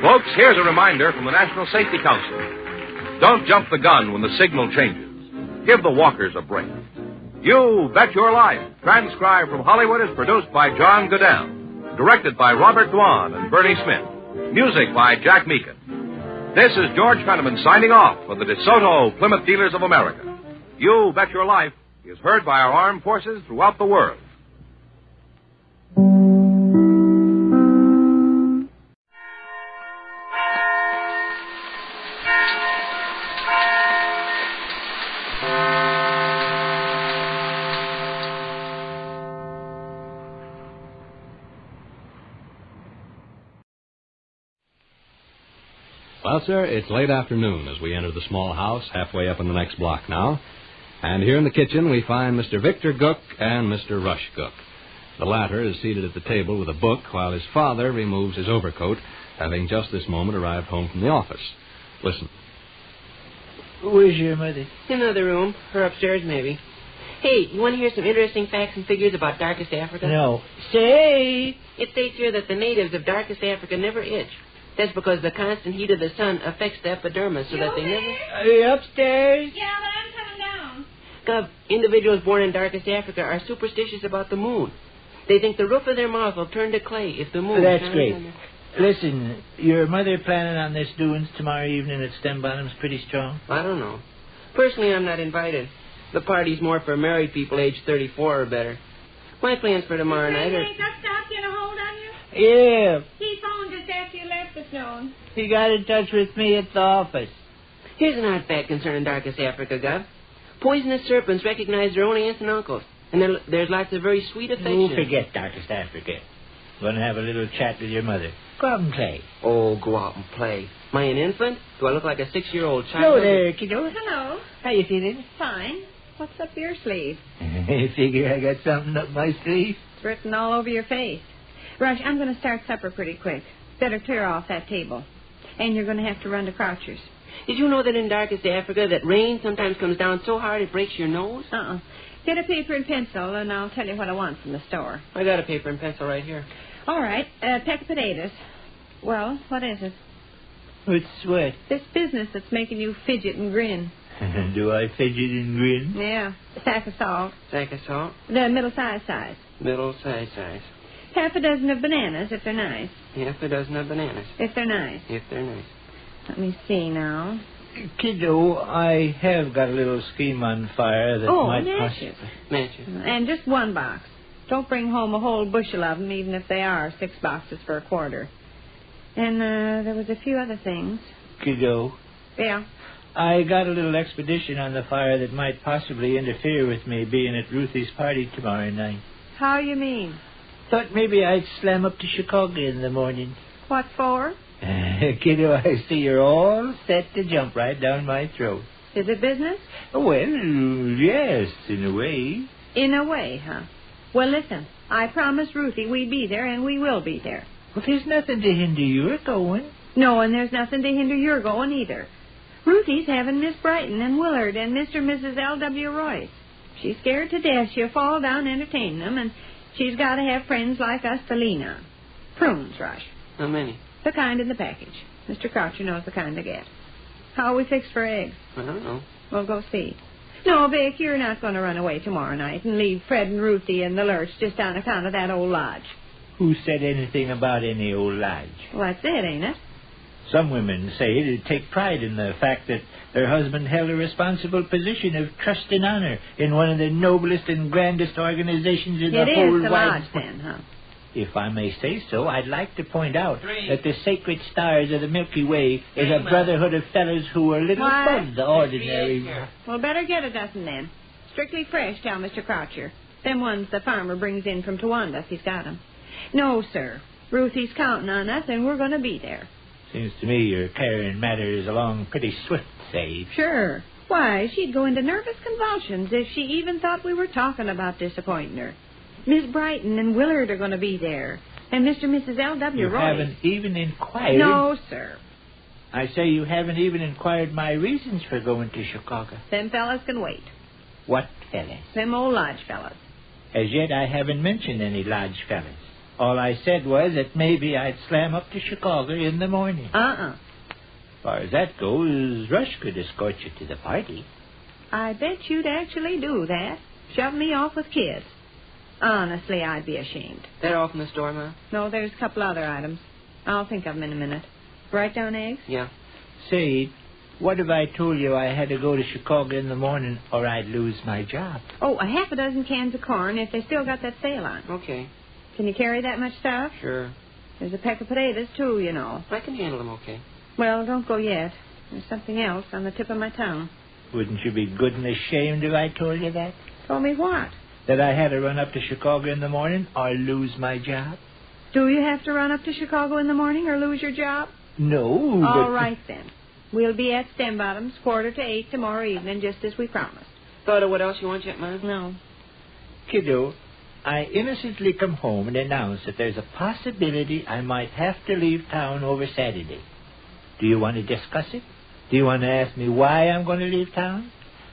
Folks, here's a reminder from the National Safety Council. Don't jump the gun when the signal changes. Give the walkers a break. You Bet Your Life, transcribed from Hollywood, is produced by John Goodell. Directed by Robert Dwan and Bernie Smith. Music by Jack Meakin. This is George Fenneman signing off for the DeSoto Plymouth Dealers of America. You Bet Your Life is heard by our armed forces throughout the world. Well, sir, it's late afternoon as we enter the small house halfway up in the next block now. And here in the kitchen we find Mr. Victor Gook and Mr. Rush Gook. The latter is seated at the table with a book while his father removes his overcoat, having just this moment arrived home from the office. Listen. Where's your mother? In another room. Her upstairs, maybe. Hey, you want to hear some interesting facts and figures about Darkest Africa? No. Say! It states here that the natives of Darkest Africa never itch. That's because the constant heat of the sun affects the epidermis so that they never... Are you upstairs? Yeah, but I'm coming down. Gov, individuals born in darkest Africa are superstitious about the moon. They think the roof of their mouth will turn to clay if the moon... That's great. Listen, your mother planning on this doings tomorrow evening at Stem Bottoms pretty strong? I don't know. Personally, I'm not invited. The party's more for married people aged 34 or better. My plans for tomorrow night are... Hey, got Doc get a hold on you? Yeah. He phoned just after you left us, known. He got in touch with me at the office. Here's an odd fact concerning darkest Africa, Gov. Poisonous serpents recognize their own aunts and uncles. And there's lots of very sweet affection. Oh, forget darkest Africa. Going to have a little chat with your mother. Go out and play. Oh, go out and play. Am I an infant? Do I look like a 6-year-old child? Hello there, kiddo. Hello. How you feeling? Fine. What's up your sleeve? I figure I got something up my sleeve. It's written all over your face. Rush, I'm going to start supper pretty quick. Better clear off that table. And you're going to have to run to Croucher's. Did you know that in darkest Africa that rain sometimes comes down so hard it breaks your nose? Get a paper and pencil, and I'll tell you what I want from the store. I got a paper and pencil right here. All right. Peck of potatoes. Well, what is it? What's what? This business that's making you fidget and grin. Do I fidget and grin? Yeah. Sack of salt. Sack of salt? The middle-sized size. Middle-sized size. Half a dozen of bananas, if they're nice. Half a dozen of bananas. If they're nice. If they're nice. Let me see now. Kiddo, I have got a little scheme on fire that might... matches. Matches. And just one box. Don't bring home a whole bushel of them, even if they are 6 boxes for a quarter. And there was a few other things. Kiddo. Yeah? I got a little expedition on the fire that might possibly interfere with me being at Ruthie's party tomorrow night. How you mean? Thought maybe I'd slam up to Chicago in the morning. What for? Kiddo, I see you're all set to jump right down my throat. Is it business? Well, yes, in a way. In a way, huh? Well, listen, I promised Ruthie we'd be there, and we will be there. Well, there's nothing to hinder your going. No, and there's nothing to hinder your going either. Ruthie's having Miss Brighton and Willard and Mr. and Mrs. L.W. Royce. She's scared to death she'll fall down entertaining them, and she's got to have friends like us to lean on. Prunes, Rush. How many? The kind in the package. Mr. Croucher knows the kind to get. How are we fixed for eggs? I don't know. We'll go see. No, Vic, you're not going to run away tomorrow night and leave Fred and Ruthie in the lurch just on account of that old lodge. Who said anything about any old lodge? Well, that's it, ain't it? Some women say they take pride in the fact that their husband held a responsible position of trust and honor in one of the noblest and grandest organizations in the whole It is the wide... lodge, then, huh? If I may say so, I'd like to point out that the sacred stars of the Milky Way is a brotherhood of fellows who are a little above the ordinary. Well, better get a dozen, then. Strictly fresh, tell Mr. Croucher. Them ones the farmer brings in from Towanda if he's got 'em. No, sir. Ruthie's counting on us, and we're going to be there. Seems to me you're carrying matters along pretty swift, Sade. Sure. Why, she'd go into nervous convulsions if she even thought we were talking about disappointing her. Miss Brighton and Willard are going to be there, and Mr. and Mrs. L.W. You Royce. haven't even inquired... No, sir. I say you haven't even inquired my reasons for going to Chicago. Them fellas can wait. What fellas? Them old lodge fellas. As yet, I haven't mentioned any lodge fellas. All I said was that maybe I'd slam up to Chicago in the morning. As far as that goes, Rush could escort you to the party. I bet you'd actually do that. Shove me off with kids. Honestly, I'd be ashamed. They're off in the store, Ma? No, there's a couple other items. I'll think of them in a minute. Write down eggs? Yeah. Say, what if I told you I had to go to Chicago in the morning or I'd lose my job? Oh, a half a dozen cans of corn if they still got that sale on. Okay. Can you carry that much stuff? Sure. There's a peck of potatoes, too, you know. I can handle them okay. Well, don't go yet. There's something else on the tip of my tongue. Wouldn't you be good and ashamed if I told you that? Told me what? That I had to run up to Chicago in the morning or lose my job? Do you have to run up to Chicago in the morning or lose your job? No, but... All right, then. We'll be at Stem Bottoms 7:45 tomorrow evening, just as we promised. Thought of what else you want yet, Ma? No. Kiddo, I innocently come home and announce that there's a possibility I might have to leave town over Saturday. Do you want to discuss it? Do you want to ask me why I'm going to leave town?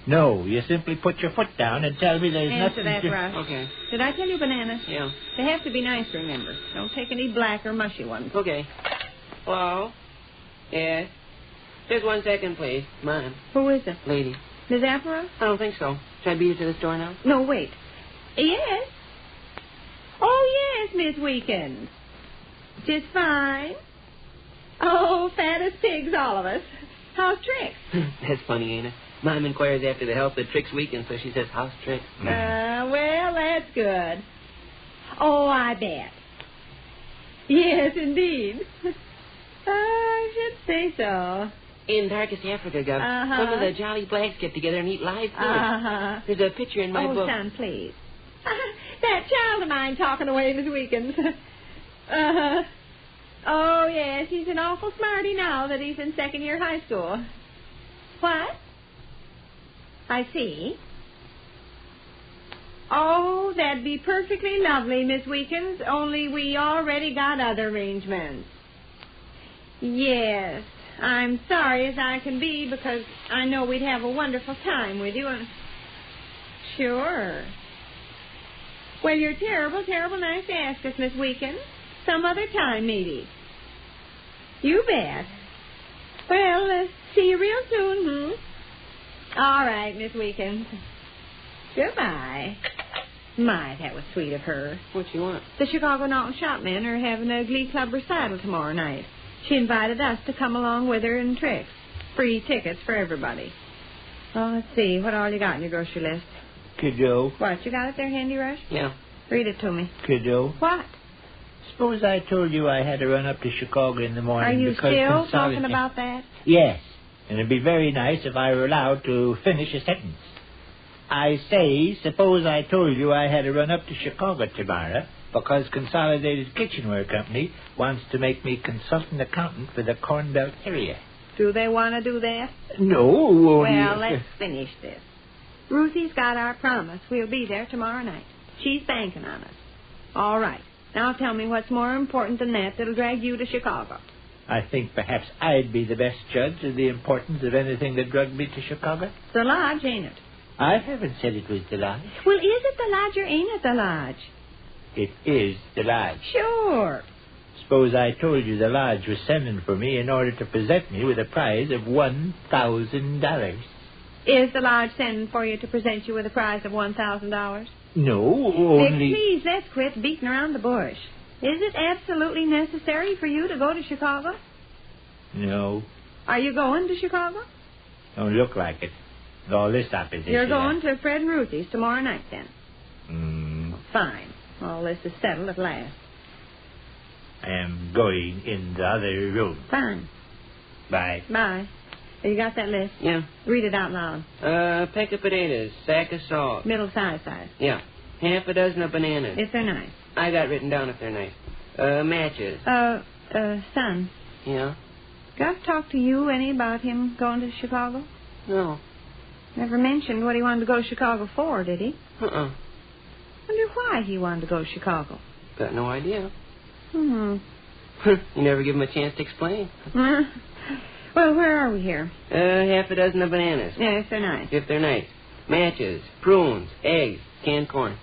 No, you simply put your foot down and tell me there's Answer nothing that, Rush. Okay. Did I tell you bananas? Yeah. They have to be nice, remember. Don't take any black or mushy ones. Okay. Hello? Yes? Just 1 second, please. Ma'am. Who is it? Lady. Miss Apra? I don't think so. Should I beat her to the store now? No, wait. Yes? Oh, yes, Miss Weekend. Just fine. Oh, fat as pigs, all of us. How's Trix? That's funny, ain't it? Mom inquires after the health of Trix Weekend, so she says, how's Trix? Well, that's good. Oh, I bet. Yes, indeed. I should say so. In darkest Africa, Gov, some of the jolly blacks get together and eat live food. There's a picture in my book. Oh, son, please. That child of mine talking away Miss Weekends. Oh, yes, he's an awful smarty now that he's in second year high school. What? I see. Oh, that'd be perfectly lovely, Miss Weekends, only we already got other arrangements. Yes, I'm sorry as I can be because I know we'd have a wonderful time with you. And sure. Well, you're terrible, terrible nice to ask us, Miss Weekends. Some other time, maybe. You bet. Well, see you real soon, All right, Miss Weekends. Goodbye. My, that was sweet of her. What you want? The Chicago Naughton Shopmen are having a Glee Club recital tomorrow night. She invited us to come along with her and Trix. Free tickets for everybody. Oh, let's see. What all you got in your grocery list? Kiddo. What, you got it there, Handy Rush? Yeah. Read it to me. Kiddo. What? Suppose I told you I had to run up to Chicago in the morning. Are you because still talking about that? Yes. And it'd be very nice if I were allowed to finish a sentence. I say, suppose I told you I had to run up to Chicago tomorrow because Consolidated Kitchenware Company wants to make me consultant accountant for the Corn Belt area. Do they want to do that? No, only... Well, let's finish this. Ruthie's got our promise. We'll be there tomorrow night. She's banking on us. All right. Now tell me what's more important than that'll drag you to Chicago. I think perhaps I'd be the best judge of the importance of anything that drugged me to Chicago. The lodge, ain't it? I haven't said it was the lodge. Well, is it the lodge or ain't it the lodge? It is the lodge. Sure. Suppose I told you the lodge was sending for me in order to present me with a prize of $1,000. Is the lodge sending for you to present you with a prize of $1,000? No, only... Vic, please, let's quit beating around the bush. Is it absolutely necessary for you to go to Chicago? No. Are you going to Chicago? Don't look like it. With all this opposition. You're going to Fred and Ruthie's tomorrow night, then? Fine. All this is settled at last. I am going in the other room. Fine. Bye. Bye. You got that list? Yeah. Read it out loud. Peck of potatoes, sack of salt. Middle size. Yeah. Half a dozen of bananas. If they're nice. I got written down if they're nice. Matches. Son. Yeah? Gus talk to you any about him going to Chicago? No. Never mentioned what he wanted to go to Chicago for, did he? Uh-uh. Wonder why he wanted to go to Chicago. Got no idea. Hmm. You never give him a chance to explain. Well, where are we here? Half a dozen of bananas. Yeah, if they're nice. If they're nice. Matches, prunes, eggs, canned corn.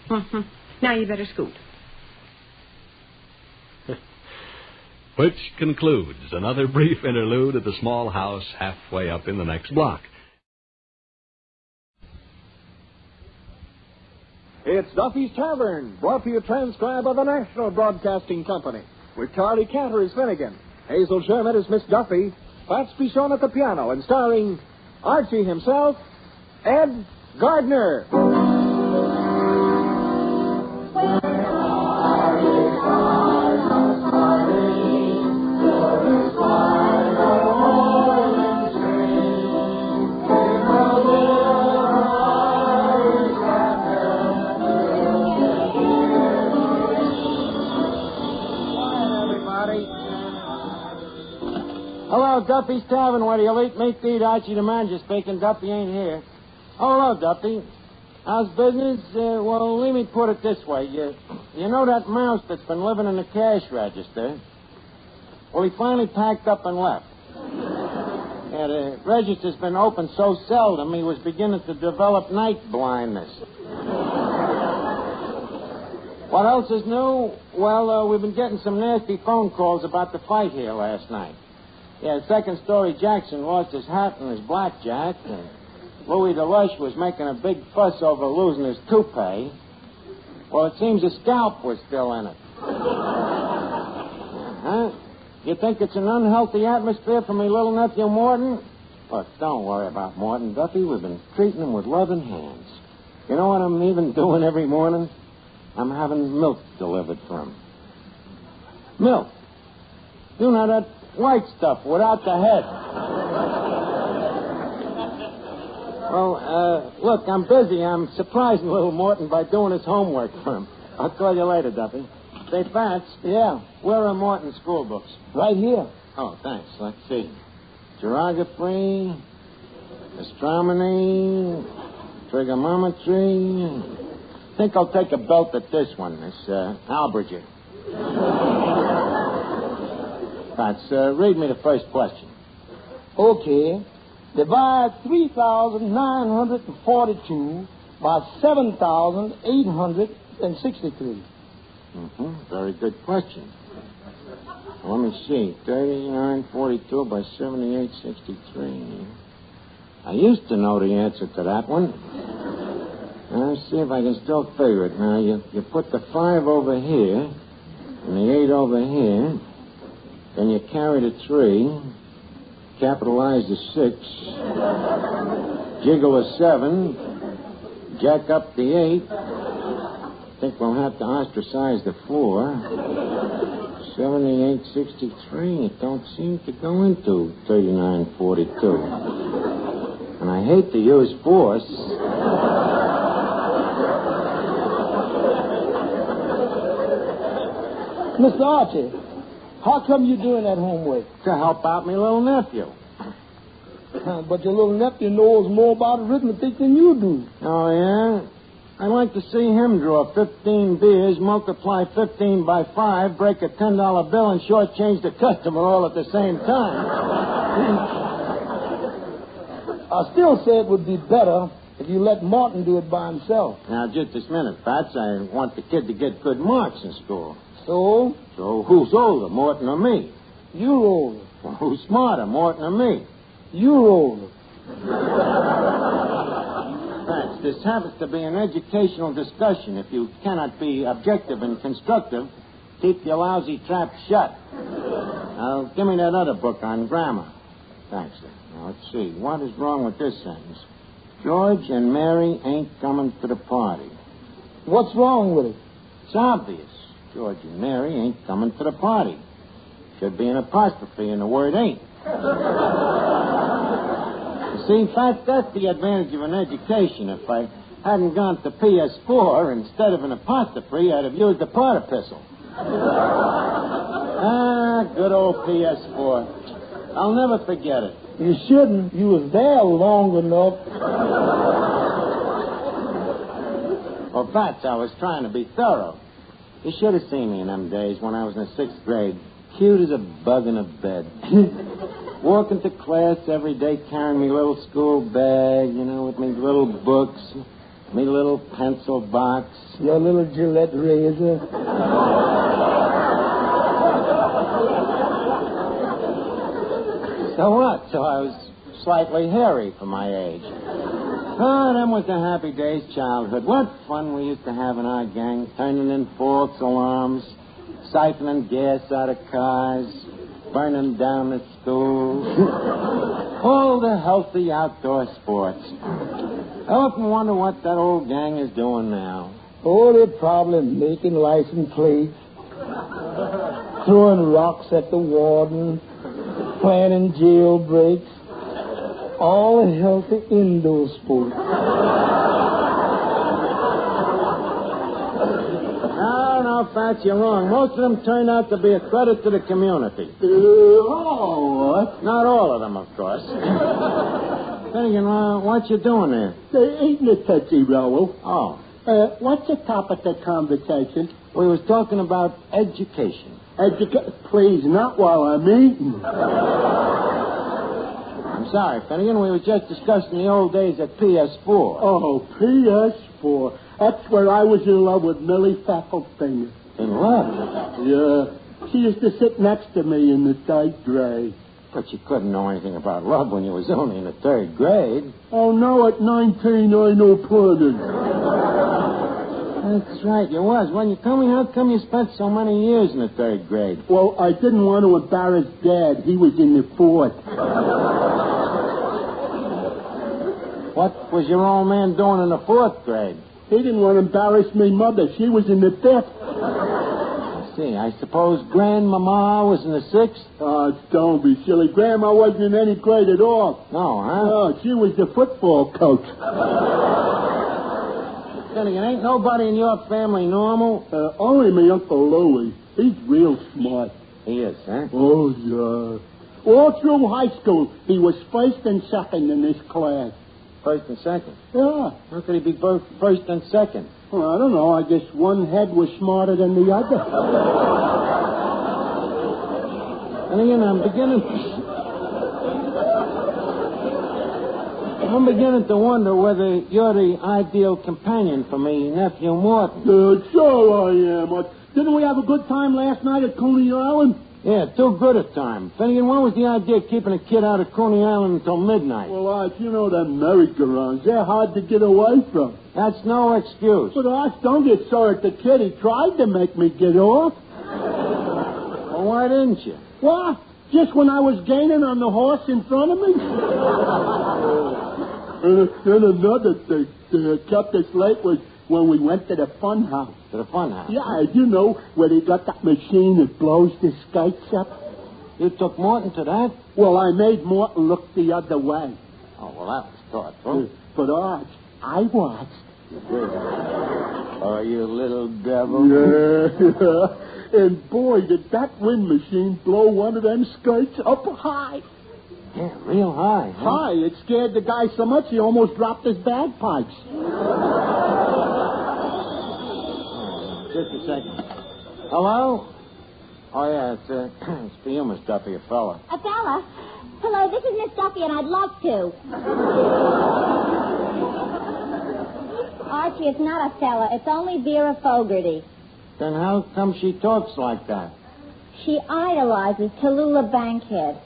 Now you better scoot. Which concludes another brief interlude at the small house halfway up in the next block. It's Duffy's Tavern, brought to you transcribed by the National Broadcasting Company, with Charlie Cantor as Finnegan, Hazel Sherman as Miss Duffy, Fats Pichon at the piano, and starring Archie himself, Ed Gardner. Hello, Duffy's Tavern, where the elite meat to eat. Archie the manager speaking. Duffy ain't here. Oh, hello, Duffy. How's business? Well, let me put it this way. You know that mouse that's been living in the cash register? Well, he finally packed up and left. Yeah, the register's been open so seldom, he was beginning to develop night blindness. What else is new? Well, we've been getting some nasty phone calls about the fight here last night. Yeah, Second Story Jackson lost his hat and his blackjack, and Louis DeLush was making a big fuss over losing his toupee. Well, it seems his scalp was still in it. Huh? You think it's an unhealthy atmosphere for me little nephew Morton? Look, don't worry about Morton, Duffy. We've been treating him with loving hands. You know what I'm even doing every morning? I'm having milk delivered for him. Milk? You know, that white stuff without the head. Well, look, I'm busy. I'm surprising little Morton by doing his homework for him. I'll call you later, Duffy. Say, Fats. Yeah? Where are Morton's school books? Right here. Oh, thanks. Let's see. Geography, astronomy, trigonometry. I think I'll take a belt at this one, this algebra. Fats, read me the first question. Okay. Divide 3,942 by 7,863. Very good question. Well, let me see. 3942 by 7863. I used to know the answer to that one. Let's see if I can still figure it. Now, you put the 5 over here and the 8 over here. Then you carry the 3, capitalize the 6, jiggle the 7, jack up the 8. I think we'll have to ostracize the 4. 7863. It don't seem to go into 3942. And I hate to use force. Mr. Archie, how come you doing that homework? To help out my little nephew. But your little nephew knows more about arithmetic than you do. Oh, yeah? I'd like to see him draw 15 beers, multiply 15 by 5, break a $10 bill, and shortchange the customer all at the same time. I still say it would be better if you let Martin do it by himself. Now, just this minute, Fats. I want the kid to get good marks in school. So? So who's older, Morton or me? You're older. Well, who's smarter, Morton or me? You're older. Fats, this happens to be an educational discussion. If you cannot be objective and constructive, keep your lousy trap shut. Now, give me that other book on grammar. Thanks, sir. Now, let's see. What is wrong with this sentence? George and Mary ain't coming to the party. What's wrong with it? It's obvious. George and Mary ain't coming to the party. Should be an apostrophe in the word ain't. You see, in fact, that's the advantage of an education. If I hadn't gone to PS4 instead of an apostrophe, I'd have used a particle. Good old PS4. I'll never forget it. You shouldn't. You was there long enough. Well, Fats, I was trying to be thorough. You should have seen me in them days when I was in the 6th grade. Cute as a bug in a bed. Walking to class every day carrying me little school bag, with me little books, me little pencil box. Your little Gillette razor. So what? So I was slightly hairy for my age. Oh, them was the happy days, childhood. What fun we used to have in our gang, turning in false alarms, siphoning gas out of cars, burning down the schools. All the healthy outdoor sports. I often wonder what that old gang is doing now. Oh, they're probably making license plates, throwing rocks at the warden, planning jailbreaks. All healthy indoor sports. No, Fats, you're wrong. Most of them turned out to be a credit to the community. What? Not all of them, of course. Finnegan, what you doing there? They ain't no touchy, Raoul. Oh. What's the topic of conversation? We was talking about education. Please, not while I'm eating. I'm sorry, Finnegan. We were just discussing the old days at PS4. Oh, PS4. That's where I was in love with Millie Fackelfinger. In love? Yeah. She used to sit next to me in the 3rd grade. But you couldn't know anything about love when you was only in the 3rd grade. Oh, no, at 19, I know plenty. That's right, you was. When you told me how come you spent so many years in the 3rd grade? Well, I didn't want to embarrass Dad. He was in the 4th. What was your old man doing in the 4th grade? He didn't want to embarrass me mother. She was in the 5th. I suppose Grandmama was in the 6th? Oh, don't be silly. Grandma wasn't in any grade at all. No, huh? No, she was the football coach. Finnegan, ain't nobody in your family normal? Only my Uncle Louie. He's real smart. He is, huh? Oh, yeah. All through high school, he was first and second in this class. First and second? Yeah. How could he be both first and second? Well, I don't know. I guess one head was smarter than the other. And again, I'm beginning to wonder whether you're the ideal companion for me, nephew Morton. Sure I am. Didn't we have a good time last night at Coney Island? Yeah, too good a time. Finnegan, what was the idea of keeping a kid out of Coney Island until midnight? Well, you know them merry-go-rounds. They're hard to get away from. That's no excuse. But don't get sore at the kid. He tried to make me get off. Well, why didn't you? What? Just when I was gaining on the horse in front of me? And another thing that kept us late was when we went to the fun house. To the fun house? Yeah, you know, where they got that machine that blows the skates up. You took Morton to that? Well, I made Morton look the other way. Oh, well, that was thoughtful. But I watched. Oh, you little devil. Yeah. And boy, did that wind machine blow one of them skates up high. Yeah, real high. Huh? High. It scared the guy so much he almost dropped his bagpipes. Just a second. Hello? Oh, yeah, it's for you, Miss Duffy, a fella. A fella? Hello, this is Miss Duffy, and I'd love to. Archie, it's not a fella. It's only Vera Fogarty. Then how come she talks like that? She idolizes Tallulah Bankhead.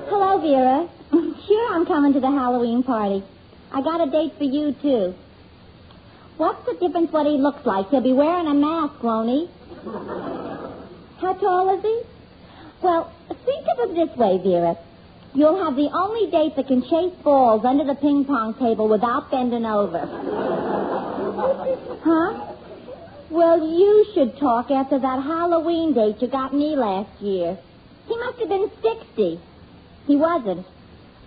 Hello, Vera. Sure, I'm coming to the Halloween party. I got a date for you, too. What's the difference what he looks like? He'll be wearing a mask, won't he? How tall is he? Well, think of it this way, Vera. You'll have the only date that can chase balls under the ping pong table without bending over. Huh? Well, you should talk after that Halloween date you got me last year. He must have been 60. He wasn't.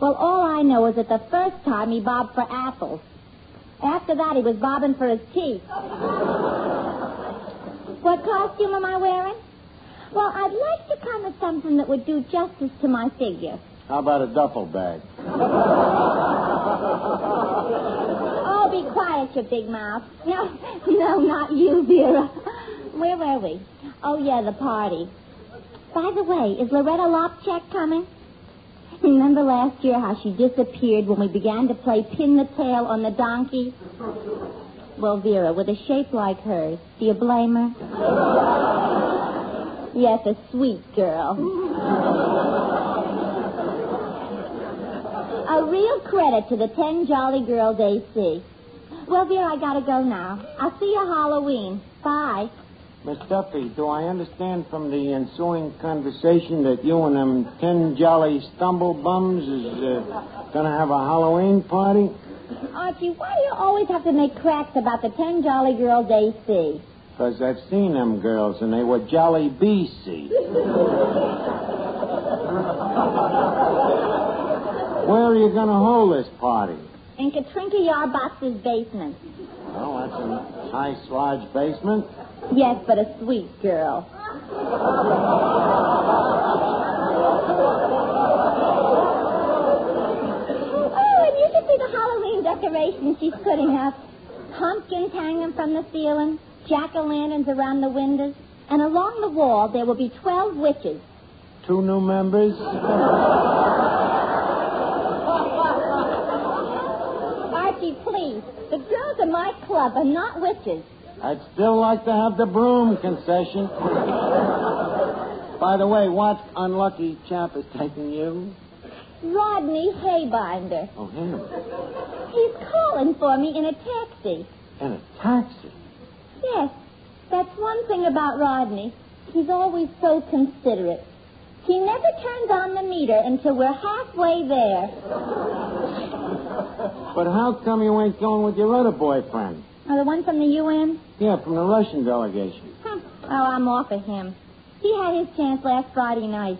Well, all I know is that the first time he bobbed for apples. After that, he was bobbing for his teeth. What costume am I wearing? Well, I'd like to come with something that would do justice to my figure. How about a duffel bag? Oh, be quiet, you big mouth. No, not you, Vera. Where were we? Oh, yeah, the party. By the way, is Loretta Lopchak coming? Remember last year how she disappeared when we began to play pin the tail on the donkey? Well, Vera, with a shape like hers, do you blame her? Yes, a sweet girl. A real credit to the 10 Jolly Girls AC. Well, Vera, I gotta go now. I'll see you Halloween. Bye. Miss Duffy, do I understand from the ensuing conversation that you and them 10 jolly stumble bums is going to have a Halloween party? Archie, why do you always have to make cracks about the 10 Jolly Girls AC? Because I've seen them girls, and they were jolly BC. Where are you going to hold this party? In Katrinka Yarbox's basement. Oh, that's a nice, large basement. Yes, but a sweet girl. Oh, and you should see the Halloween decorations she's putting up. Pumpkins hanging from the ceiling, jack-o'-lanterns around the windows, And along the wall, there will be 12 witches. 2 new members? Archie, please. The girls in my club are not witches. I'd still like to have the broom concession. By the way, what unlucky chap is taking you? Rodney Haybinder. Oh, him. He's calling for me in a taxi. In a taxi? Yes. That's one thing about Rodney. He's always so considerate. He never turns on the meter until we're halfway there. But how come you ain't going with your other boyfriend? Oh, the one from the UN? Yeah, from the Russian delegation. Oh, I'm off of him. He had his chance last Friday night.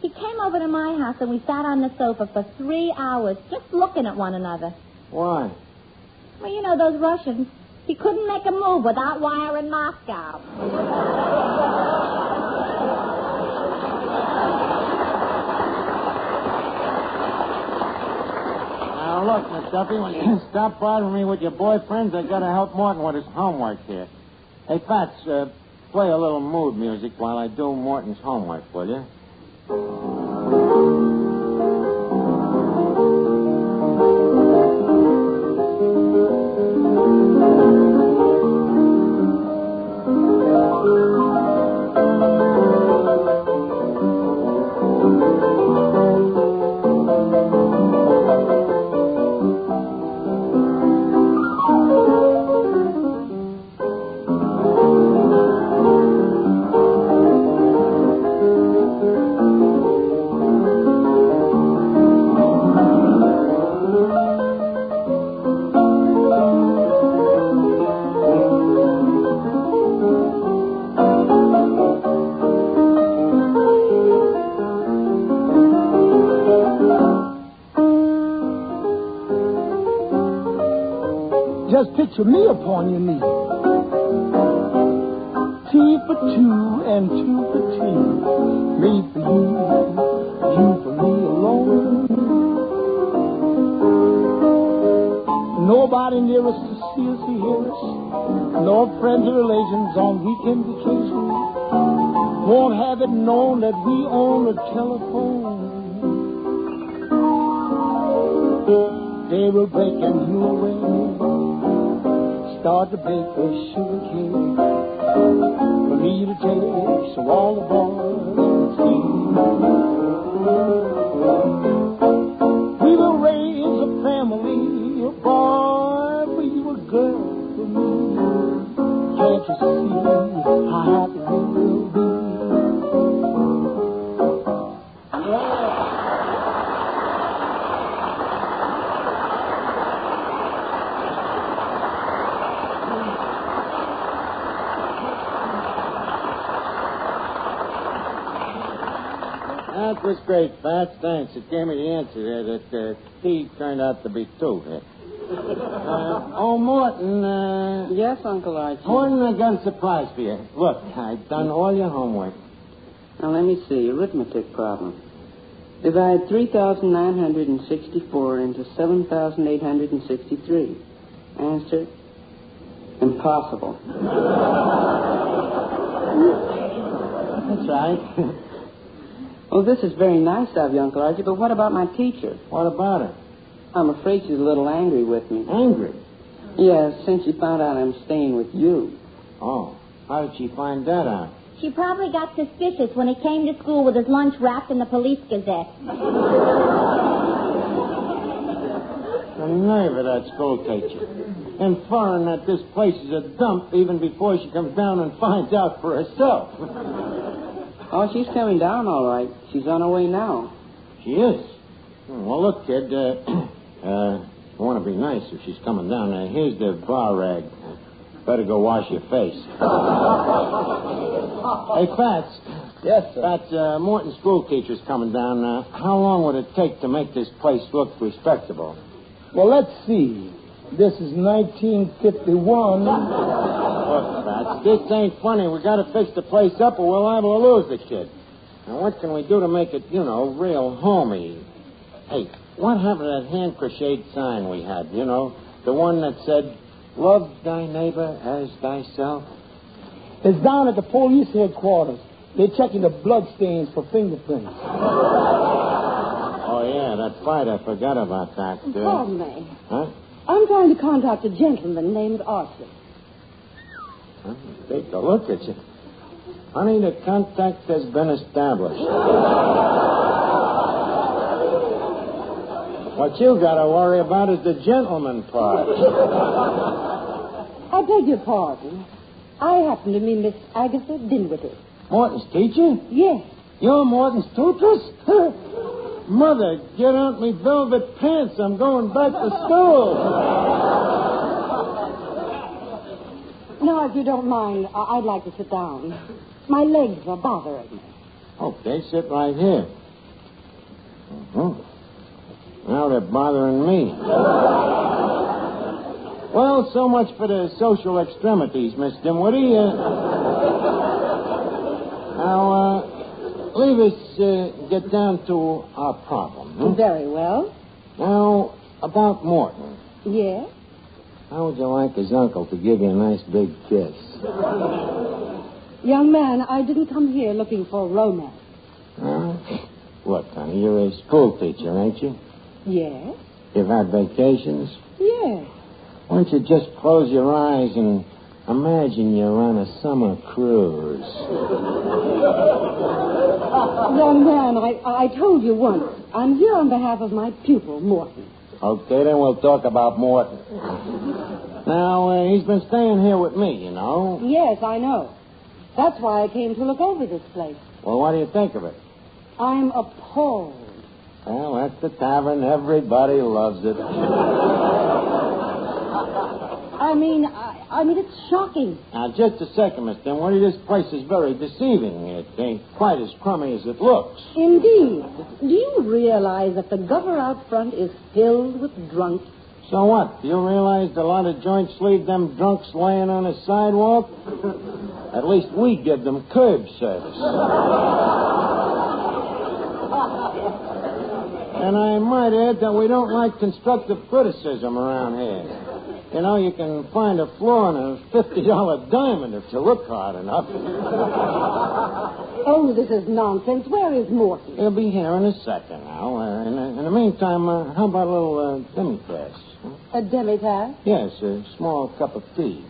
He came over to my house and we sat on the sofa for 3 hours just looking at one another. Why? Well, you know, those Russians. He couldn't make a move without wiring Moscow. Now, look, Miss Duffy, when you stop bothering me with your boyfriends, I gotta help Morton with his homework here. Hey, Fats, play a little mood music while I do Morton's homework, will you? Just picture me upon your knee. Tea for two and two for tea. Me for you for me alone. Nobody near us to see us or hear us. No friends or relations on weekend vacation. Won't have it known that we own a telephone. They will break and you away. Start to bake a sugar cake for me to take, so all the boys can see. We will raise a family, a boy for you, a girl for me. Can't you see how happy we will be? That was great, Fats. Thanks. It gave me the answer there that tea turned out to be two here. Morton. Yes, Uncle Archie. Morton, I got a surprise for you. Look, I've done all your homework. Now, let me see. Arithmetic problem. Divide 3,964 into 7,863. Answer? Impossible. That's right. Oh, this is very nice of you, Uncle Archie, but what about my teacher? What about her? I'm afraid she's a little angry with me. Angry? Yes, since she found out I'm staying with you. Oh, how did she find that out? She probably got suspicious when he came to school with his lunch wrapped in the Police Gazette. The nerve of that school teacher. Inferring that this place is a dump even before she comes down and finds out for herself. Oh, she's coming down all right. She's on her way now. She is? Well, look, kid, I want to be nice if she's coming down. Here's the bar rag. Better go wash your face. Hey, Fats. Yes, sir. Fats, Morton's school teacher's coming down. How long would it take to make this place look respectable? Well, let's see. This is 1951. Look, Fats, this ain't funny. We got to fix the place up or we're liable to lose the kid. Now, what can we do to make it, real homey? Hey, what happened to that hand-crocheted sign we had, the one that said, love thy neighbor as thyself? It's down at the police headquarters. They're checking the blood stains for fingerprints. Oh, yeah, that fight. I forgot about that. Pardon me. Huh? I'm trying to contact a gentleman named Arthur. Huh? Take a look at you. Honey, the contact has been established. What you got to worry about is the gentleman part. I beg your pardon. I happen to be Miss Agatha Dinwiddie. Morton's teacher? Yes. You're Morton's tutress? Mother, get out me velvet pants. I'm going back to school. Now, if you don't mind, I'd like to sit down. My legs are bothering me. Okay, sit right here. Uh-huh. Now they're bothering me. Well, so much for the social extremities, Miss Dinwiddie. Now, leave us get down to our problem. Very well. Now, about Morton. Yes? How would you like his uncle to give you a nice big kiss? Young man, I didn't come here looking for romance. Look, honey, you're a school teacher, ain't you? Yes? You've had vacations? Yes. Why don't you just close your eyes and imagine you're on a summer cruise? Young man, I told you once, I'm here on behalf of my pupil, Morton. Okay, then we'll talk about Morton. Now, he's been staying here with me, you know. Yes, I know. That's why I came to look over this place. Well, what do you think of it? I'm appalled. Well, that's the tavern. Everybody loves it. I mean, it's shocking. Now, just a second, Miss Dinwiddie. This place is very deceiving. It ain't quite as crummy as it looks. Indeed. Do you realize that the gutter out front is filled with drunks? So what? Do you realize a lot of joints leave them drunks laying on the sidewalk? At least we give them curb service. And I might add that we don't like constructive criticism around here. You know, you can find a flaw in a $50 diamond if you look hard enough. Oh, this is nonsense. Where is Morton? He'll be here in a second now. In the meantime, how about a little demi-tasse? A demi-tasse? Yes, a small cup of tea.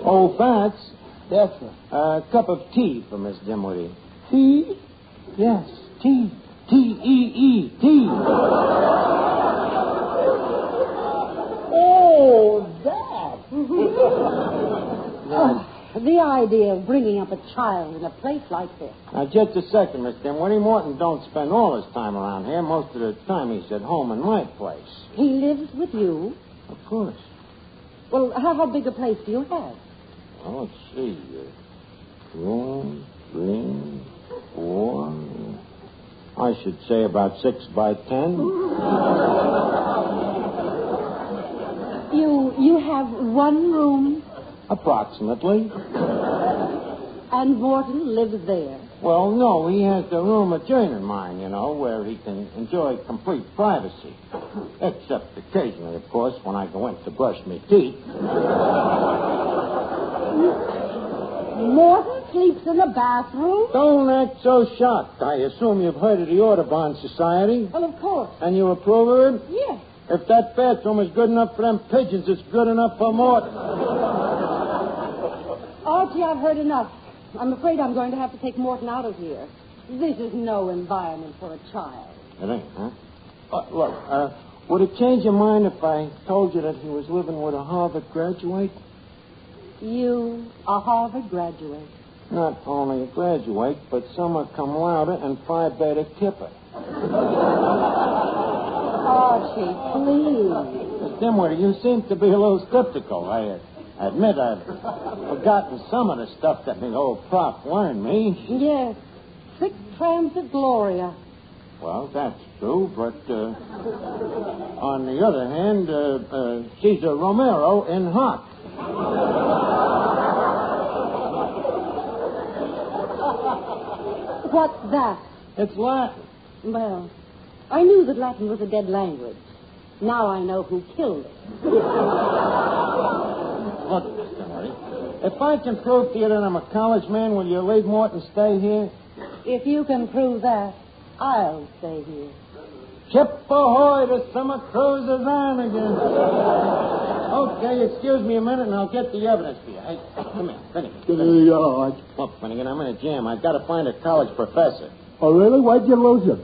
Oh, Fats. Yes, sir. A cup of tea for Miss Dinwiddie. Tea? Yes, tea. T-E-E, tea. Oh, that. The idea of bringing up a child in a place like this. Now, just a second, Miss Dinwiddie. Morton don't spend all his time around here. Most of the time he's at home in my place. He lives with you? Of course. Well, how big a place do you have? Well, let's see. 2, 3, 4. I should say about 6 by 10. You have one room? Approximately. And Morton lives there? Well, no, he has the room adjoining mine, you know, where he can enjoy complete privacy. Except occasionally, of course, when I go in to brush my teeth. Morton sleeps in the bathroom? Don't act so shocked. I assume you've heard of the Audubon Society. Well, of course. And you approve of it? Yes. If that bathroom is good enough for them pigeons, it's good enough for Morton. Archie, I've heard enough. I'm afraid I'm going to have to take Morton out of here. This is no environment for a child. It ain't, huh? Look, would it change your mind if I told you that he was living with a Harvard graduate? You, a Harvard graduate? Not only a graduate, but summa cum laude and Phi Beta Kipper. Archie, please. Miss Dinwiddie, you seem to be a little skeptical. I admit I've forgotten some of the stuff that my old prof learned me. Yes. Sic transit gloria. Well, that's true, but on the other hand, Caesar Romero in hoc. What's that? It's Latin. Well, I knew that Latin was a dead language. Now I know who killed it. Look, Mr. Murray, if I can prove to you that I'm a college man, will you leave Morton stay here? If you can prove that, I'll stay here. Ship ahoy, the summer cruise is on again. Okay, excuse me a minute and I'll get the evidence for you. Hey, come here, Finnegan. Look, Finnegan, I'm in a jam. I've got to find a college professor. Oh, really? Why'd you lose it?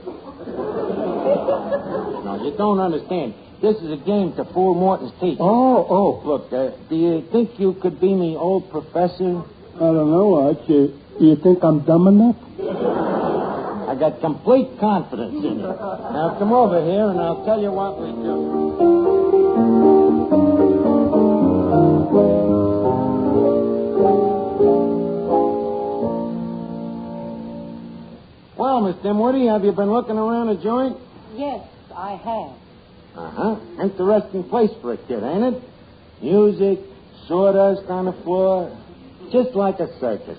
No, you don't understand. This is a game to fool Morton's teacher. Oh. Look, do you think you could be me old professor? I don't know, Arch. You think I'm dumb enough? I got complete confidence in you. Now, come over here, and I'll tell you what we do. Well, Miss Dimwitty, have you been looking around the joint? Yes, I have. Uh-huh. Interesting place for a kid, ain't it? Music, sawdust on the floor. Just like a circus.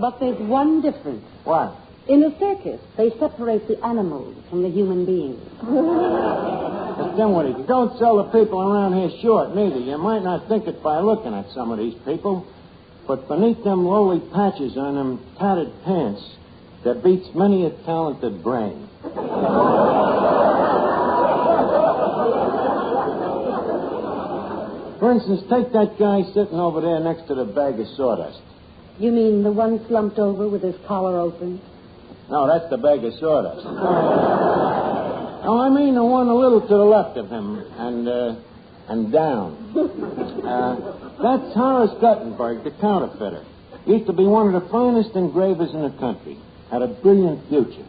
But there's one difference. What? In a circus, they separate the animals from the human beings. Miss Dimwitty, don't sell the people around here short, neither. You might not think it by looking at some of these people. But beneath them lowly patches on them tattered pants, there beats many a talented brain. For instance, take that guy sitting over there next to the bag of sawdust. You mean the one slumped over with his collar open? No, that's the bag of sawdust. No, I mean the one a little to the left of him and down. That's Horace Guttenberg, the counterfeiter. Used to be one of the finest engravers in the country. Had a brilliant future.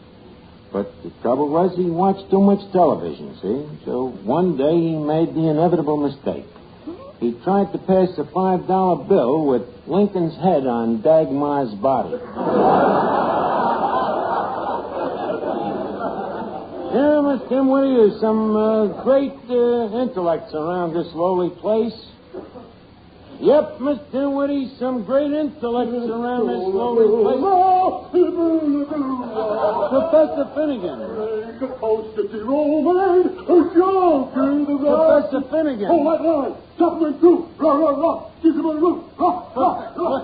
But the trouble was he watched too much television, see? So one day he made the inevitable mistake. He tried to pass a $5 bill with Lincoln's head on Dagmar's body. Yeah, Miss Dimwitty, there's some great intellects around this lowly place. Yep, Miss Dimwitty, some great intellects around this lowly place. Professor Finnegan. Professor Finnegan. Oh, what?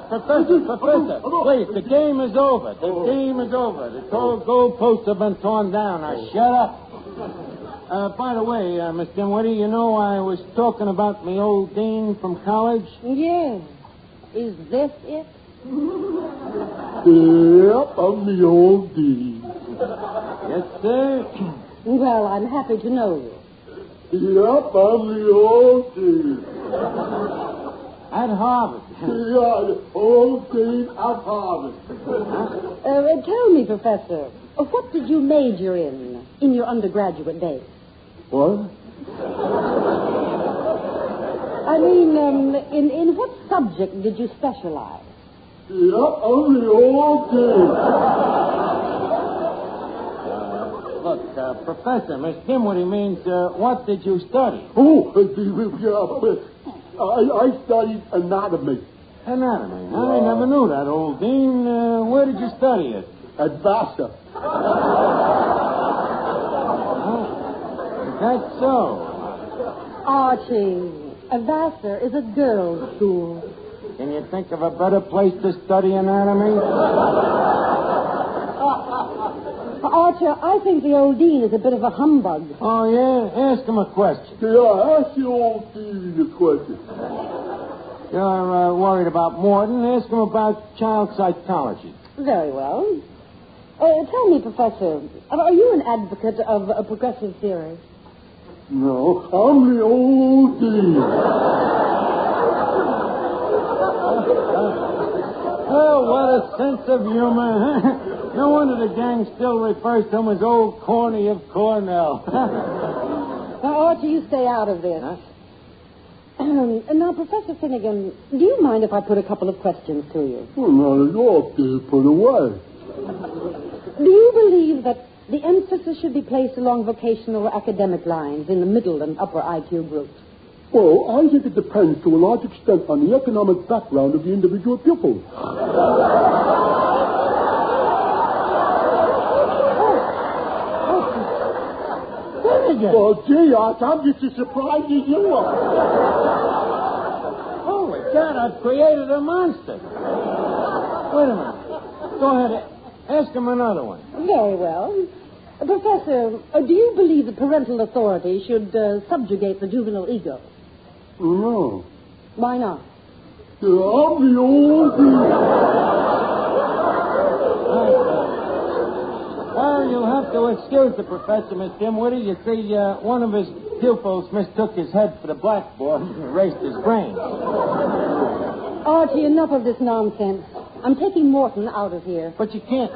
Professor, please, the game is over. The game is over. The goalposts have been torn down. Now, shut up. By the way, Miss Dimwitty, you know I was talking about my old dean from college? Yes. Is this it? Yep, I'm the old dean. Yes, sir. Well, I'm happy to know you. Yep, I'm the old dean. At Harvard. Yeah, the old dean at Harvard. Tell me, Professor, what did you major in your undergraduate days? What? I mean, in what subject did you specialize? Yep, I'm the old dean. Look, Professor, Miss Dimwitty means, what did you study? Oh, I studied anatomy. Anatomy? I never knew that, old dean. Where did you study it? At Vassar. That's so. Archie, Vassar is a girls' school. Can you think of a better place to study anatomy? Archie, I think the old dean is a bit of a humbug. Oh, yeah? Ask him a question. Yeah, ask the old dean a question. You're worried about Morton. Ask him about child psychology. Very well. Tell me, Professor, are you an advocate of a progressive theory? No, I'm the old dean. Oh, what a sense of humor. No wonder the gang still refers to him as Old Corny of Cornell. Now, Archie, you stay out of this. Huh? Now, Professor Finnegan, do you mind if I put a couple of questions to you? Well, not at all. Put away. Do you believe that the emphasis should be placed along vocational or academic lines in the middle and upper IQ groups? Well, I think it depends to a large extent on the economic background of the individual pupil. Finnegan! Well, gee, I'm just as surprised as you are. Holy I've created a monster. Wait a minute. Go ahead. Ask him another one. Very well. Professor, do you believe that parental authority should subjugate the juvenile ego? No. Why not? I'm the old Well, you'll have to excuse the professor, Miss Dimwitty. You see, one of his pupils mistook his head for the blackboard and erased his brain. Archie, enough of this nonsense. I'm taking Morton out of here. But you can't.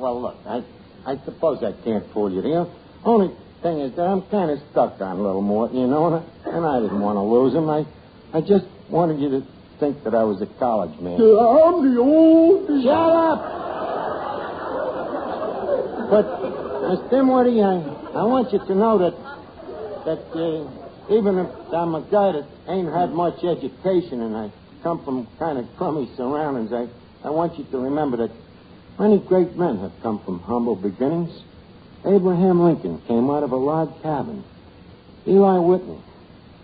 Well, look, I suppose I can't fool you. The only thing is that I'm kind of stuck on little Morton, you know, and I didn't want to lose him. I just wanted you to think that I was a college man. I'm the old... Shut up! But, Miss Dimwitty, I want you to know that even if I'm a guy that ain't had much education and I come from kind of crummy surroundings, I want you to remember that many great men have come from humble beginnings. Abraham Lincoln came out of a log cabin. Eli Whitney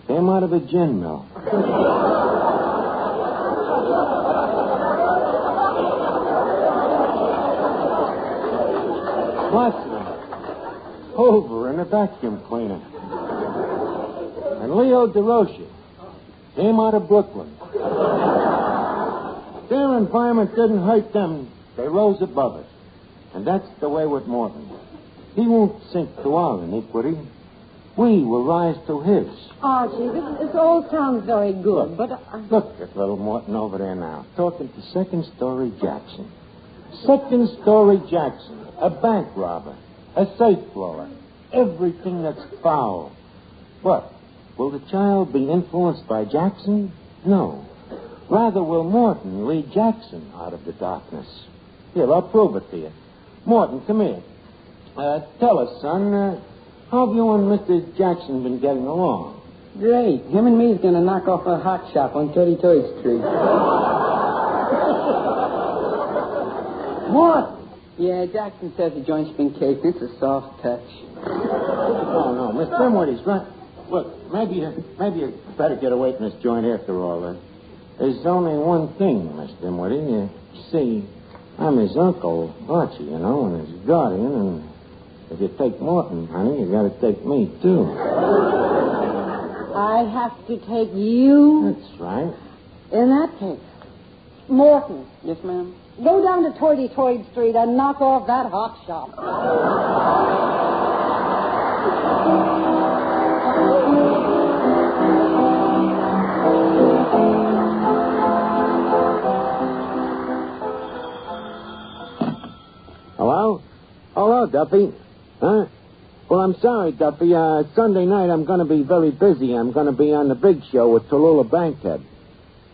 came out of a gin mill. Watson, Hoover in a vacuum cleaner. And Leo DeRocha came out of Brooklyn. Their environment didn't hurt them. They rose above it. And that's the way with Morton. He won't sink to our iniquity. We will rise to his. Archie, this all sounds very good, but... Look at little Morton over there now, talking to Second Story Jackson. Second Story Jackson, a bank robber, a safe blower, everything that's foul. What? Will the child be influenced by Jackson? No. Rather, will Morton lead Jackson out of the darkness? Here, I'll prove it to you. Morton, come here. Tell us, son, how have you and Mr. Jackson been getting along? Great. Him and me's going to knock off a hot shop on 33rd Street. What? Yeah, Jackson says the joint's been caked. It's a soft touch. Oh, no. Miss Dimwitty's right. Look, maybe you better get away from this joint after all. There's only one thing, Miss Dimwitty. You see, I'm his uncle, Archie, you know, and his guardian, and if you take Morton, honey, you got to take me, too. I have to take you? That's right. In that case, Morton. Yes, ma'am? Go down to 33rd Street and knock off that hot shop. Hello? Hello, Duffy. Huh? Well, I'm sorry, Duffy. Sunday night I'm going to be very busy. I'm going to be on the big show with Tallulah Bankhead.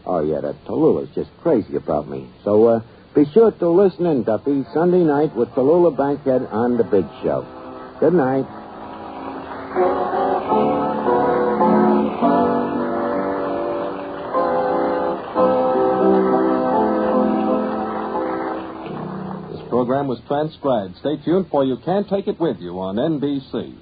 Oh, yeah, that Tallulah's just crazy about me. So, be sure to listen in, Duffy. Sunday night with Tallulah Bankhead on the big show. Good night. This program was transcribed. Stay tuned for You Can't Take It With You on NBC.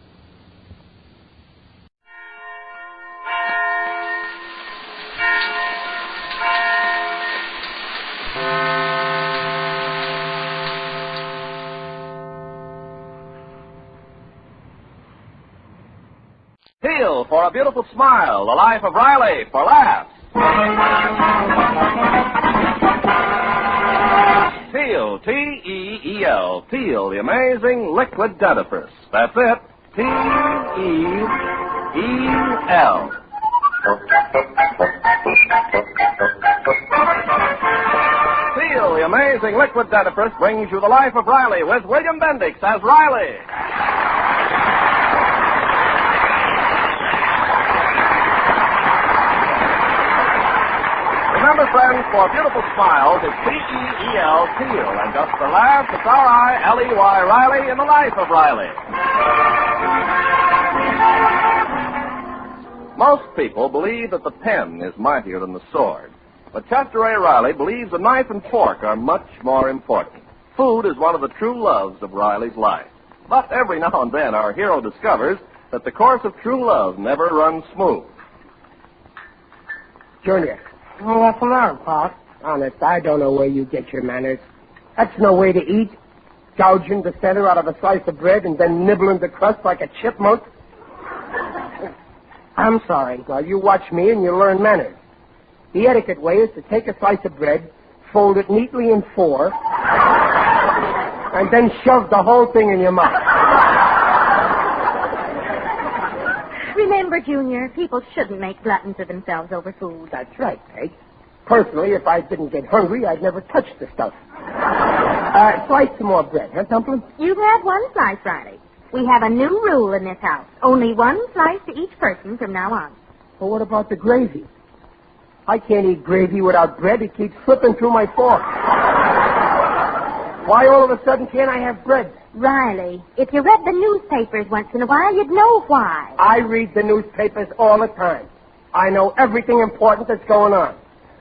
Teal for a beautiful smile, the life of Riley for laughs. Teal, T-E-E-L, Teal, the amazing liquid dentifrice. That's it, T-E-E-L. Teal, the amazing liquid dentifrice brings you the life of Riley with William Bendix as Riley. Remember, friends, for beautiful smiles, it's T-E-E-L, Teal. And just for laughs, it's R-I-L-E-Y, Riley in the life of Riley. Most people believe that the pen is mightier than the sword. But Chester A. Riley believes the knife and fork are much more important. Food is one of the true loves of Riley's life. But every now and then, our hero discovers that the course of true love never runs smooth. Junior, Oh, what's the matter, Pop? Honest, I don't know where you get your manners. That's no way to eat. Gouging the center out of a slice of bread and then nibbling the crust like a chipmunk. I'm sorry. Well, you watch me and you learn manners. The etiquette way is to take a slice of bread, fold it neatly in 4, and then shove the whole thing in your mouth. Remember, Junior, people shouldn't make gluttons of themselves over food. That's right, Peg. Personally, if I didn't get hungry, I'd never touch the stuff. Slice some more bread, huh, Dumpling? You've had one slice, Riley. We have a new rule in this house. Only one slice to each person from now on. Well, what about the gravy? I can't eat gravy without bread. It keeps slipping through my fork. Why all of a sudden can't I have bread? Riley, if you read the newspapers once in a while, you'd know why. I read the newspapers all the time. I know everything important that's going on.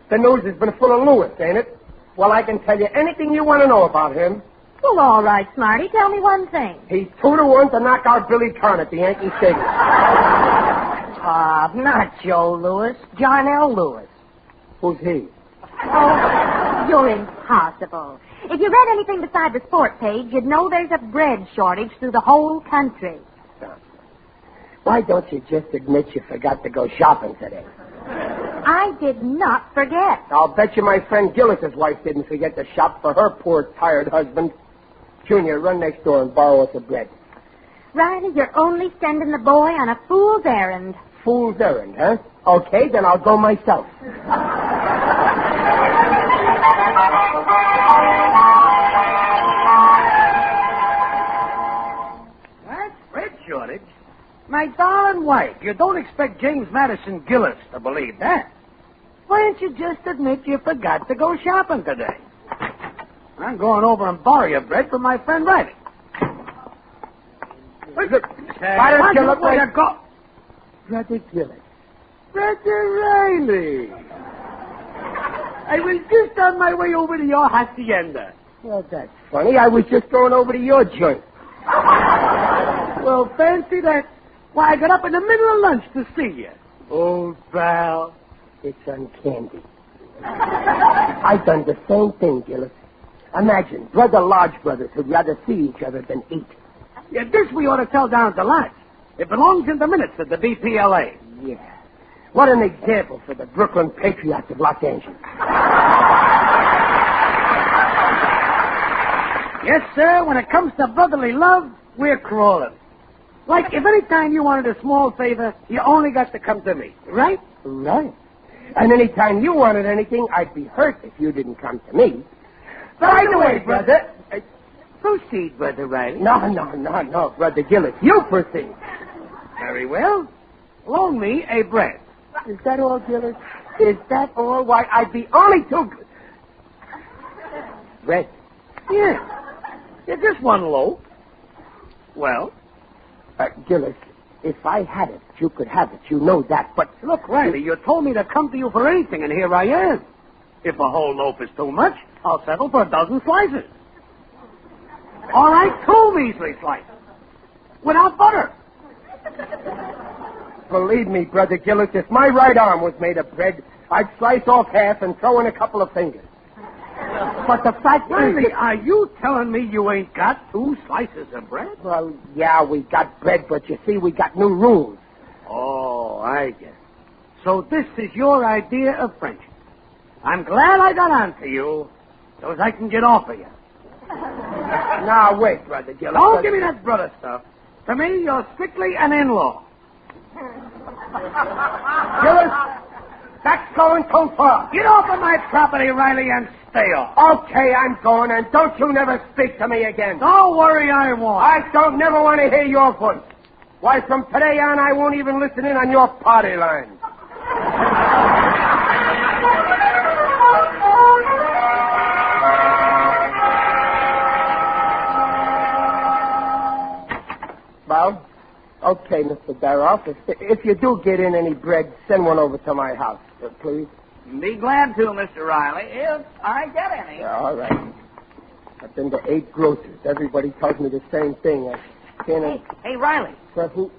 The news has been full of Lewis, ain't it? Well, I can tell you anything you want to know about him. Well, all right, Smarty. Tell me one thing. He's 2-1 to knock out Billy Conn at the Yankee Stadium. Not Joe Louis. John L. Lewis. Who's he? Oh, you're impossible. If you read anything beside the sport page, you'd know there's a bread shortage through the whole country. Why don't you just admit you forgot to go shopping today? I did not forget. I'll bet you my friend Gillis's wife didn't forget to shop for her poor, tired husband. Junior, run next door and borrow us a bread. Riley, you're only sending the boy on a fool's errand. Fool's errand, huh? Okay, then I'll go myself. What? Bread shortage? My darling wife, you don't expect James Madison Gillis to believe that. Why don't you just admit you forgot to go shopping today? I'm going over and borrow your bread from my friend Riley. Why don't you look where like... you go? Brother Gillis. Brother Riley. I was just on my way over to your hacienda. Well, that's funny. I was just going over to your joint. Well, fancy that. Why, I got up in the middle of lunch to see you. Old pal. It's uncanny. I've done the same thing, Gillis. Imagine, brother Lodge brothers who'd rather see each other than eat. Yeah, this we ought to tell down at the lodge. It belongs in the minutes of the BPLA. Yeah. What an example for the Brooklyn Patriots of Los Angeles. Yes, sir, when it comes to brotherly love, we're crawling. Like, if any time you wanted a small favor, you only got to come to me, right? Right. And any time you wanted anything, I'd be hurt if you didn't come to me. By the way, brother... proceed, Brother Riley. No, Brother Gillis. You proceed. Very well. Loan me a bread. Is that all, Gillis? Is that all? Why, I'd be only too good. Bread? Yeah, just one loaf. Well? Gillis, if I had it, you could have it. You know that, but... Look, Riley, you told me to come to you for anything, and here I am. If a whole loaf is too much, I'll settle for a dozen slices. All right, 2 measly slices. Without butter. Believe me, Brother Gillis, if my right arm was made of bread, I'd slice off half and throw in a couple of fingers. But the fact Riley, is... are you telling me you ain't got 2 slices of bread? Well, yeah, we got bread, but you see, we got new rules. Oh, I guess. So this is your idea of friendship. I'm glad I got on to you, so as I can get off of you. Now, wait, Brother Gillis. Don't give me that brother stuff. To me, you're strictly an in-law. Gillis, that's going too far. Get off of my property, Riley, and stay off. Okay, I'm going, and don't you never speak to me again. Don't worry, I won't. I don't never want to hear your voice. Why, from today on, I won't even listen in on your party line. Well, okay, Mr. Daroff. If you do get in any bread, send one over to my house, please. Be glad to, Mr. Riley, if I get any. Yeah, all right. I've been to 8 grocers. Everybody tells me the same thing. I can't... Hey, Riley. Who?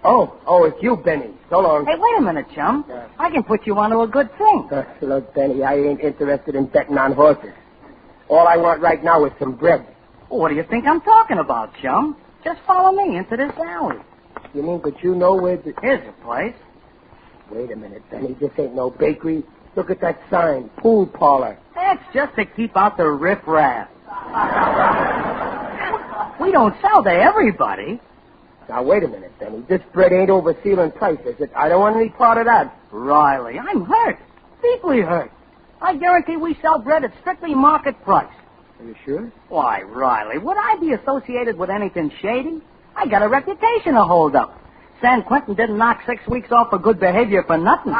Oh, it's you, Benny. So long. Hey, wait a minute, chum. I can put you onto a good thing. Look, Benny, I ain't interested in betting on horses. All I want right now is some bread. Well, what do you think I'm talking about, chum? Just follow me into this alley. You mean that you know where the... Here's the place. Wait a minute, Benny. This ain't no bakery. Look at that sign. Pool parlor. That's just to keep out the riffraff. We don't sell to everybody. Now, wait a minute, Benny. This bread ain't over ceiling price, is it? I don't want any part of that. Riley, I'm hurt. Deeply hurt. I guarantee we sell bread at strictly market price. Are you sure? Why, Riley, would I be associated with anything shady? I got a reputation to hold up. San Quentin didn't knock 6 weeks off for good behavior for nothing.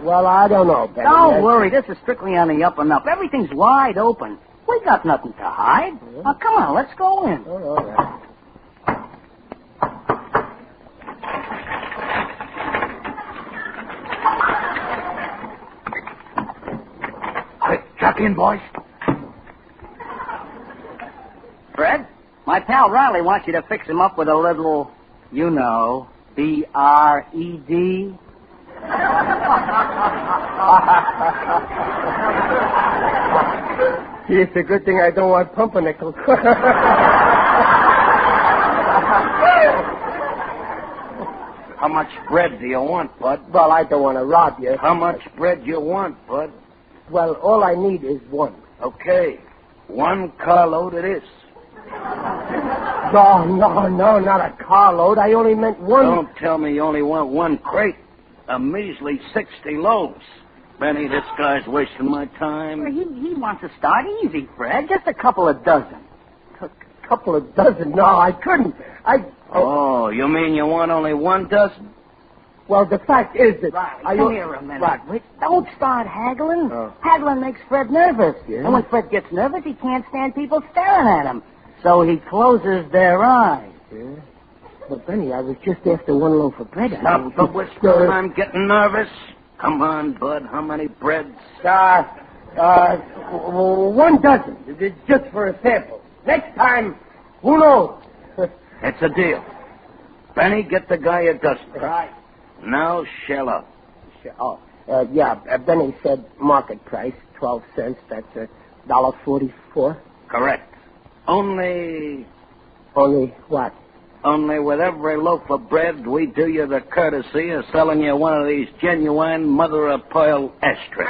Well, I don't know, Benny. Don't worry. This is strictly on the up and up. Everything's wide open. We got nothing to hide. Yeah. Now, come on, let's go in. Oh, all right. Quick, drop in, boys. Fred, my pal Riley wants you to fix him up with a little, you know, B-R-E-D. It's a good thing I don't want pumpernickel. How much bread do you want, Bud? Well, I don't want to rob you. How much bread you want, Bud? Well, all I need is one. Okay. 1 carload it is. No, not a carload. I only meant one. Don't tell me you only want 1 crate. A measly 60 loaves. Benny, this guy's wasting my time. Well, he wants to start easy, Fred. Just a couple of dozen. A couple of dozen? No, I couldn't. Oh, you mean you want only 1 dozen? Well, the fact is that... Riley, come here a minute. What? Don't start haggling. Oh. Haggling makes Fred nervous. Yeah? And when Fred gets nervous, he can't stand people staring at him. So he closes their eyes. Yeah? But, Benny, I was just after 1 loaf of bread. Stop the whispering. I'm getting nervous. Come on, Bud. How many breads? 1 dozen. Just for a sample. Next time, who knows? It's a deal. Benny, get the guy a dozen. Right. Now shell up. Benny said market price, 12 cents. That's $1.44. Correct. Only what? Only with every loaf of bread, we do you the courtesy of selling you one of these genuine mother-of-pearl ashtrays.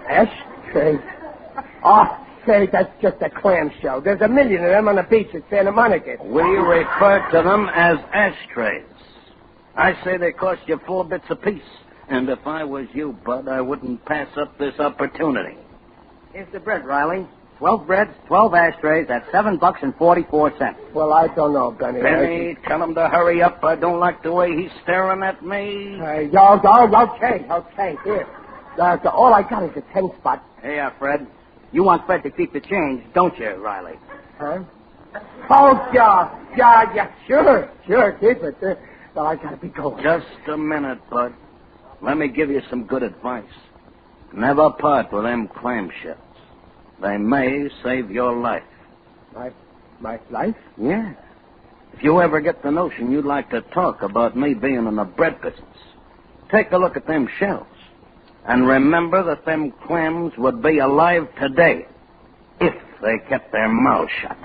Ashtrays? Oh, say, that's just a clamshell. There's a million of them on the beach at Santa Monica. We refer to them as ashtrays. I say they cost you 4 bits apiece. And if I was you, Bud, I wouldn't pass up this opportunity. Here's the bread, Riley. 12 breads, 12 ashtrays. That's $7.44. Well, I don't know, Benny. Benny, tell him to hurry up. I don't like the way he's staring at me. Okay. Here. All I got is a 10 spot. Hey, Fred. You want Fred to keep the change, don't you, Riley? Huh? Oh, yeah. Sure, keep it. Well, I gotta be going. Just a minute, Bud. Let me give you some good advice. Never part with them clamshells. They may save your life. My life? Yeah. If you ever get the notion you'd like to talk about me being in the bread business, take a look at them shells. And remember that them clams would be alive today if they kept their mouths shut.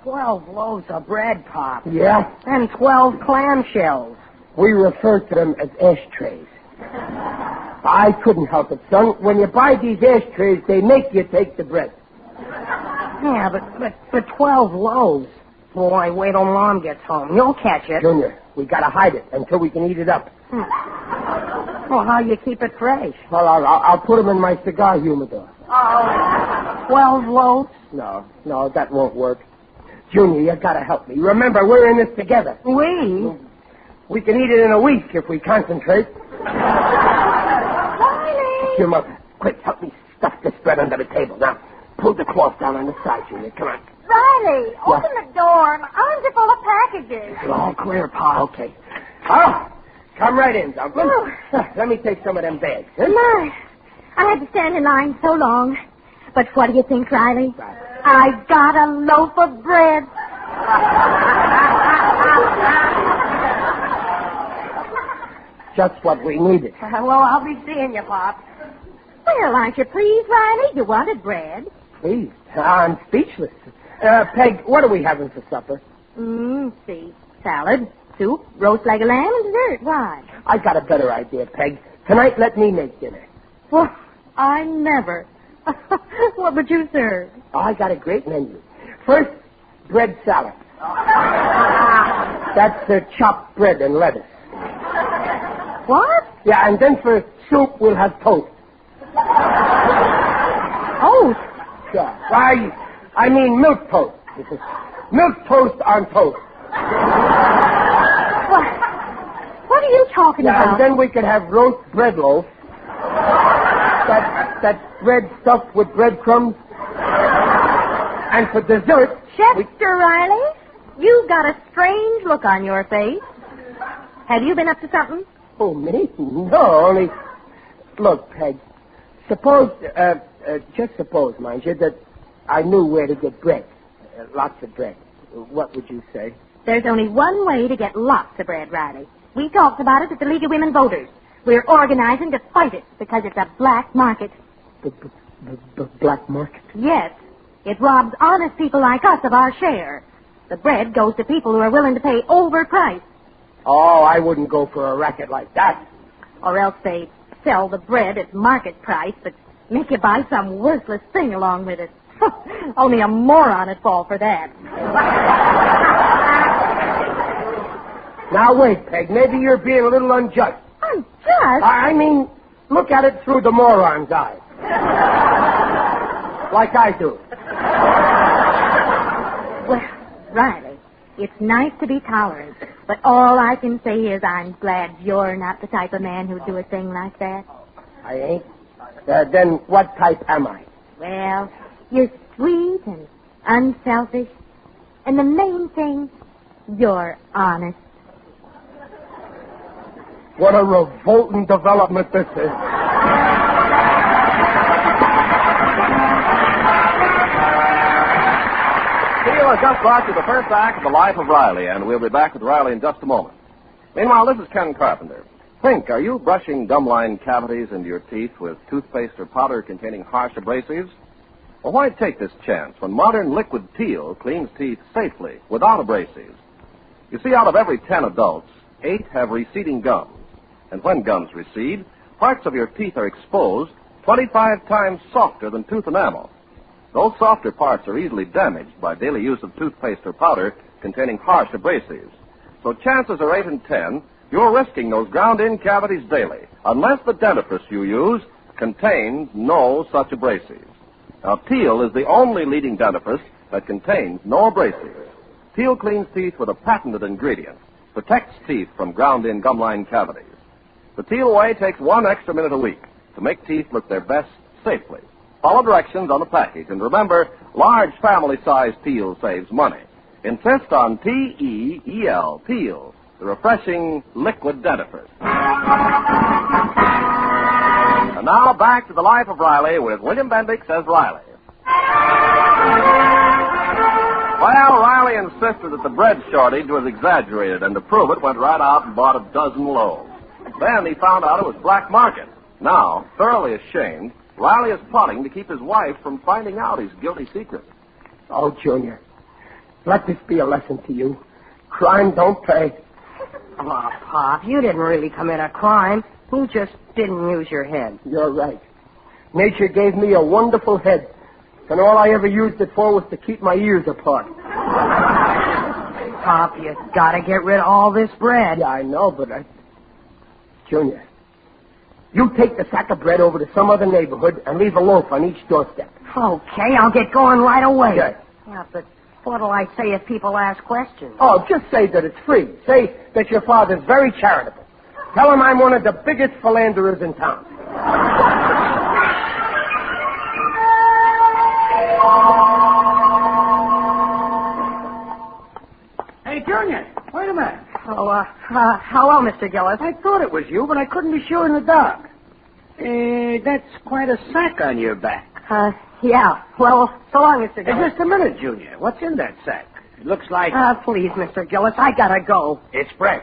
12 loaves of bread, Pop. Yeah? And 12 clamshells. We refer to them as ashtrays. I couldn't help it, son. When you buy these ashtrays, they make you take the bread. Yeah, but for 12 loaves. Boy, wait till Mom gets home. You'll catch it. Junior, we gotta hide it until we can eat it up. Well, how you keep it fresh? Well, I'll put them in my cigar humidor. 12 loaves? No, that won't work. Junior, you gotta help me. Remember, we're in this together. We can eat it in a week if we concentrate. Riley! Your mother, quick, help me stuff this bread under the table. Now, pull the cloth down on the side, Junior. Come on. Riley, open the door. My arms are full of packages. It's all clear, Pa. Okay. Oh, come right in, Dumpling. Let me take some of them bags. Huh? My, I had to stand in line so long. But what do you think, Riley? I got a loaf of bread. Just what we needed. Well, I'll be seeing you, Pop. Well, aren't you pleased, Riley? You wanted bread. Please. I'm speechless. Peg, what are we having for supper? See. Salad, soup, roast leg of lamb, and dessert. Why? I got a better idea, Peg. Tonight, let me make dinner. Well, I never. What would you serve? Oh, I got a great menu. First, bread salad. That's chopped bread and lettuce. What? Yeah, and then for soup, we'll have toast. Toast? Yeah. I mean milk toast. Milk toast on toast. What are you talking about? And then we could have roast bread loaf. That bread stuffed with breadcrumbs. And for dessert... Chester Riley, you've got a strange look on your face. Have you been up to something? Oh, me? No, only... Look, Peg, suppose, just suppose, mind you, that I knew where to get bread. Lots of bread. What would you say? There's only one way to get lots of bread, Riley. We talked about it at the League of Women Voters. We're organizing to fight it because it's a black market. The black market? Yes. It robs honest people like us of our share. The bread goes to people who are willing to pay overpriced. Oh, I wouldn't go for a racket like that. Or else they sell the bread at market price, but make you buy some worthless thing along with it. Only a moron would fall for that. Now, wait, Peg. Maybe you're being a little unjust. Unjust? I mean, look at it through the moron's eyes. Like I do. Well, Riley, it's nice to be tolerant, but all I can say is I'm glad you're not the type of man who'd do a thing like that. I ain't? Then what type am I? Well, you're sweet and unselfish, and the main thing, you're honest. What a revolting development this is. Steele has just brought you the first act of The Life of Riley, and we'll be back with Riley in just a moment. Meanwhile, this is Ken Carpenter. Think, are you brushing gum-line cavities into your teeth with toothpaste or powder containing harsh abrasives? Well, why take this chance when modern liquid Teal cleans teeth safely without abrasives? You see, out of every 10 adults, 8 have receding gums. And when gums recede, parts of your teeth are exposed 25 times softer than tooth enamel. Those softer parts are easily damaged by daily use of toothpaste or powder containing harsh abrasives. So chances are 8 in 10 you're risking those ground-in cavities daily, unless the dentifrice you use contains no such abrasives. Now, Teal is the only leading dentifrice that contains no abrasives. Teal cleans teeth with a patented ingredient, protects teeth from ground-in gum-line cavities. The Teal way takes 1 extra minute a week to make teeth look their best safely. Follow directions on the package, and remember, large family-sized Teal saves money. Insist on T-E-E-L, Teal, the refreshing liquid dentifrice. And now back to The Life of Riley with William Bendix as Riley. Well, Riley insisted that the bread shortage was exaggerated, and to prove it, went right out and bought a dozen loaves. Then he found out it was black market. Now, thoroughly ashamed, Riley is plotting to keep his wife from finding out his guilty secret. Oh, Junior, let this be a lesson to you. Crime don't pay. Oh, Pop, you didn't really commit a crime. You just didn't use your head. You're right. Nature gave me a wonderful head, and all I ever used it for was to keep my ears apart. Pop, you gotta get rid of all this bread. Yeah, I know, but Junior, you take the sack of bread over to some other neighborhood and leave a loaf on each doorstep. Okay, I'll get going right away. Good. Yeah, but what'll I say if people ask questions? Oh, just say that it's free. Say that your father's very charitable. Tell him I'm one of the biggest philanderers in town. Hello, Mr. Gillis. I thought it was you, but I couldn't be sure in the dark. That's quite a sack on your back. Yeah. Well, so long, Mr. Gillis. Hey, just a minute, Junior. What's in that sack? It looks like... Please, Mr. Gillis, I gotta go. It's bread.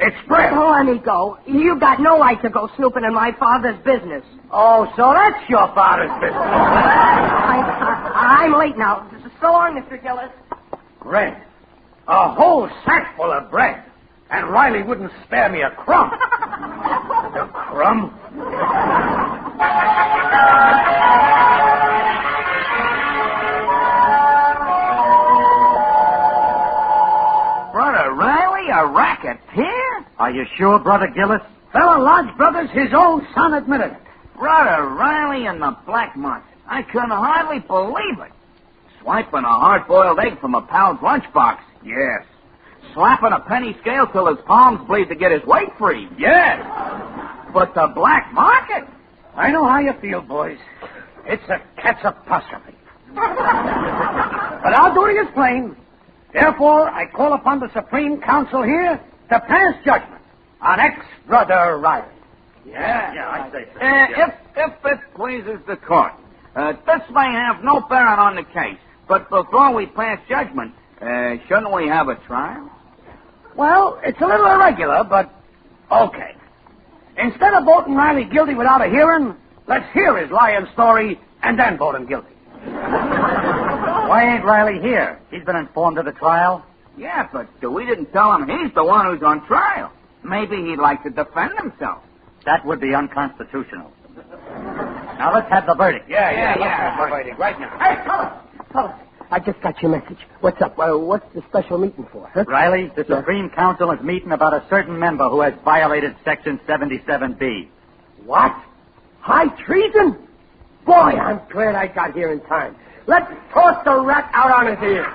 It's bread. Oh, let me go. You got no right to go snooping in my father's business. Oh, so that's your father's business. I'm late now. So long, Mr. Gillis. Bread. A whole sack full of bread. And Riley wouldn't spare me a crumb. A crumb? Brother Riley, a racketeer? Are you sure, Brother Gillis? Fellow Lodge Brothers, his own son admitted it. Brother Riley and the black market. I couldn't hardly believe it. Swiping a hard-boiled egg from a pal's lunchbox. Yes. Slapping a penny scale till his palms bleed to get his weight free. Yes. But the black market? I know how you feel, boys. It's a cat's apostrophe. But I'll do it as plain. Therefore, I call upon the Supreme Council here to pass judgment on ex-Brother Riley. Yeah, I say so. If it pleases the court, this may have no bearing on the case, but before we pass judgment, shouldn't we have a trial? Well, it's a little irregular, but okay. Instead of voting Riley guilty without a hearing, let's hear his lying story and then vote him guilty. Why ain't Riley here? He's been informed of the trial. Yeah, but we didn't tell him he's the one who's on trial. Maybe he'd like to defend himself. That would be unconstitutional. Now let's have the verdict. Yeah. Let's have the verdict right now. Hey, Fellas, I just got your message. What's up? What's the special meeting for? Huh? Riley, the Supreme Council is meeting about a certain member who has violated Section 77B. What? High treason? Boy, I'm glad I got here in time. Let's toss the rat out on his ear.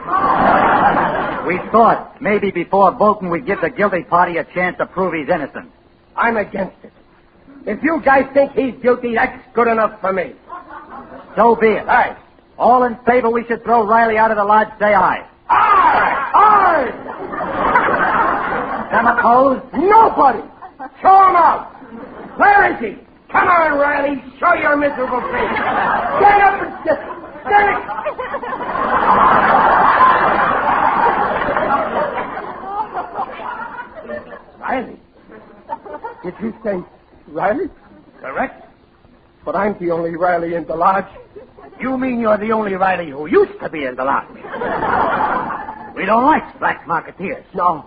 We thought maybe before voting we'd give the guilty party a chance to prove he's innocent. I'm against it. If you guys think he's guilty, that's good enough for me. So be it. Aye. All in favor we should throw Riley out of the lodge, say aye. Aye! Some opposed? Nobody! Throw him out! Where is he? Come on, Riley. Show your miserable face. Get up and sit. Get it! Riley? Did you say Riley? Correct. But I'm the only Riley in the lodge. You mean you're the only Riley who used to be in the lodge? We don't like black marketeers. No,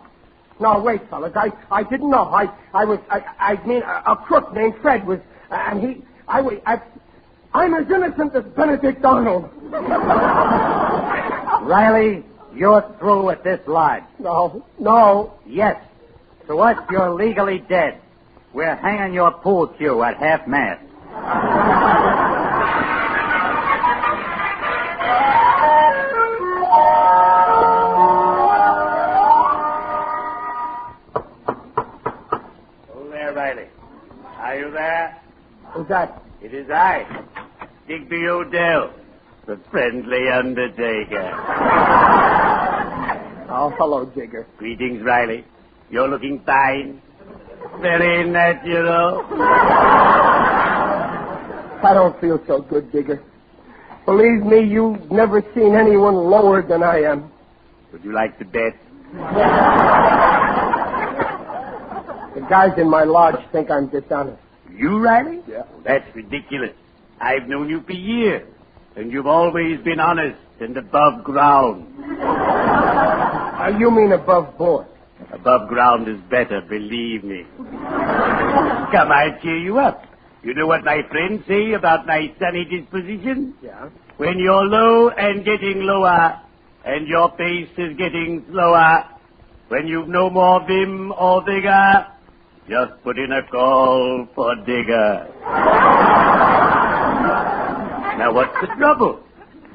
wait, fellas. I didn't know. I mean, a crook named Fred was, and I'm as innocent as Benedict Arnold. Riley, you're through with this lodge. No. Yes. To us, you're legally dead. We're hanging your pool cue at half-mast. Oh, there, Riley. Are you there? Who's that? It is I, Digby Odell, the friendly undertaker. Oh, hello, Digger. Greetings, Riley. You're looking fine. Very natural. I don't feel so good, Digger. Believe me, you've never seen anyone lower than I am. Would you like to bet? The guys in my lodge think I'm dishonest. You, Riley? Yeah. That's ridiculous. I've known you for years, and you've always been honest and above ground. You mean above board? Above ground is better, believe me. Come, I'll cheer you up. You know what my friends say about my sunny disposition? Yeah. When you're low and getting lower, and your pace is getting slower, when you've no more vim or vigor, just put in a call for Digger. Now, what's the trouble?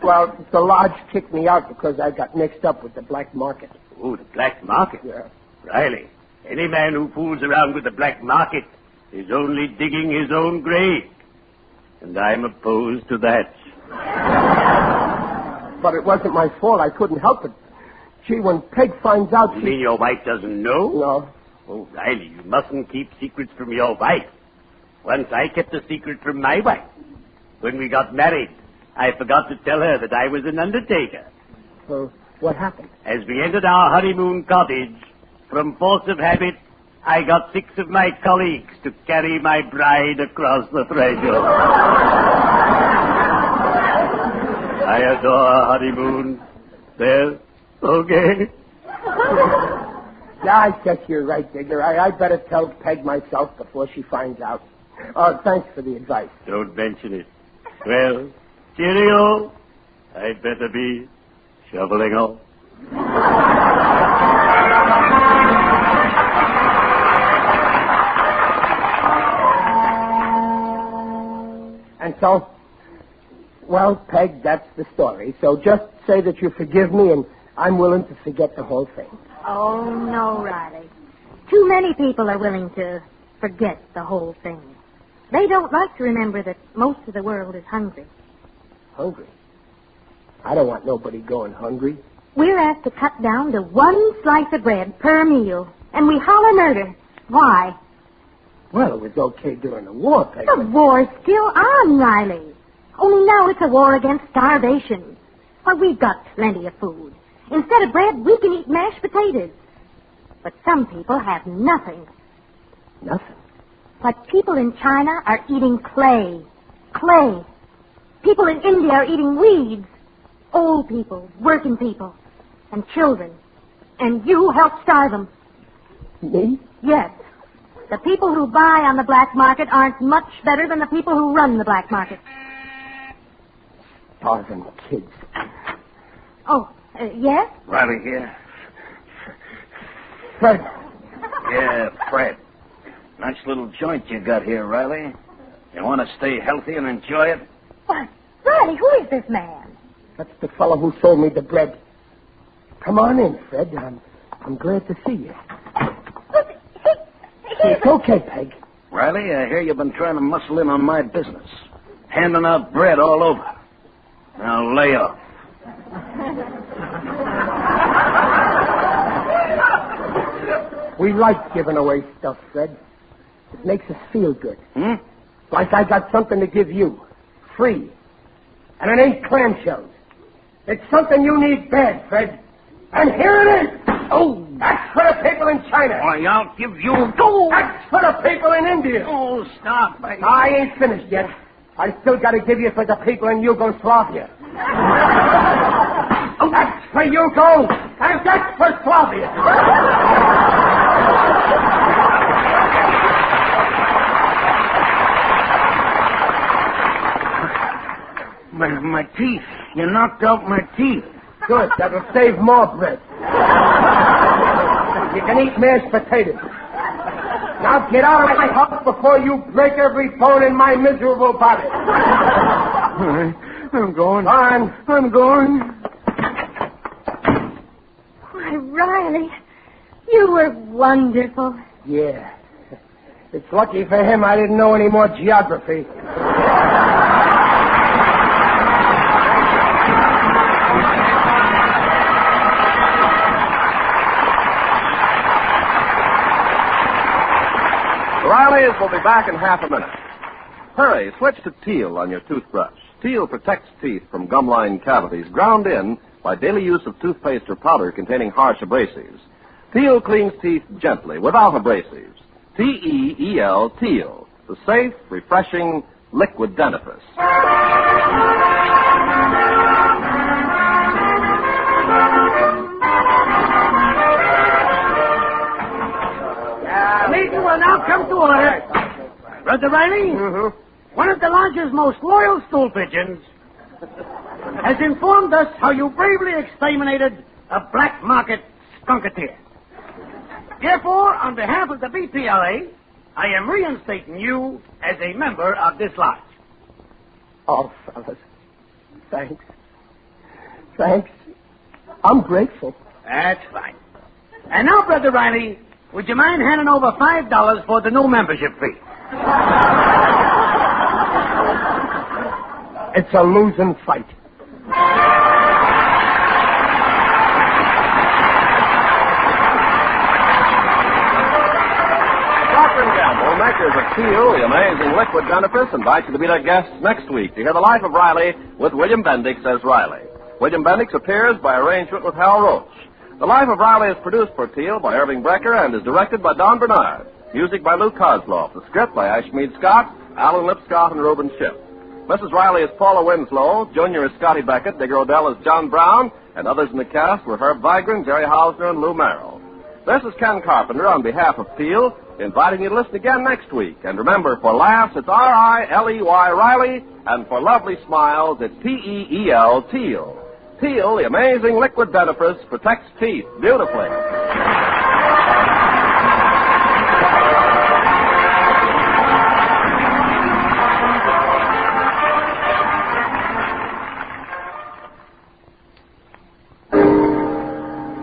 Well, the lodge kicked me out because I got mixed up with the black market. Oh, the black market? Yeah. Riley, any man who fools around with the black market is only digging his own grave. And I'm opposed to that. But it wasn't my fault. I couldn't help it. Gee, when Peg finds out You mean your wife doesn't know? No. Oh, Riley, you mustn't keep secrets from your wife. Once I kept a secret from my wife. When we got married, I forgot to tell her that I was an undertaker. Well, what happened? As we entered our honeymoon cottage, from force of habit, I got 6 of my colleagues to carry my bride across the threshold. I adore honeymoon. There, okay. Yeah, I guess you're right, Digger. I better tell Peg myself before she finds out. Oh, thanks for the advice. Don't mention it. Well, cheerio. I'd better be shoveling off. And so, well, Peg, that's the story. So just say that you forgive me, and I'm willing to forget the whole thing. Oh, no, Riley. Too many people are willing to forget the whole thing. They don't like to remember that most of the world is hungry. Hungry? I don't want nobody going hungry. We're asked to cut down to 1 slice of bread per meal, and we holler murder. Why? Well, it was okay during the war, Peg. The war's still on, Riley. Only now it's a war against starvation. But we've got plenty of food. Instead of bread, we can eat mashed potatoes. But some people have nothing. Nothing? But people in China are eating clay. Clay. People in India are eating weeds. Old people, working people, and children. And you help starve them. Me? Yes. The people who buy on the black market aren't much better than the people who run the black market. Starving kids. Oh, yes? Riley here. Fred. Yeah, Fred. Nice little joint you got here, Riley. You want to stay healthy and enjoy it? What? Riley, who is this man? That's the fellow who sold me the bread. Come on in, Fred. I'm glad to see you. It's okay, Peg. Riley, I hear you've been trying to muscle in on my business. Handing out bread all over. Now lay off. We like giving away stuff, Fred. It makes us feel good. Like I got something to give you. Free. And it ain't clamshells. It's something you need bad, Fred. And here it is. Oh, that's for the people in China. Why, I'll give you... Oh, that's for the people in India. Oh, stop. I ain't finished yet. I still got to give you for the people in Yugoslavia. Oh, that's for Yugo, and that's for Slavia. My teeth. You knocked out my teeth. Good. That'll save more bread. You can eat mashed potatoes. Now get out of my house before you break every bone in my miserable body. I'm going. Fine. I'm going. Why, Riley, you were wonderful. Yeah. It's lucky for him I didn't know any more geography. Riley's will be back in half a minute. Hurry, switch to Teal on your toothbrush. Teal protects teeth from gum-lined cavities ground in by daily use of toothpaste or powder containing harsh abrasives. Teal cleans teeth gently, without abrasives. T-E-E-L, Teal, the safe, refreshing, liquid dentifrice. Meeting will now come to order. Brother Riley, one of the lodge's most loyal stool pigeons has informed us how you bravely exterminated a black market skunketeer. Therefore, on behalf of the BPLA, I am reinstating you as a member of this lodge. Oh, fellas. Thanks. Thanks. I'm grateful. That's fine. And now, Brother Riley, would you mind handing over $5 for the new membership fee? It's a losing fight. the makers of Peel, the amazing liquid dentifrice, invite you to be their guests next week to hear The Life of Riley with William Bendix as Riley. William Bendix appears by arrangement with Hal Roach. The Life of Riley is produced for Peel by Irving Brecker and is directed by Don Bernard. Music by Lou Kozloff. The script by Ashmead Scott, Alan Lipscott, and Reuben Schiff. Mrs. Riley is Paula Winslow, Junior is Scotty Beckett, Digger Odell is John Brown, and others in the cast were Herb Vigran, Jerry Hausner, and Lou Merrill. This is Ken Carpenter on behalf of Peel, inviting you to listen again next week. And remember, for laughs, it's R-I-L-E-Y, Riley, and for lovely smiles, it's P-E-E-L, Peel. Peel, the amazing liquid dentifrice, protects teeth beautifully.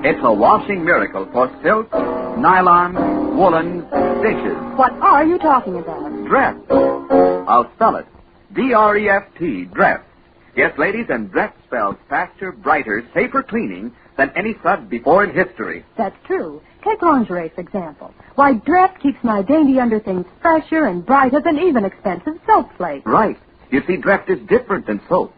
It's a washing miracle for silk, nylon, woolen, dishes. What are you talking about? Dreft. I'll spell it. D-R-E-F-T, Dreft. Yes, ladies, and Dreft spells faster, brighter, safer cleaning than any sud before in history. That's true. Take lingerie, for example. Why, Dreft keeps my dainty underthings fresher and brighter than even expensive soap flakes. Right. You see, Dreft is different than soap.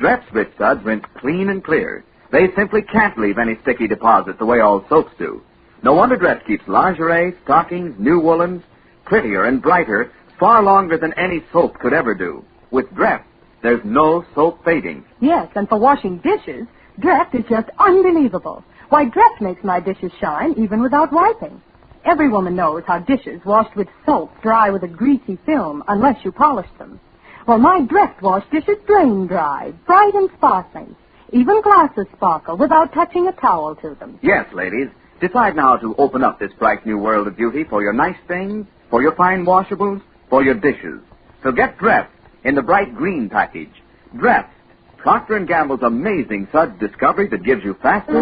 Dreft's rich suds rinse clean and clear. They simply can't leave any sticky deposit the way all soaps do. No wonder Dreft keeps lingerie, stockings, new woolens, prettier and brighter far longer than any soap could ever do. With Dreft, there's no soap fading. Yes, and for washing dishes, Dreft is just unbelievable. Why, Dreft makes my dishes shine even without wiping. Every woman knows how dishes washed with soap dry with a greasy film unless you polish them. Well, my Dreft wash dishes drain dry, bright and sparkling. Even glasses sparkle without touching a towel to them. Yes, ladies. Decide now to open up this bright new world of beauty for your nice things, for your fine washables, for your dishes. So get Dreft in the bright green package. Dreft, Procter & Gamble's amazing suds discovery that gives you faster,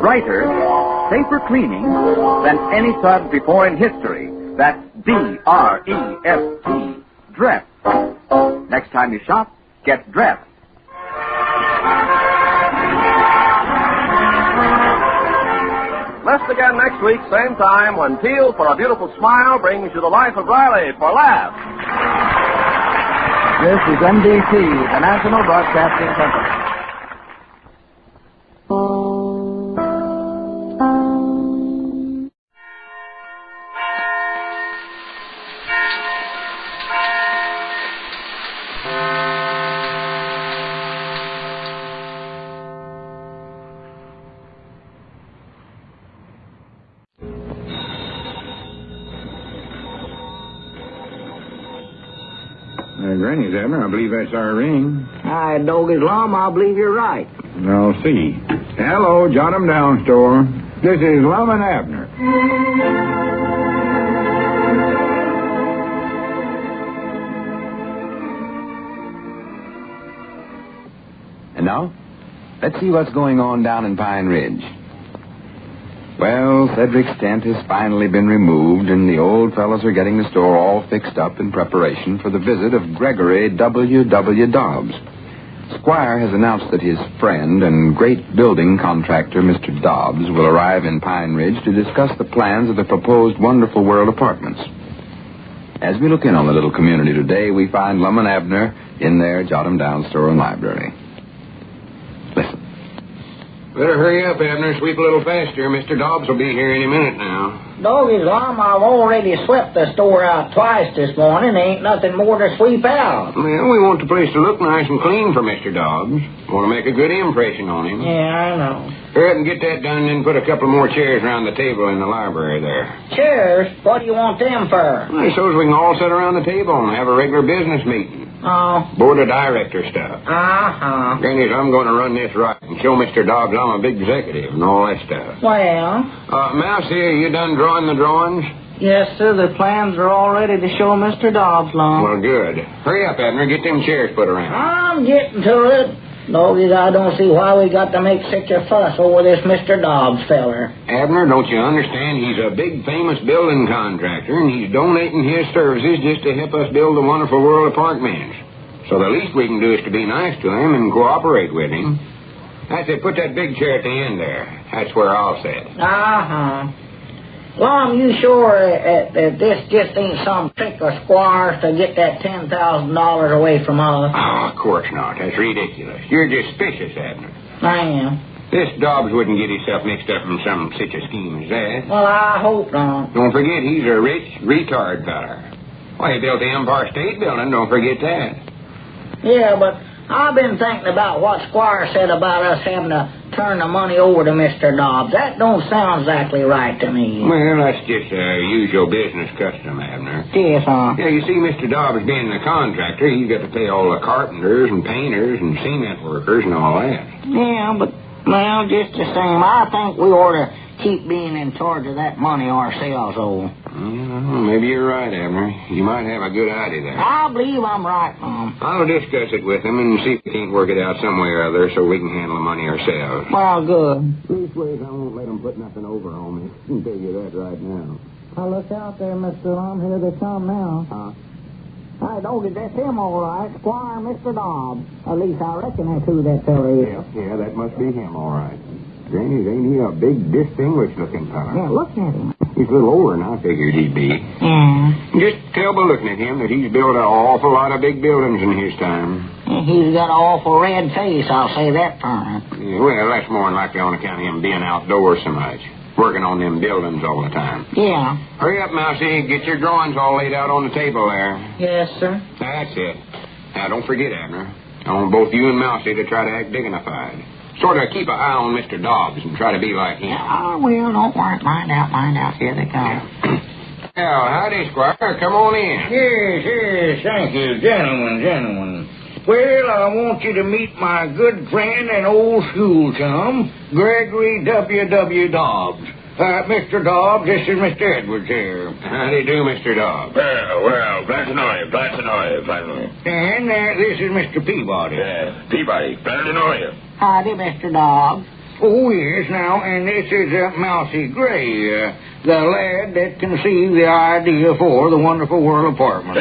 brighter, safer cleaning than any suds before in history. That's D-R-E-F-T, Dreft. Next time you shop, get Dreft. Listen again next week, same time, when Peel for a Beautiful Smile brings you The Life of Riley for laughs. This is NBC, the National Broadcasting Company. Granny's, Abner. I believe that's our ring. Hi, Doggy's Lum. I believe you're right. I'll see. Hello, Jot 'em Down store. This is Lum and Abner. And now, let's see what's going on down in Pine Ridge. Well, Cedric's tent has finally been removed, and the old fellows are getting the store all fixed up in preparation for the visit of Gregory W. Dobbs. Squire has announced that his friend and great building contractor, Mr. Dobbs, will arrive in Pine Ridge to discuss the plans of the proposed Wonderful World apartments. As we look in on the little community today, we find Lum and Abner in their Jot 'em Down store and library. Listen. Better hurry up, Abner. Sweep a little faster. Mr. Dobbs will be here any minute now. Doggy's Lum, I've already swept the store out twice this morning. Ain't nothing more to sweep out. Well, we want the place to look nice and clean for Mr. Dobbs. Want to make a good impression on him. Yeah, I know. Hurry up and get that done, and then put a couple more chairs around the table in the library there. Chairs? What do you want them for? Well, so we can all sit around the table and have a regular business meeting. Oh. Board of director stuff. Uh-huh. Granny, I'm going to run this right and show Mr. Dobbs I'm a big executive and all that stuff. Well? Mouse here, you done drawing the drawings? Yes, sir. The plans are all ready to show Mr. Dobbs, Lum. Well, good. Hurry up, Abner. Get them chairs put around. I'm getting to it. Doggies, I don't see why we got to make such a fuss over this Mr. Dobbs feller. Abner, don't you understand? He's a big, famous building contractor, and he's donating his services just to help us build the Wonderful World apartments. So the least we can do is to be nice to him and cooperate with him. I said, put that big chair at the end there. That's where I'll sit. Uh-huh. Lum, you sure that this just ain't some trick of Squire's to get that $10,000 away from us? Oh, of course not. That's ridiculous. You're just suspicious, Abner. I am. This Dobbs wouldn't get himself mixed up in such a scheme as that. Well, I hope not. Don't forget, he's a rich retard feller. Why, he built the Empire State Building, don't forget that. Yeah, but I've been thinking about what Squire said about us having to turn the money over to Mr. Dobbs. That don't sound exactly right to me. Well, that's just a usual business custom, Abner. Yes, huh? Yeah, you see, Mr. Dobbs being the contractor, he's got to pay all the carpenters and painters and cement workers and all that. Yeah, but, well, just the same, I think we ought to keep being in charge of that money ourselves, old. Maybe you're right, Abner. You might have a good idea there. I believe I'm right, Mom. I'll discuss it with him and see if we can't work it out some way or other so we can handle the money ourselves. Well, good. Leastways, I won't let them put nothing over on me. I can tell you that right now. Well, look out there, Mr. Lum. Here they come now. Huh? Hey, Doggy, that's him, all right. Squire Mr. Dobbs. At least I reckon that's who that fella is. Yeah, that must be him, all right. Granny, ain't he a big, distinguished-looking fella? Yeah, look at him. He's a little older than I figured he'd be. Yeah. Just tell by looking at him that he's built an awful lot of big buildings in his time. He's got an awful red face, I'll say that for him. Yeah, well, that's more than likely on account of him being outdoors so much. Working on them buildings all the time. Yeah. Hurry up, Mousy. Get your drawings all laid out on the table there. Yes, sir. That's it. Now, don't forget, Abner. I want both you and Mousy to try to act dignified. Sort of keep an eye on Mr. Dobbs and try to be like him. Yeah, I will. Don't worry. Mind out. Here they come. Well, howdy, Squire. Come on in. Yes. Thank you, gentlemen. Well, I want you to meet my good friend and old school chum, Gregory W. Dobbs. Mr. Dobbs, this is Mr. Edwards here. How do you do, Mr. Dobbs? Well, glad to know you. And this is Mr. Peabody. Peabody, glad to know you. Howdy, Mr. Dobbs. Oh, yes, now, and this is Mousy Gray, the lad that conceived the idea for the Wonderful World apartment.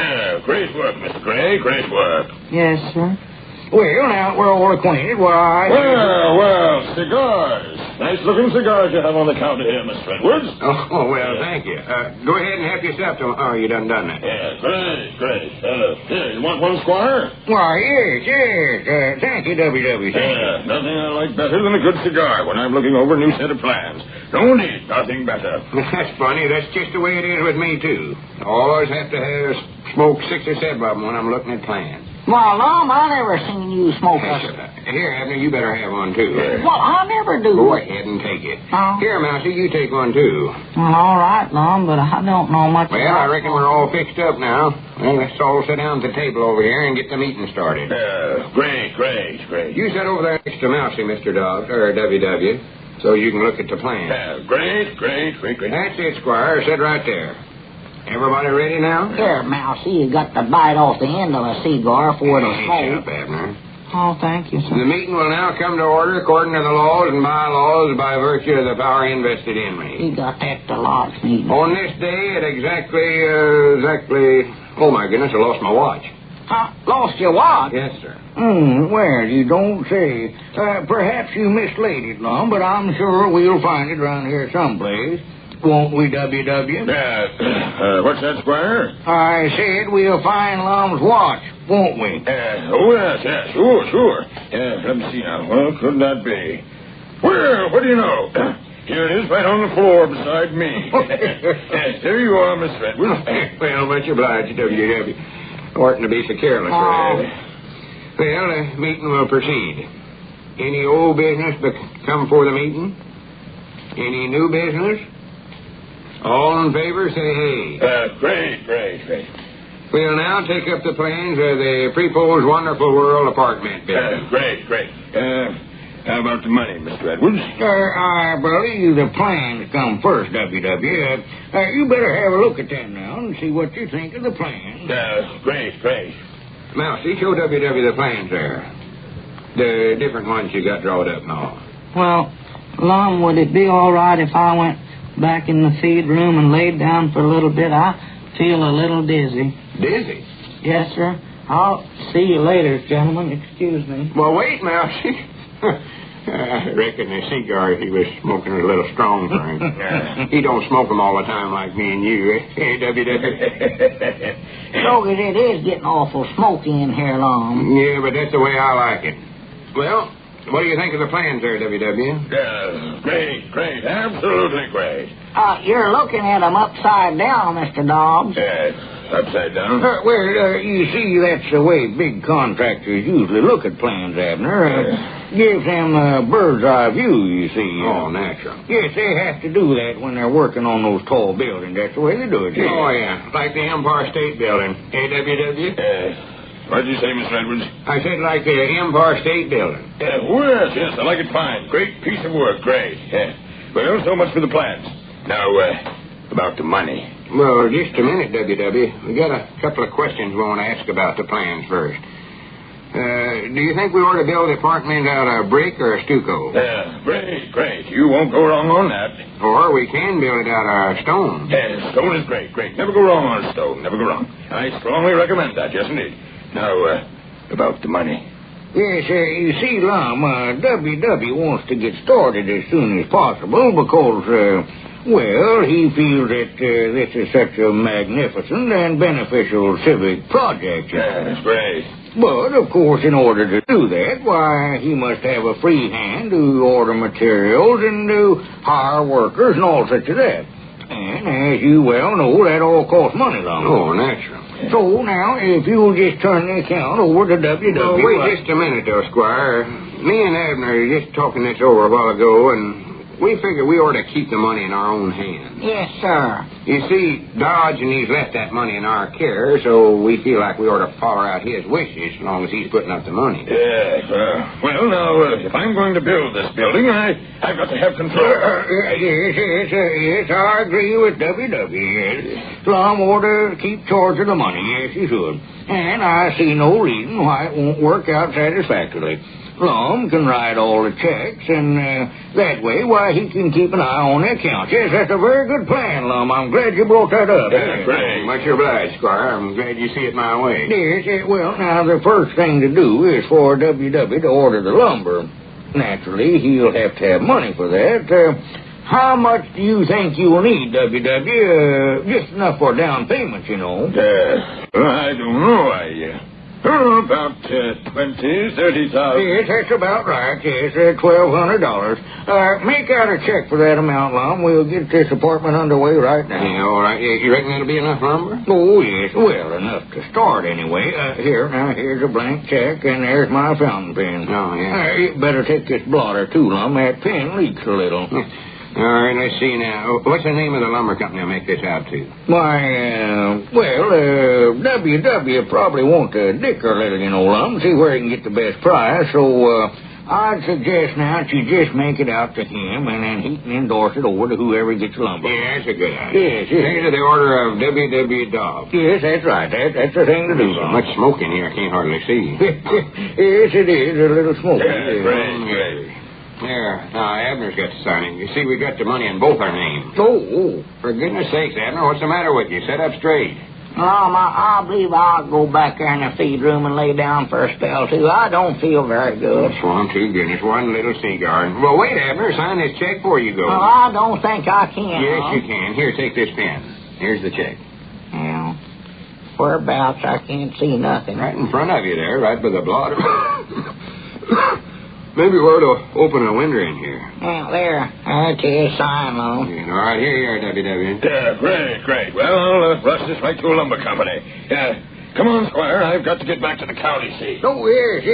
Great work, Mr. Gray, great work. Yes, sir. Well, now, we're all acquainted. Well, cigars. Nice-looking cigars you have on the counter here, Mr. Edwards. Oh, well, thank you. Go ahead and help yourself to... Oh, you done that. Yeah, great. Here, you want one, Squire? Why, yes. Thank you, W.W. Nothing I like better than a good cigar when I'm looking over a new set of plans. No need, nothing better. That's funny. That's just the way it is with me, too. I always have to smoke 6 or 7 of them when I'm looking at plans. Well, Lum, I never seen you smoke a... Here, Abner, you better have one, too. Well, I never do. Go ahead and take it. Here, Mousy, you take one, too. Well, all right, Lum, but I don't know much Well, I reckon we're all fixed up now. Well, let's all sit down at the table over here and get the meeting started. Great. You sit over there next to Mousy, Mr. Dobbs, or WW, so you can look at the plan. Great. That's it, Squire. Sit right there. Everybody ready now? Here, Mousy, you got to bite off the end of a cigar for it'll smoke. Shut up, Abner. Oh, thank you, sir. The meeting will now come to order according to the laws and bylaws by virtue of the power invested in me. You got that the lodge meeting. On this day at exactly... Oh, my goodness, I lost my watch. Lost your watch? Yes, sir. Well, you don't say. Perhaps you mislaid it, Lum, but I'm sure we'll find it around here someplace. Won't we, W.W.? What's that, Squire? I said we'll find Lum's watch, won't we? Yes, sure. Let me see now. What could that be? Well, what do you know? Here it is, right on the floor beside me. There you are, Mr. Edwards. Well, much obliged, W.W. Oughtn't to be so careless, Well, the meeting will proceed. Any old business come for the meeting? Any new business? All in favor, say hey. Great. We'll now take up the plans of the Prepo's Wonderful World apartment building. Great. How about the money, Mr. Edwards? I believe the plans come first, W.W. You better have a look at them now and see what you think of the plans. Great. Mousy, show W.W. the plans there. The different ones you got drawn up and all. Well, Lum, would it be all right if I went back in the feed room and laid down for a little bit? I feel a little dizzy. Dizzy? Yes, sir. I'll see you later, gentlemen. Excuse me. Well, wait, Mousy. I reckon the cigar he was smoking was a little strong for him. He don't smoke them all the time like me and you, eh? Hey, W.W. So it is getting awful smoky in here, Lum. Yeah, but that's the way I like it. Well, what do you think of the plans there, W.W.? Great. Absolutely great. You're looking at them upside down, Mr. Dobbs. Yes, upside down. You see, that's the way big contractors usually look at plans, Abner. Gives them a bird's eye view, you see. Oh, natural. Yes, they have to do that when they're working on those tall buildings. That's the way they do it. Yeah. Oh, yeah. Like the Empire State Building. Hey, W.W.? What did you say, Mr. Edwards? I said like the Empire State Building. Yes, I like it fine. Great piece of work, great. Well, so much for the plans. Now, about the money. Well, just a minute, W.W. We got a couple of questions we want to ask about the plans first. Do you think we ought to build the apartment out of brick or stucco? Great. You won't go wrong on that. Or we can build it out of stone. Stone is great. Never go wrong on stone. Never go wrong. I strongly recommend that, yes, indeed. Now, about the money. Yes, you see, Lum, W.W. wants to get started as soon as possible because, he feels that this is such a magnificent and beneficial civic project. That's great. But, of course, in order to do that, why, he must have a free hand to order materials and to hire workers and all such as that. And, as you well know, that all costs money, Lum. Oh, natural. So, now, if you'll just turn the account over to W.W. Oh, wait just a minute, though, Squire. Me and Abner were just talking this over a while ago, and we figure we ought to keep the money in our own hands. Yes, sir. You see, Dodge and he's left that money in our care, so we feel like we ought to follow out his wishes as long as he's putting up the money. Well, now, if I'm going to build this building, I've got to have control. Yes, I agree with W.W. Yes. Lum ought to keep charge of the money. Yes, he should. And I see no reason why it won't work out satisfactorily. Lum can write all the checks, and that way, he can keep an eye on the accounts. Yes, that's a very good plan, Lum. I'm glad you brought that up. Great. Much obliged, Squire. I'm glad you see it my way. Yes, well, now, the first thing to do is for W.W. to order the lumber. Naturally, he'll have to have money for that. How much do you think you'll need, W.W.? Just enough for a down payment, you know. I don't know. About 20,000, 30,000. Yes, that's about right. Yes, $1,200. Make out a check for that amount, Lum. We'll get this apartment underway right now. Yeah, all right. You reckon that'll be enough lumber? Oh, yes. Well, enough to start anyway. Here's a blank check, and there's my fountain pen. Oh, yeah. You better take this blotter, too, Lum. That pen leaks a little. All right, let's see now. What's the name of the lumber company I'll make this out to? Why, W.W. probably wants to dicker a little, you know, Lum, see where he can get the best price. So, I'd suggest now that you just make it out to him, and then he can endorse it over to whoever gets lumber. Yeah, that's a good idea. Yes. Take it to the order of W.W. Dobbs. Yes, that's right. That's the thing to do. So much smoke in here, I can't hardly see. Yes, it is. A little smoky. Great. There. Now, Abner's got to sign it. You see, we got the money in both our names. Oh. For goodness sakes, Abner, what's the matter with you? Sit up straight. I believe I'll go back there in the feed room and lay down for a spell, too. I don't feel very good. Swam to goodness. One little cigar. Well, wait, Abner. Sign this check before you go. Well, I don't think I can. Yes, you can. Here, take this pen. Here's the check. Well, whereabouts? I can't see nothing. Right in front of you there, right by the blotter. Maybe we ought to open a window in here. Well, there. That's his sign, Lum. Yeah, all right, here you are, W.W. Great. Well, I'll rush this right to a lumber company. Come on, Squire. I've got to get back to the county seat. Oh, yes.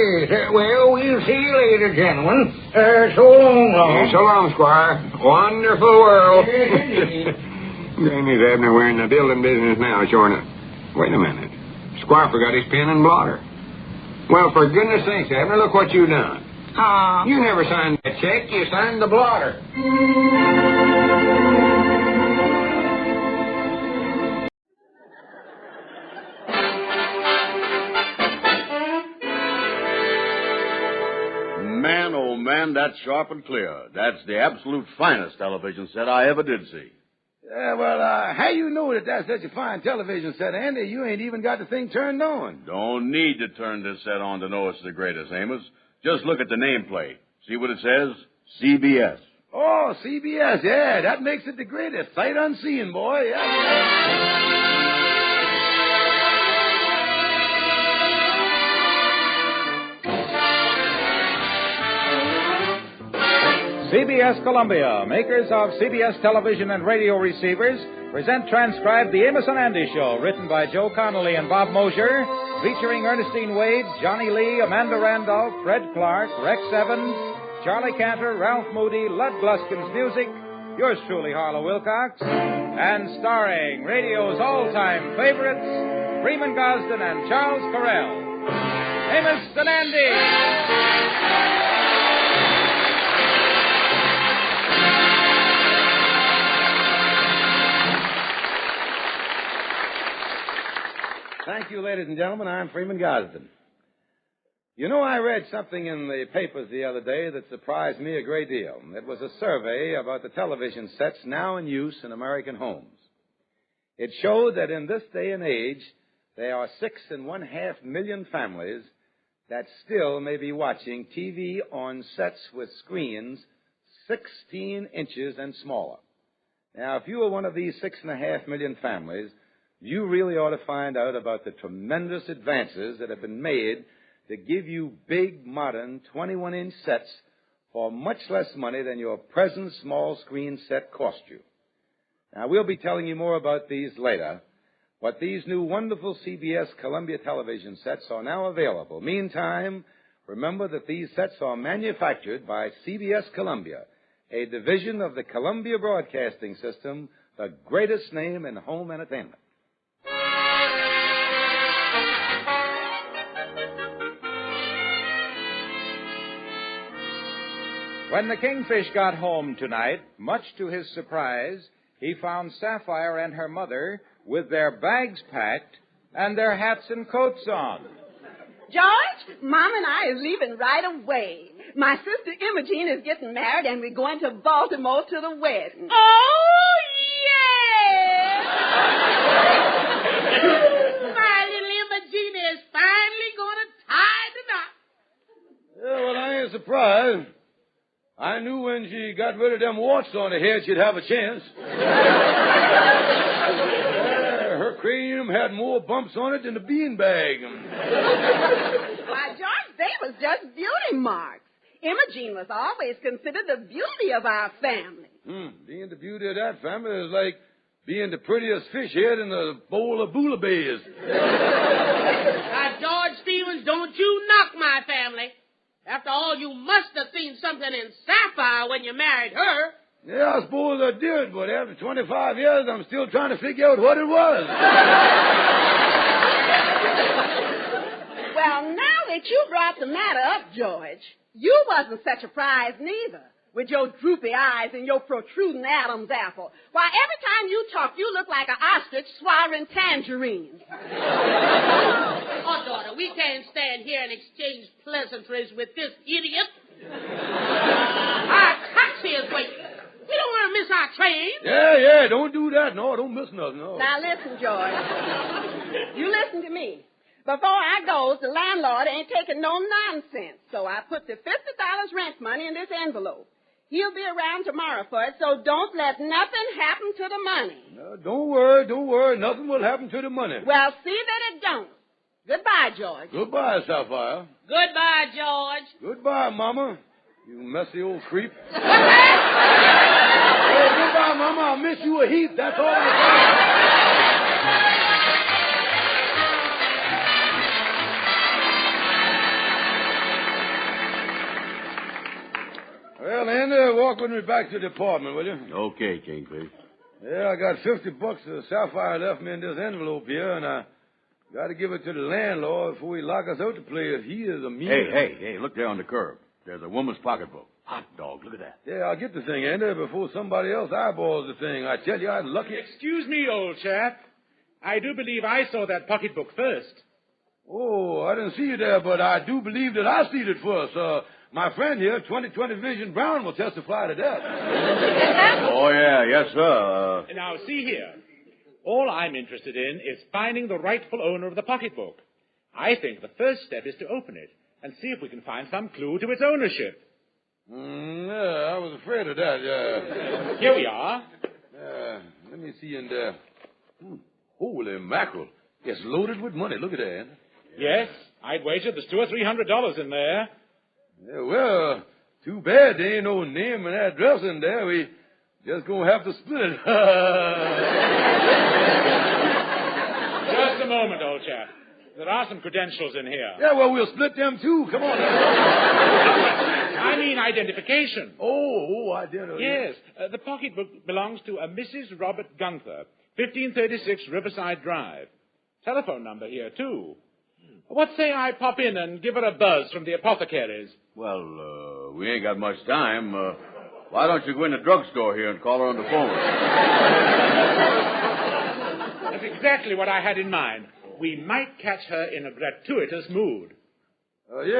Well, we'll see you later, gentlemen. So long, Lum. Yeah, so long, Squire. Wonderful world. Granny's Abner, we're in the building business now, sure enough. Wait a minute. Squire forgot his pen and blotter. Well, for goodness sakes, Abner, look what you done. You never signed that check. You signed the blotter. Man, oh man, that's sharp and clear. That's the absolute finest television set I ever did see. How you know that that's such a fine television set, Andy? You ain't even got the thing turned on. Don't need to turn this set on to know it's the greatest, Amos. Just look at the nameplate. See what it says? CBS. Oh, CBS, yeah. That makes it the greatest. Sight unseen, boy. Yeah. CBS Columbia, makers of CBS television and radio receivers, present transcribed The Amos and Andy Show, written by Joe Connolly and Bob Mosher, featuring Ernestine Wade, Johnny Lee, Amanda Randolph, Fred Clark, Rex Evans, Charlie Cantor, Ralph Moody, Lud Gluskin's music, yours truly, Harlow Wilcox, and starring radio's all-time favorites, Freeman Gosden and Charles Correll. Amos and Andy! Thank you, ladies and gentlemen. I'm Freeman Gosden. You know, I read something in the papers the other day that surprised me a great deal. It was a survey about the television sets now in use in American homes. It showed that in this day and age, there are 6.5 million families that still may be watching TV on sets with screens 16 inches and smaller. Now, if you are one of these 6.5 million families, you really ought to find out about the tremendous advances that have been made to give you big, modern 21-inch sets for much less money than your present small screen set cost you. Now, we'll be telling you more about these later, but these new wonderful CBS Columbia television sets are now available. Meantime, remember that these sets are manufactured by CBS Columbia, a division of the Columbia Broadcasting System, the greatest name in home entertainment. When the Kingfish got home tonight, much to his surprise, he found Sapphire and her mother with their bags packed and their hats and coats on. George, Mom and I is leaving right away. My sister Imogene is getting married, and we're going to Baltimore to the wedding. Oh, yes! My little Imogene is finally going to tie the knot. Yeah, well, I ain't surprised. I knew when she got rid of them warts on her head, she'd have a chance. Her cranium had more bumps on it than a beanbag. Why, George, they was just beauty marks. Imogene was always considered the beauty of our family. Being the beauty of that family is like being the prettiest fish head in a bowl of bouillabaisse. Now, George Stevens, don't you knock my family. After all, you must have seen something in Sapphire when you married her. Yeah, I suppose I did, but after 25 years, I'm still trying to figure out what it was. Well, now that you brought the matter up, George, you wasn't such a prize neither, with your droopy eyes and your protruding Adam's apple. Why, every time you talk, you look like an ostrich swallowing tangerines. Oh, daughter, we can't stand here and exchange pleasantries with this idiot. Our taxi is waiting. We don't want to miss our train. Yeah, don't do that. No, don't miss nothing. No. Now, listen, George. You listen to me. Before I goes, the landlord ain't taking no nonsense, so I put the $50 rent money in this envelope. He'll be around tomorrow for it, so don't let nothing happen to the money. No, don't worry. Nothing will happen to the money. Well, see that it don't. Goodbye, George. Goodbye, Sapphire. Goodbye, George. Goodbye, Mama. You messy old creep. Hey, goodbye, Mama. I'll miss you a heap. That's all I'm saying. Well, Andy, walk with me back to the apartment, will you? Okay, Kingfish. Yeah, I got $50 that Sapphire left me in this envelope here, and I got to give it to the landlord before he lock us out the place. He is a mean... Hey, look there on the curb. There's a woman's pocketbook. Hot dog, look at that. Yeah, I'll get the thing, Andy, before somebody else eyeballs the thing. I tell you, I'm lucky... Excuse me, old chap. I do believe I saw that pocketbook first. Oh, I didn't see you there, but I do believe that I seen it first. My friend here, 2020 Vision Brown, will testify to that. Oh, yeah, yes, sir. Now, see here. All I'm interested in is finding the rightful owner of the pocketbook. I think the first step is to open it and see if we can find some clue to its ownership. Yeah, I was afraid of that, yeah. Here we are. Let me see in there. Holy mackerel. It's loaded with money. Look at that. Yes, I'd wager there's $200 or $300 in there. Yeah, well, too bad there ain't no name and address in there. We just gonna have to split it. Just a moment, old chap. There are some credentials in here. Yeah, well, we'll split them too. Come on. I mean identification. Oh, identification. Yes, the pocketbook belongs to a Mrs. Robert Gunther, 1536 Riverside Drive. Telephone number here, too. What say I pop in and give her a buzz from the apothecaries? Well, we ain't got much time. Why don't you go in the drugstore here and call her on the phone? That's exactly what I had in mind. We might catch her in a gratuitous mood. Is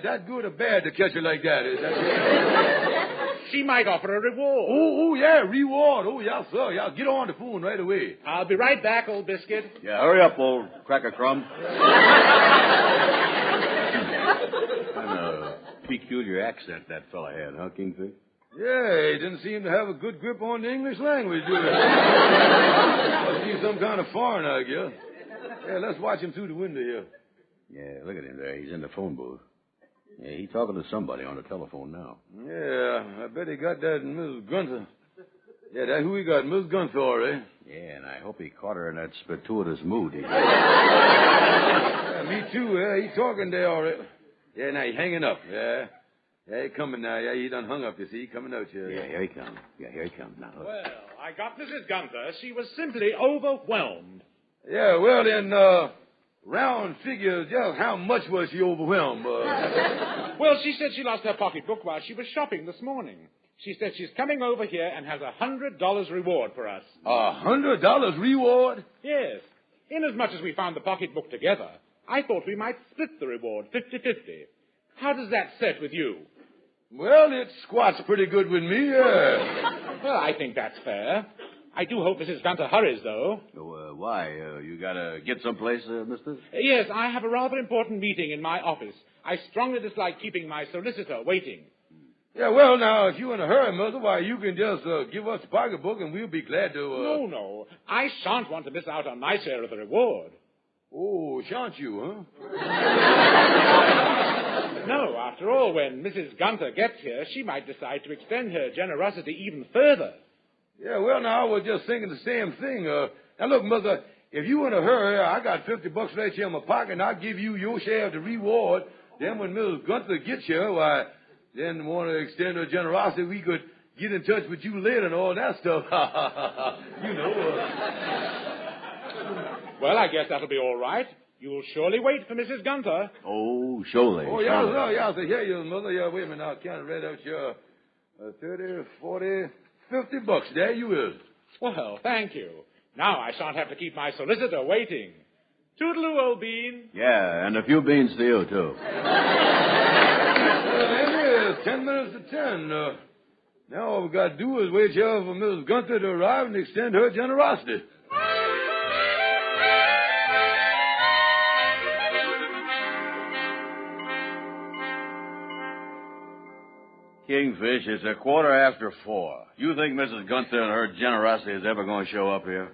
that good or bad to catch her like that? Is that good? She might offer a reward. Oh, yeah, reward. Oh, yes, sir. Yeah, get on the phone right away. I'll be right back, old biscuit. Yeah, hurry up, old cracker crumb. Kind of peculiar accent that fella had, huh, Kingfish? Yeah, he didn't seem to have a good grip on the English language, did he? Must be some kind of foreigner, I guess. Yeah, let's watch him through the window here. Yeah, look at him there. He's in the phone booth. Yeah, he's talking to somebody on the telephone now. Yeah, I bet he got that Mrs. Gunther. Yeah, that's who he got, Miss Gunther, all right. Yeah, and I hope he caught her in that spirituous mood. Yeah, me too. Yeah, he's talking there, all right. Yeah, now he's hanging up. Yeah, he coming now. Yeah, he done hung up, you see. He coming out here. Yeah, here he comes. Yeah, here he comes now. Well, I got Mrs. Gunther. She was simply overwhelmed. Yeah, well, then, round figures, just how much was she overwhelmed? Well, she said she lost her pocketbook while she was shopping this morning. She said she's coming over here and has $100 reward for us. $100 reward? Yes. Inasmuch as we found the pocketbook together, I thought we might split the reward 50-50. How does that set with you? Well, it squats pretty good with me, yeah. Well, I think that's fair. I do hope Mrs. Gunther hurries, though. Why? You gotta get someplace, mister? Yes, I have a rather important meeting in my office. I strongly dislike keeping my solicitor waiting. Yeah, well, now, if you're in a hurry, Mother, why, you can just give us the pocketbook and we'll be glad to... No. I shan't want to miss out on my share of the reward. Oh, shan't you, huh? No, after all, when Mrs. Gunther gets here, she might decide to extend her generosity even further. Yeah, well, now, I was just thinking the same thing. Now, look, Mother, if you in a hurry, I got $50 right here in my pocket, and I'll give you your share of the reward. Then when Mrs. Gunther gets here, why, then want to extend her generosity, we could get in touch with you later and all that stuff. You know. Well, I guess that'll be all right. You'll surely wait for Mrs. Gunther. Oh, surely. Oh, yeah, I hear you, Mother. Yeah, wait a minute. I'll count it right out your 30, 40... $50. There you is. Well, thank you. Now I shan't have to keep my solicitor waiting. Toodaloo, old bean. Yeah, and a few beans to you, too. It is 10 minutes to 10. Now all we got to do is wait here for Mrs. Gunther to arrive and extend her generosity. Kingfish, it's 4:15. You think Mrs. Gunther and her generosity is ever going to show up here?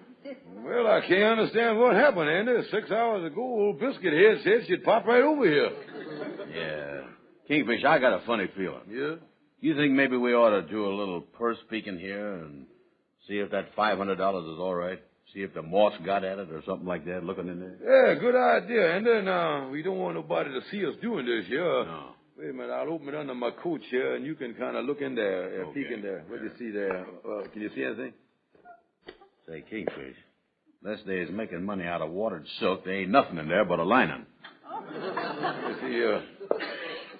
Well, I can't understand what happened, Andy. 6 hours ago, old Biscuit Head said she'd pop right over here. Yeah. Kingfish, I got a funny feeling. Yeah? You think maybe we ought to do a little purse peeking here and see if that $500 is all right? See if the moths got at it or something like that, looking in there? Yeah, good idea, Andy. Now, we don't want nobody to see us doing this here. No. Wait a minute, I'll open it under my coat here, and you can kind of look in there, peek in there. What do you see there? Can you see anything? Say, Kingfish, unless they's making money out of watered silk, there ain't nothing in there but a lining. You see,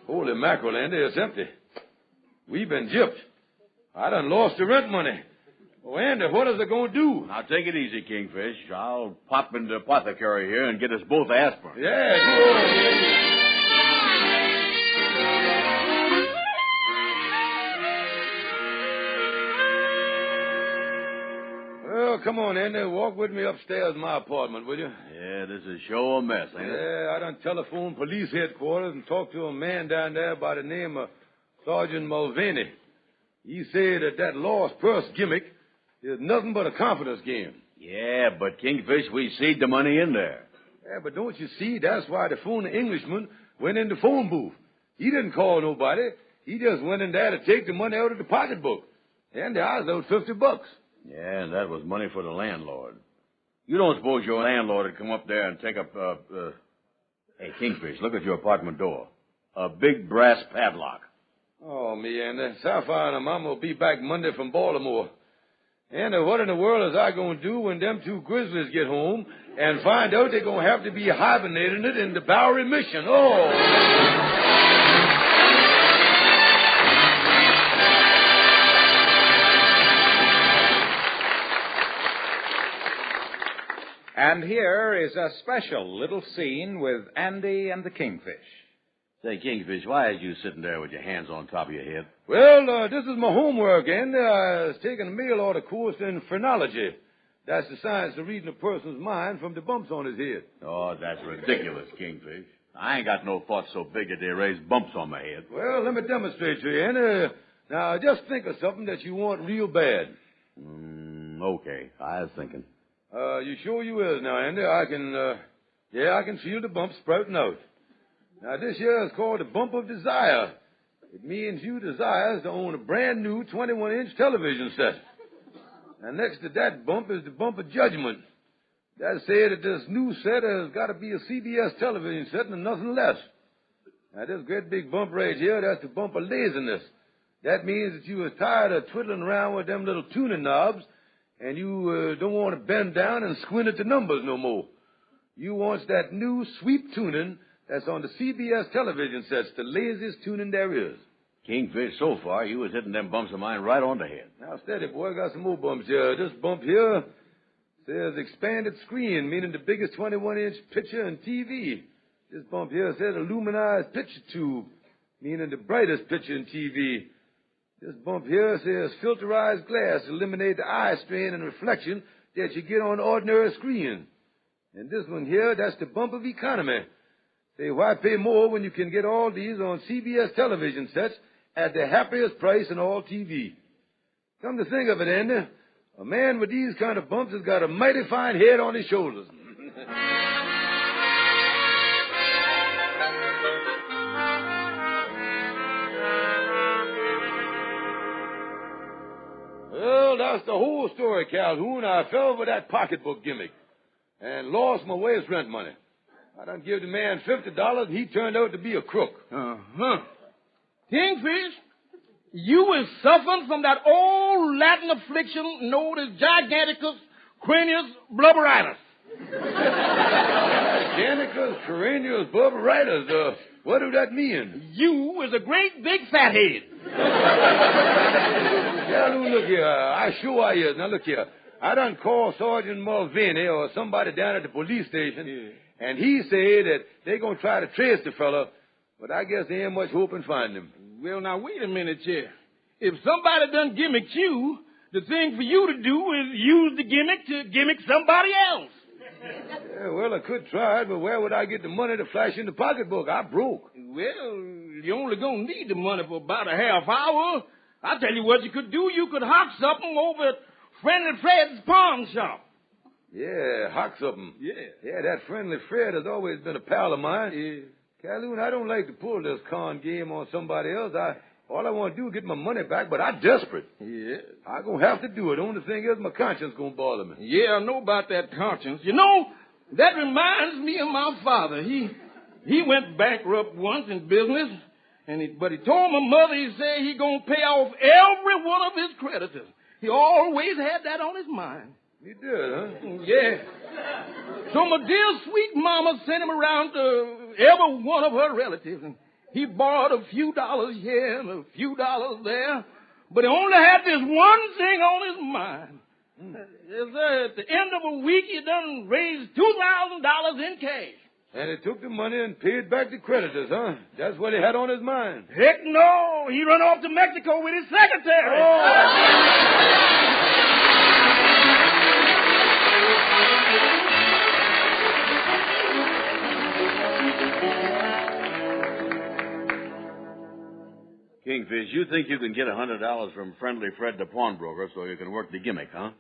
holy mackerel, Andy, it's empty. We've been gypped. I done lost the rent money. Oh, Andy, what is it going to do? Now, take it easy, Kingfish. I'll pop into the apothecary here and get us both aspirin. Yeah, go on. Well, come on, Andy. Walk with me upstairs to my apartment, will you? Yeah, this is sure a mess, ain't it? Yeah, I done telephoned police headquarters and talked to a man down there by the name of Sergeant Mulvaney. He said that lost purse gimmick is nothing but a confidence game. Yeah, but Kingfish, we seed the money in there. Yeah, but don't you see, that's why the phone Englishman went in the phone booth. He didn't call nobody. He just went in there to take the money out of the pocketbook. And I was owed $50. Yeah, and that was money for the landlord. You don't suppose your landlord would come up there and take up, hey, Kingfish, look at your apartment door. A big brass padlock. Oh, me, and Sapphire and Mama will be back Monday from Baltimore. And what in the world is I going to do when them two grizzlies get home and find out they're going to have to be hibernating it in the Bowery Mission? Oh! And here is a special little scene with Andy and the Kingfish. Say, Kingfish, why is you sitting there with your hands on top of your head? Well, this is my homework, Andy. I was taking a mail order course in phrenology. That's the science of reading a person's mind from the bumps on his head. Oh, that's ridiculous, Kingfish. I ain't got no thoughts so big that they raise bumps on my head. Well, let me demonstrate to you, Andy. Now, just think of something that you want real bad. Okay, I was thinking. You sure you is now, Andy. I can feel the bump sprouting out. Now, this here is called the bump of desire. It means you desires to own a brand new 21-inch television set. And next to that bump is the bump of judgment. That said that this new set has got to be a CBS television set and nothing less. Now, this great big bump right here, that's the bump of laziness. That means that you are tired of twiddling around with them little tuning knobs, and you don't want to bend down and squint at the numbers no more. You want that new sweep tuning that's on the CBS television sets, the laziest tuning there is. Kingfish, so far, you was hitting them bumps of mine right on the head. Now, steady, boy. I got some more bumps here. This bump here says expanded screen, meaning the biggest 21-inch picture in TV. This bump here says illuminized picture tube, meaning the brightest picture in TV. This bump here says filterized glass, eliminate the eye strain and reflection that you get on ordinary screen. And this one here, that's the bump of economy. Say, why pay more when you can get all these on CBS television sets at the happiest price in all TV? Come to think of it, Andy, a man with these kind of bumps has got a mighty fine head on his shoulders. Well, that's the whole story, Calhoun. I fell for that pocketbook gimmick and lost my wife's rent money. I done give the man $50, and he turned out to be a crook. Kingfish, you was suffering from that old Latin affliction known as giganticus cranius blubberitis. Giganticus cranius blubberitis? What do that mean? You is a great big fathead. Calhoun, look here. I sure I is. Now, look here. I done called Sergeant Mulvaney or somebody down at the police station, and he said that they going to try to trace the fella, but I guess there ain't much hope in finding him. Well, now, wait a minute here. If somebody done gimmicked you, the thing for you to do is use the gimmick to gimmick somebody else. Yeah, well, I could try it, but where would I get the money to flash in the pocketbook? I broke. Well, you're only going to need the money for about a half hour. I'll tell you what you could do. You could hock something over at Friendly Fred's pawn shop. Yeah, hock something. Yeah, that Friendly Fred has always been a pal of mine. Yeah. Calhoun, I don't like to pull this con game on somebody else. All I want to do is get my money back, but I'm desperate. Yeah. I'm going to have to do it. The only thing is my conscience going to bother me. Yeah, I know about that conscience. You know, that reminds me of my father. He went bankrupt once in business, but he told my mother, he said he going to pay off every one of his creditors. He always had that on his mind. He did, huh? Yeah. So my dear sweet mama sent him around to every one of her relatives, and he borrowed a few dollars here and a few dollars there, but he only had this one thing on his mind. At the end of a week, he done raised $2,000 in cash. And he took the money and paid back the creditors, huh? That's what he had on his mind. Heck no! He run off to Mexico with his secretary. Kingfish, you think you can get $100 from Friendly Fred the pawnbroker so you can work the gimmick, huh?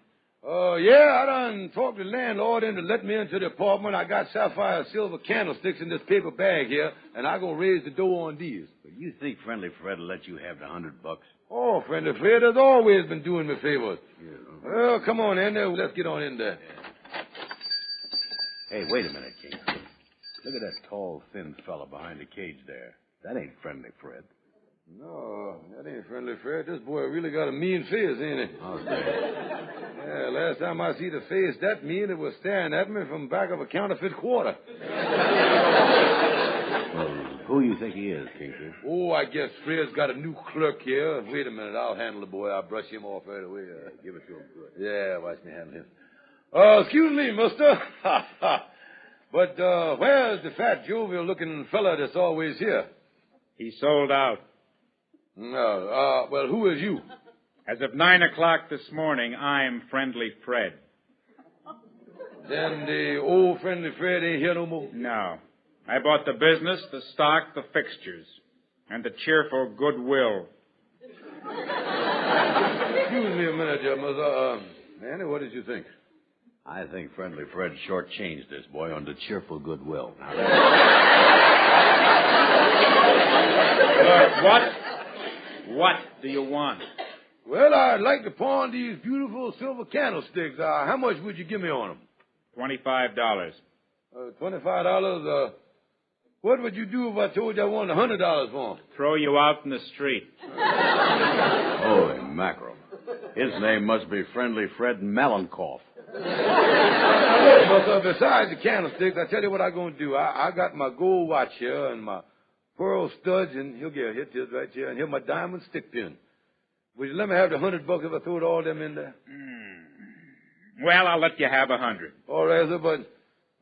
Yeah, I done talked the landlord into let me into the apartment. I got sapphire silver candlesticks in this paper bag here, and I gonna raise the dough on these. But you think Friendly Fred will let you have the $100? Oh, Friendly Fred has always been doing me favors. Yeah. Well, come on in there. Let's get on in there. Yeah. Hey, wait a minute, Kingfish. Look at that tall, thin fella behind the cage there. That ain't Friendly Fred. No, that ain't Friendly Fred. This boy really got a mean face, ain't he? Oh, yeah, last time I see the face that mean, it was staring at me from back of a counterfeit quarter. Well, who you think he is, Kingfish? Oh, I guess Fred's got a new clerk here. Wait a minute, I'll handle the boy. I'll brush him off right away. Give it to him good. Yeah, watch me handle him. Excuse me, mister. But where's the fat, jovial-looking fella that's always here? He sold out. No. Well, who is you? As of 9 o'clock this morning, I'm Friendly Fred. Then the old Friendly Fred ain't here no more? No. I bought the business, the stock, the fixtures, and the cheerful goodwill. Excuse me a minute, Mister. Annie, what did you think? I think Friendly Fred shortchanged this boy on the cheerful goodwill. What do you want? Well, I'd like to pawn these beautiful silver candlesticks. How much would you give me on them? $25. $25? What would you do if I told you I wanted $100 for them? Throw you out in the street. Holy mackerel. His name must be Friendly Fred Malenkoff. But besides the candlesticks, I tell you what I'm going to do. I got my gold watch here and my pearl studs, and he'll get hit this right here, and here's my diamond stick pin. Would you let me have the $100 if I threw all them in there? Well, I'll let you have 100. All right, sir, but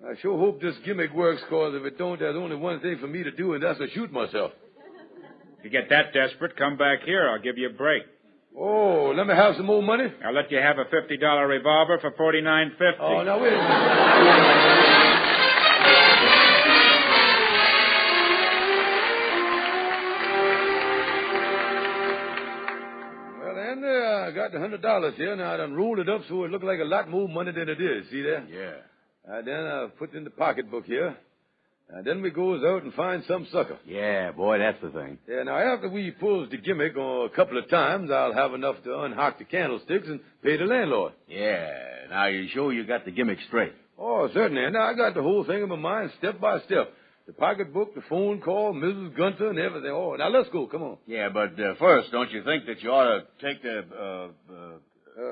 I sure hope this gimmick works, because if it don't, there's only one thing for me to do, and that's to shoot myself. If you get that desperate, come back here. I'll give you a break. Oh, let me have some more money? I'll let you have a $50 revolver for $49.50. Oh, now wait a minute. I got the $100 here. Now I done rolled it up so it looked like a lot more money than it is. See there? Yeah. Then I put it in the pocketbook here. Then we goes out and find some sucker. Yeah, boy, that's the thing. Yeah, now after we pulls the gimmick a couple of times, I'll have enough to unhock the candlesticks and pay the landlord. Yeah. Now you sure you got the gimmick straight? Oh, certainly. And I got the whole thing in my mind step by step. The pocketbook, the phone call, Mrs. Gunter, and everything. Oh, now let's go. Come on. Yeah, but first, don't you think that you ought to take the,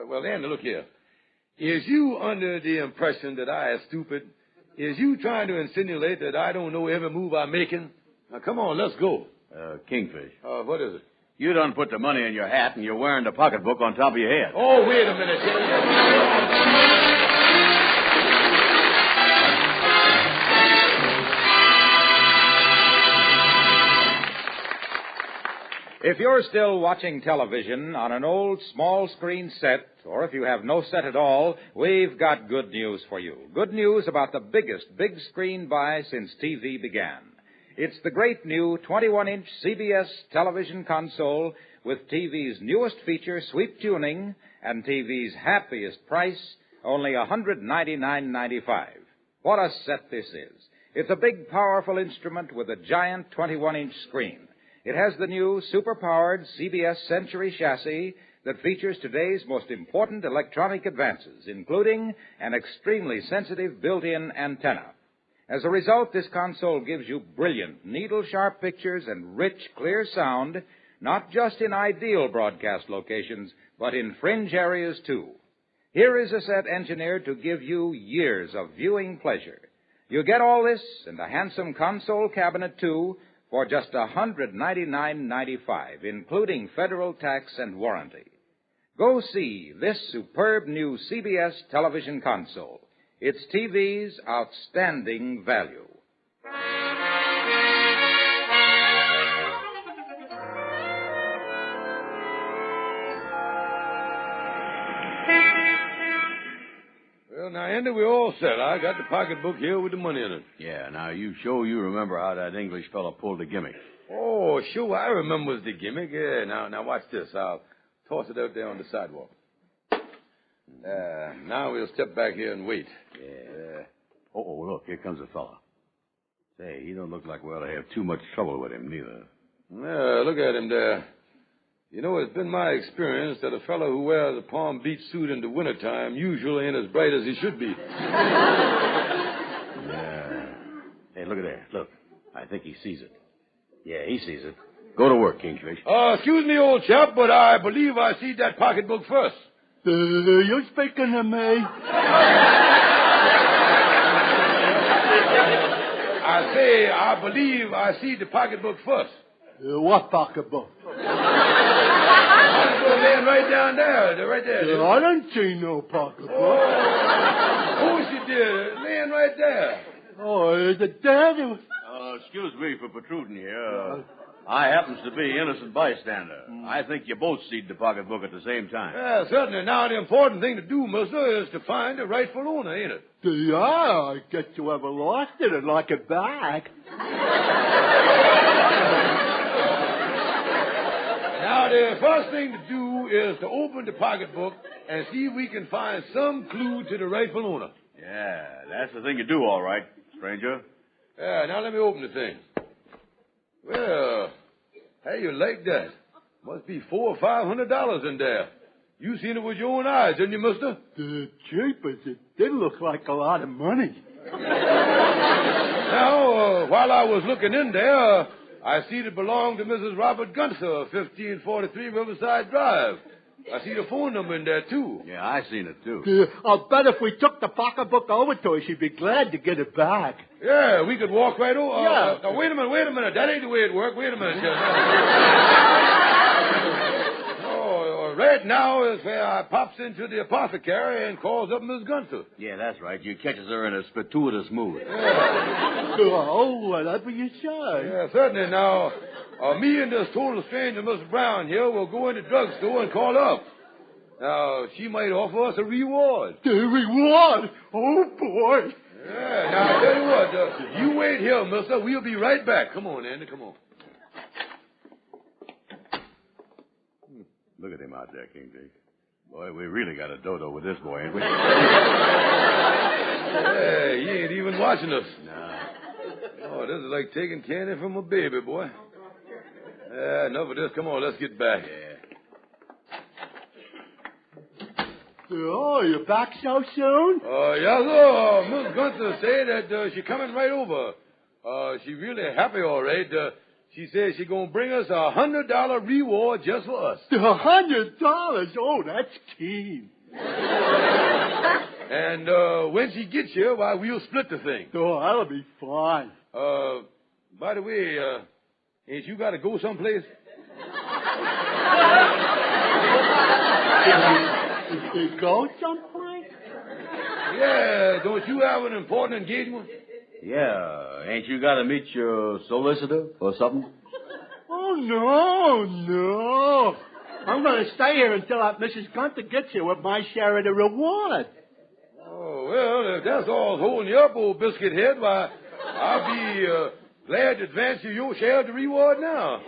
well, Andy, look here. Is you under the impression that I is stupid? Is you trying to insinuate that I don't know every move I'm making? Now, come on, let's go. Kingfish. What is it? You done put the money in your hat and you're wearing the pocketbook on top of your head. Oh, wait a minute. If you're still watching television on an old small screen set, or if you have no set at all, we've got good news for you. Good news about the biggest big screen buy since TV began. It's the great new 21-inch CBS television console with TV's newest feature, sweep tuning, and TV's happiest price, only $199.95. What a set this is. It's a big, powerful instrument with a giant 21-inch screen. It has the new super-powered CBS Century chassis that features today's most important electronic advances, including an extremely sensitive built-in antenna. As a result, this console gives you brilliant, needle-sharp pictures and rich, clear sound, not just in ideal broadcast locations, but in fringe areas, too. Here is a set engineered to give you years of viewing pleasure. You get all this and a handsome console cabinet, too, for just $199.95, including federal tax and warranty. Go see this superb new CBS television console. It's TV's outstanding value. Well, now, Andy, we're all set. I got the pocketbook here with the money in it. Yeah, now you remember how that English fella pulled the gimmick. Oh, Oh, sure, I remember the gimmick. Yeah, now watch this. I'll toss it out there on the sidewalk. Now we'll step back here and wait. Yeah. Oh, look, here comes a fella. Say, he don't look like we ought to have too much trouble with him, neither. Yeah, look at him there. You know, it's been my experience that a fellow who wears a Palm Beach suit in the wintertime usually ain't as bright as he should be. Yeah. Hey, look at there. Look. I think he sees it. Yeah, he sees it. Go to work, Kingfish. Excuse me, old chap, but I believe I see that pocketbook first. You speaking to me? I say, I believe I see the pocketbook first. What pocketbook? Pocketbook laying right down there. Right there. I don't see no pocketbook. Oh, she did. Laying right there. Oh, is it there? Excuse me for protruding here. I happens to be innocent bystander. I think you both seed the pocketbook at the same time. Yeah, certainly. Now, the important thing to do, mister, is to find the rightful owner, ain't it? Yeah, I guess you ever lost it and like it back. Now, the first thing to do is to open the pocketbook and see if we can find some clue to the rightful owner. Yeah, that's the thing to do, all right, stranger. Yeah, now let me open the thing. Well, how you like that? Must be $400 or $500 in there. You seen it with your own eyes, didn't you, mister? Jeepers, it did look like a lot of money. Now, while I was looking in there, I see it belonged to Mrs. Robert Gunther, 1543 Riverside Drive. I see the phone number in there, too. Yeah, I seen it, too. I'll bet if we took the pocketbook over to her, she'd be glad to get it back. Yeah, we could walk right over. Yeah. Wait a minute. That ain't the way it worked. Wait a minute. Right now is where I pops into the apothecary and calls up Miss Gunther. Yeah, that's right. You catches her in a spirituous mood. Yeah. Oh, whatever you say. Yeah, certainly. Now, me and this total stranger, Miss Brown here, will go in the drugstore and call up. Now, she might offer us a reward. The reward? Oh, boy. Yeah, now, I tell you what, you wait here, mister. We'll be right back. Come on, Andy, come on. Look at him out there, Kingfish. Boy, we really got a dodo with this boy, ain't we? Hey, he ain't even watching us. Nah. Oh, this is like taking candy from a baby, boy. Enough of this. Come on, let's get back. Yeah. Oh, you're back so soon? Yes, sir. Miss Gunther say that she's coming right over. She really happy, all right. She says she's going to bring us $100 reward just for us. $100? Oh, that's keen. And when she gets here, why, we'll split the thing. Oh, that'll be fine. By the way, ain't you got to go someplace? You go someplace? Yeah, don't you have an important engagement? Yeah, ain't you got to meet your solicitor or something? Oh, no. I'm going to stay here until Mrs. Gunther gets here with my share of the reward. Oh, well, if that's all holding you up, old biscuit head, why, I'll be glad to advance you your share of the reward now.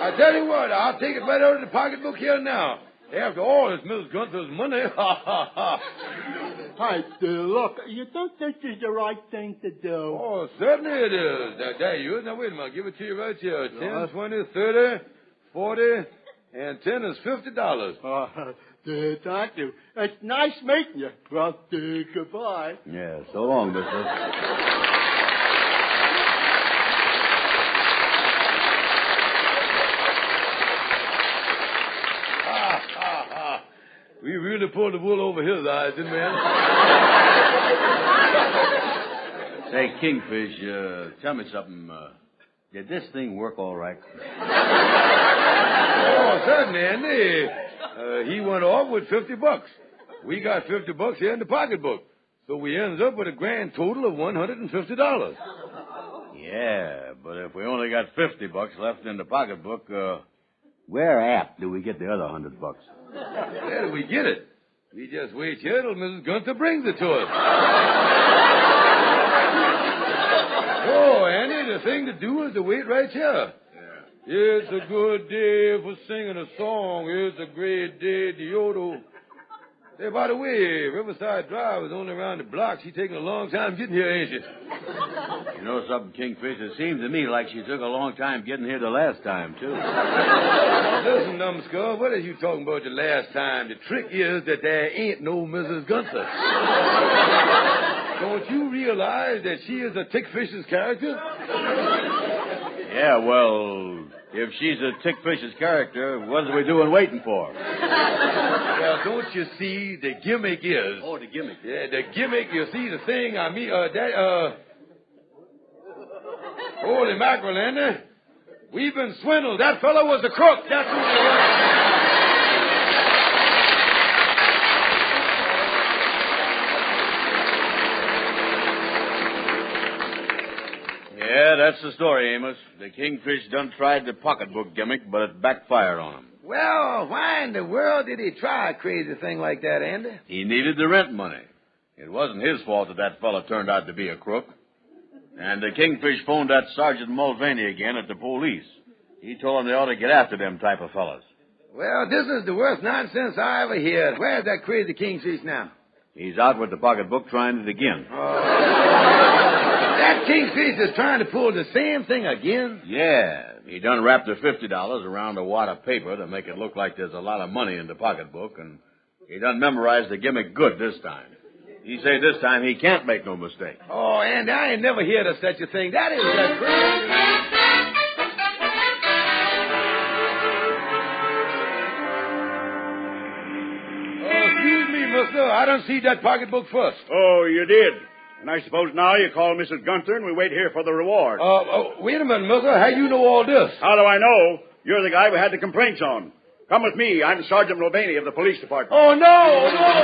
I tell you what, I'll take it right out of the pocketbook here now. After all, it's Miss Gunther's money. Hey, look, you think this is the right thing to do? Oh, certainly it is. There you is. Now, wait a minute. I'll give it to you right here. 10, 20, 30, 40, and 10 is $50. Thank you. It's nice meeting you. Well, goodbye. Yeah, so long, mister. We really pulled the wool over his eyes, didn't we? Say, Kingfish, tell me something. Did this thing work all right? Oh, certainly, Andy. He went off with $50. We got $50 here in the pocketbook. So we ended up with a grand total of $150. Yeah, but if we only got $50 left in the pocketbook, where at do we get the other $100? Where do we get it? We just wait here till Mrs. Gunther brings it to us. thing to do is to wait right here. It's a good day for singing a song. It's a great day, Diodo. Hey, by the way, Riverside Drive is only around the block. She's taking a long time getting here, ain't she? You know something, Kingfish? It seems to me like she took a long time getting here the last time, too. Listen, numbskull, what are you talking about the last time? The trick is that there ain't no Mrs. Gunther. Don't you realize that she is a Tickfish's character? Yeah, well, if she's a Tickfish's character, what are we doing waiting for? Well, don't you see, the gimmick is... Oh, the gimmick. Yeah, the gimmick, you see, the thing, Holy mackerel, Andy. We've been swindled. That fellow was the crook. That's who it was. Yeah, that's the story, Amos. The Kingfish done tried the pocketbook gimmick, but it backfired on him. Well, why in the world did he try a crazy thing like that, Andy? He needed the rent money. It wasn't his fault that fella turned out to be a crook. And the Kingfish phoned that Sergeant Mulvaney again at the police. He told him they ought to get after them type of fellas. Well, this is the worst nonsense I ever heard. Where's that crazy Kingfish now? He's out with the pocketbook trying it again. That Kingfish is trying to pull the same thing again? Yeah. He done wrapped the $50 around a wad of paper to make it look like there's a lot of money in the pocketbook, and he done memorized the gimmick good this time. He say this time he can't make no mistake. Oh, Andy, I ain't never heard of such a thing. That is that crazy. Excuse me, mister. I don't see that pocketbook first. Oh, you did. And I suppose now you call Mrs. Gunther and we wait here for the reward. Wait a minute, mister. How you know all this? How do I know? You're the guy we had the complaints on. Come with me. I'm Sergeant Mulvaney of the police department. Oh, no, no.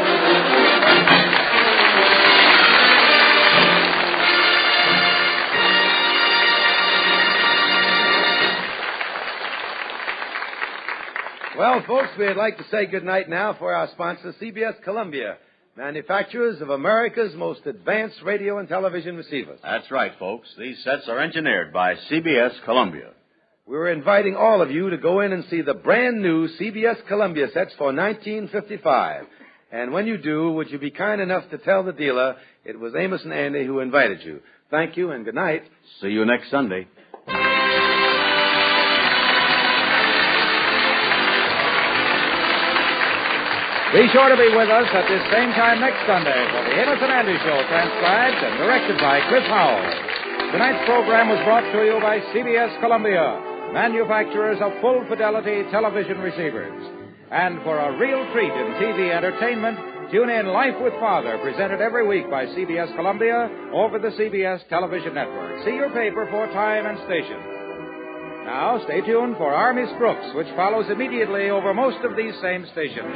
Well, folks, we'd like to say goodnight now for our sponsor, CBS Columbia, manufacturers of America's most advanced radio and television receivers. That's right, folks. These sets are engineered by CBS Columbia. We're inviting all of you to go in and see the brand new CBS Columbia sets for 1955. And when you do, would you be kind enough to tell the dealer it was Amos and Andy who invited you. Thank you and good night. See you next Sunday. Be sure to be with us at this same time next Sunday for the Amos and Andy Show, transcribed and directed by Chris Howell. Tonight's program was brought to you by CBS Columbia, manufacturers of full-fidelity television receivers. And for a real treat in TV entertainment, tune in Life with Father, presented every week by CBS Columbia over the CBS Television Network. See your paper for time and station. Now, stay tuned for Army Crooks, which follows immediately over most of these same stations.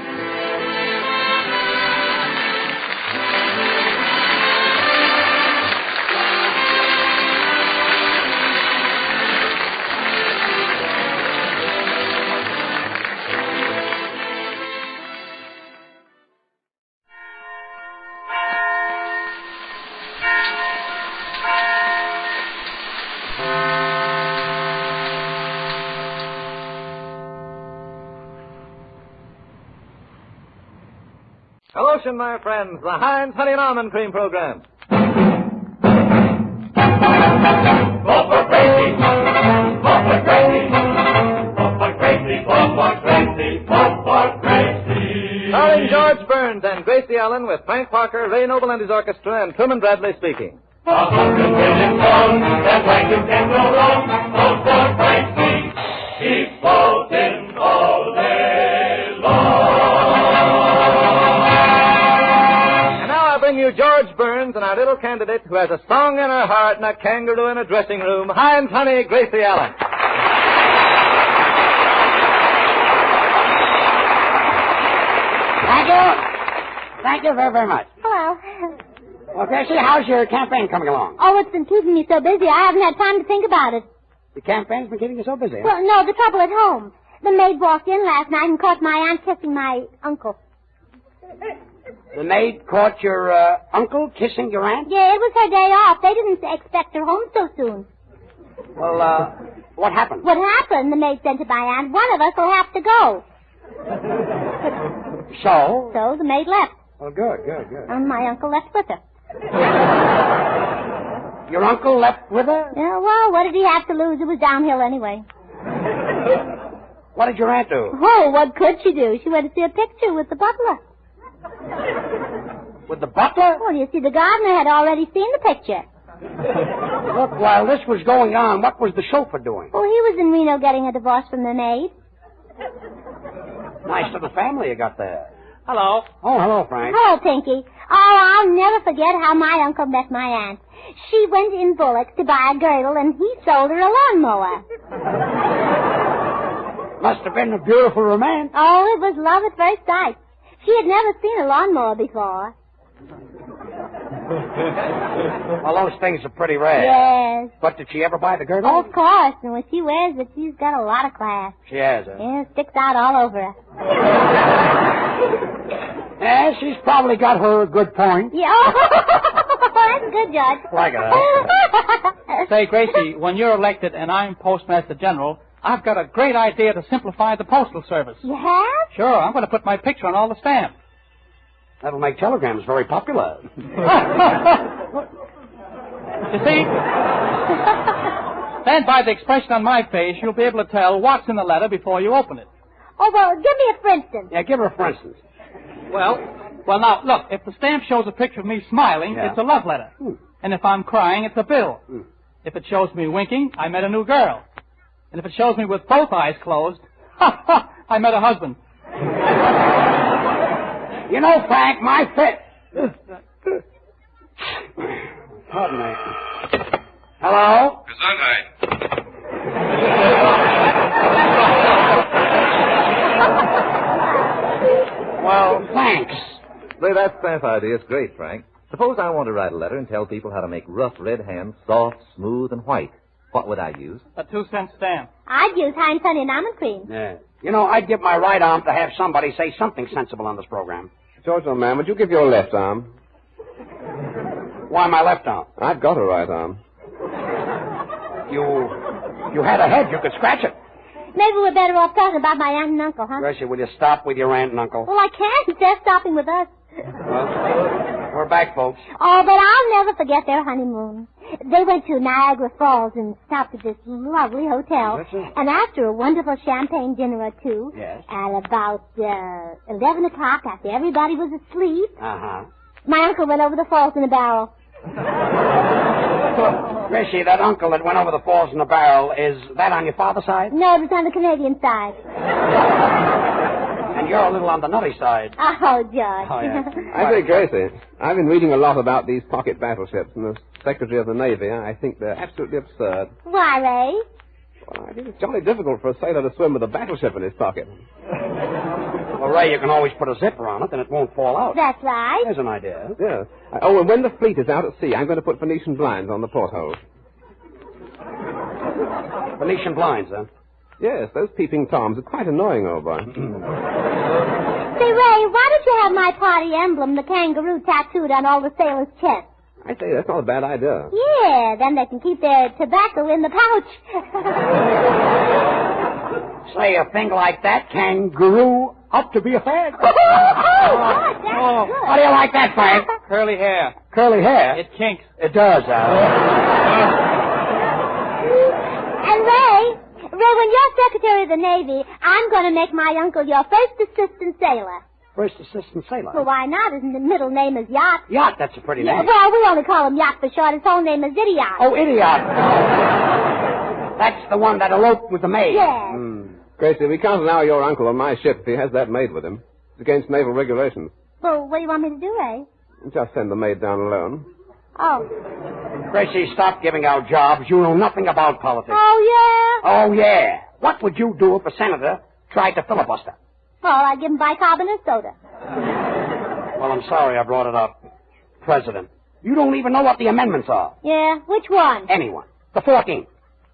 Hello, my friends, the Heinz Honey and Almond Cream Program. Vote for Crazy. Vote for Crazy. Vote for Crazy. Vote for Crazy. Vote for Crazy. Starring George Burns and Gracie Allen with Frank Parker, Ray Noble and his orchestra, and Truman Bradley speaking. 100 million songs, that's why you can go wrong. Vote for Crazy. Keep voting all day long. Bring you George Burns and our little candidate who has a song in her heart and a kangaroo in a dressing room, Heinz Honey, Gracie Allen. Thank you. Thank you very, very much. Hello. Well, Gracie, how's your campaign coming along? Oh, it's been keeping me so busy, I haven't had time to think about it. The campaign's been keeping you so busy, huh? Well, no, the trouble at home. The maid walked in last night and caught my aunt kissing my uncle. The maid caught your uncle kissing your aunt? Yeah, it was her day off. They didn't expect her home so soon. Well, what happened? What happened? The maid said to my aunt, one of us will have to go. So? So the maid left. Well, good. And my uncle left with her. Your uncle left with her? Yeah, well, what did he have to lose? It was downhill anyway. What did your aunt do? Oh, what could she do? She went to see a picture with the butler. With the butler? Well, you see, the gardener had already seen the picture. Look, while this was going on, what was the chauffeur doing? Oh, he was in Reno getting a divorce from the maid. Nice little family you got there. Hello. Oh, hello, Frank. Hello, Pinky. Oh, I'll never forget how my uncle met my aunt. She went in Bullock's to buy a girdle, and he sold her a lawnmower. Must have been a beautiful romance. Oh, it was love at first sight. She had never seen a lawnmower before. Well, those things are pretty rare. Yes. But did she ever buy the girdle? Oh, of course. And when she wears it, she's got a lot of class. She has, huh? Yeah, it sticks out all over her. Yeah, she's probably got her good point. Yeah. That's good, Judge. Like her. Say, Gracie, when you're elected and I'm Postmaster General, I've got a great idea to simplify the postal service. You have? Sure, I'm going to put my picture on all the stamps. That'll make telegrams very popular. You see? Then by the expression on my face, you'll be able to tell what's in the letter before you open it. Oh, well, give me a for instance. Yeah, give her a for instance. Well, now, look, if the stamp shows a picture of me smiling, it's a love letter. And if I'm crying, it's a bill. If it shows me winking, I met a new girl. And if it shows me with both eyes closed, I met a husband. You know, Frank, my fit... Pardon me. Hello? Gesundheit. Well, thanks. Say, that stamp idea is great, Frank. Suppose I want to write a letter and tell people how to make rough red hands soft, smooth, and white. What would I use? A 2-cent stamp. I'd use Heinz Honey and Almond Cream. Yeah. You know, I'd give my right arm to have somebody say something sensible on this program. George, old man, would you give your left arm? Why my left arm? I've got a right arm. You had a head. You could scratch it. Maybe we're better off talking about my aunt and uncle, huh? Gracie, will you stop with your aunt and uncle? Well, I can't. They're stopping with us. Well, we're back, folks. Oh, but I'll never forget their honeymoon. They went to Niagara Falls and stopped at this lovely hotel. And after a wonderful champagne dinner or two, at about 11 o'clock, after everybody was asleep, my uncle went over the falls in a barrel. Gracie, that uncle that went over the falls in a barrel, is that on your father's side? No, it was on the Canadian side. And you're a little on the nutty side. Oh, George. Oh, yeah. I say, Gracie, I've been reading a lot about these pocket battleships, and the Secretary of the Navy, I think they're absolutely absurd. Why, Ray? Well, I think it's jolly difficult for a sailor to swim with a battleship in his pocket. Well, Ray, you can always put a zipper on it, and it won't fall out. That's right. There's an idea. Yeah. Oh, and when the fleet is out at sea, I'm going to put Venetian blinds on the portholes. Venetian blinds, huh? Yes, those peeping toms are quite annoying, old boy. Say, Ray, why don't you have my party emblem, the kangaroo, tattooed on all the sailors' chests? I say, that's not a bad idea. Yeah, then they can keep their tobacco in the pouch. Say, a thing like that, kangaroo, up to be a fag. Good, that's good. How do you like that, Frank? Curly hair. Curly hair? It kinks. It does, And Ray, when you're Secretary of the Navy, I'm going to make my uncle your first assistant sailor. First assistant sailor? Well, why not? His middle name is Yacht. Yacht, that's a pretty name. Well, we only call him Yacht for short. His whole name is Idiot. Oh, Idiot. That's the one that eloped with the maid. Yes. Gracie, we can't allow your uncle on my ship if he has that maid with him. It's against naval regulations. Well, what do you want me to do, Ray? Just send the maid down alone. Oh. Gracie, stop giving out jobs. You know nothing about politics. Oh, yeah? Oh, yeah. What would you do if a senator tried to filibuster? Well, I'd give him bicarbonate soda. Well, I'm sorry I brought it up. President, you don't even know what the amendments are. Yeah? Which one? Anyone. The 14th.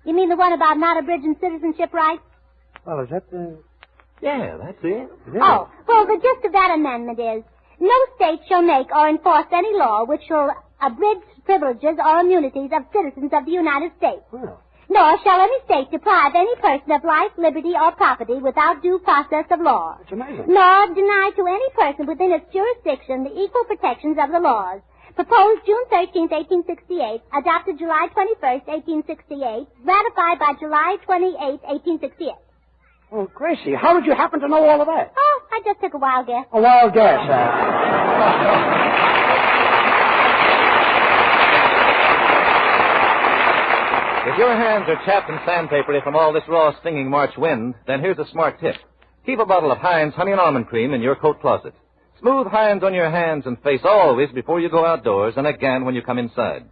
You mean the one about not abridging citizenship rights? Well, is that the... Yeah, that's it. Oh, well, the gist of that amendment is, no state shall make or enforce any law which shall abridge privileges or immunities of citizens of the United States. Well. Nor shall any state deprive any person of life, liberty, or property without due process of law. It's amazing. Nor deny to any person within its jurisdiction the equal protections of the laws. Proposed June 13, 1868. Adopted July 21, 1868. Ratified by July 28, 1868. Oh, Gracie, how did you happen to know all of that? Oh, I just took a wild guess. A wild guess, If your hands are chapped and sandpapery from all this raw, stinging March wind, then here's a smart tip. Keep a bottle of Heinz Honey and Almond Cream in your coat closet. Smooth Heinz on your hands and face always before you go outdoors and again when you come inside.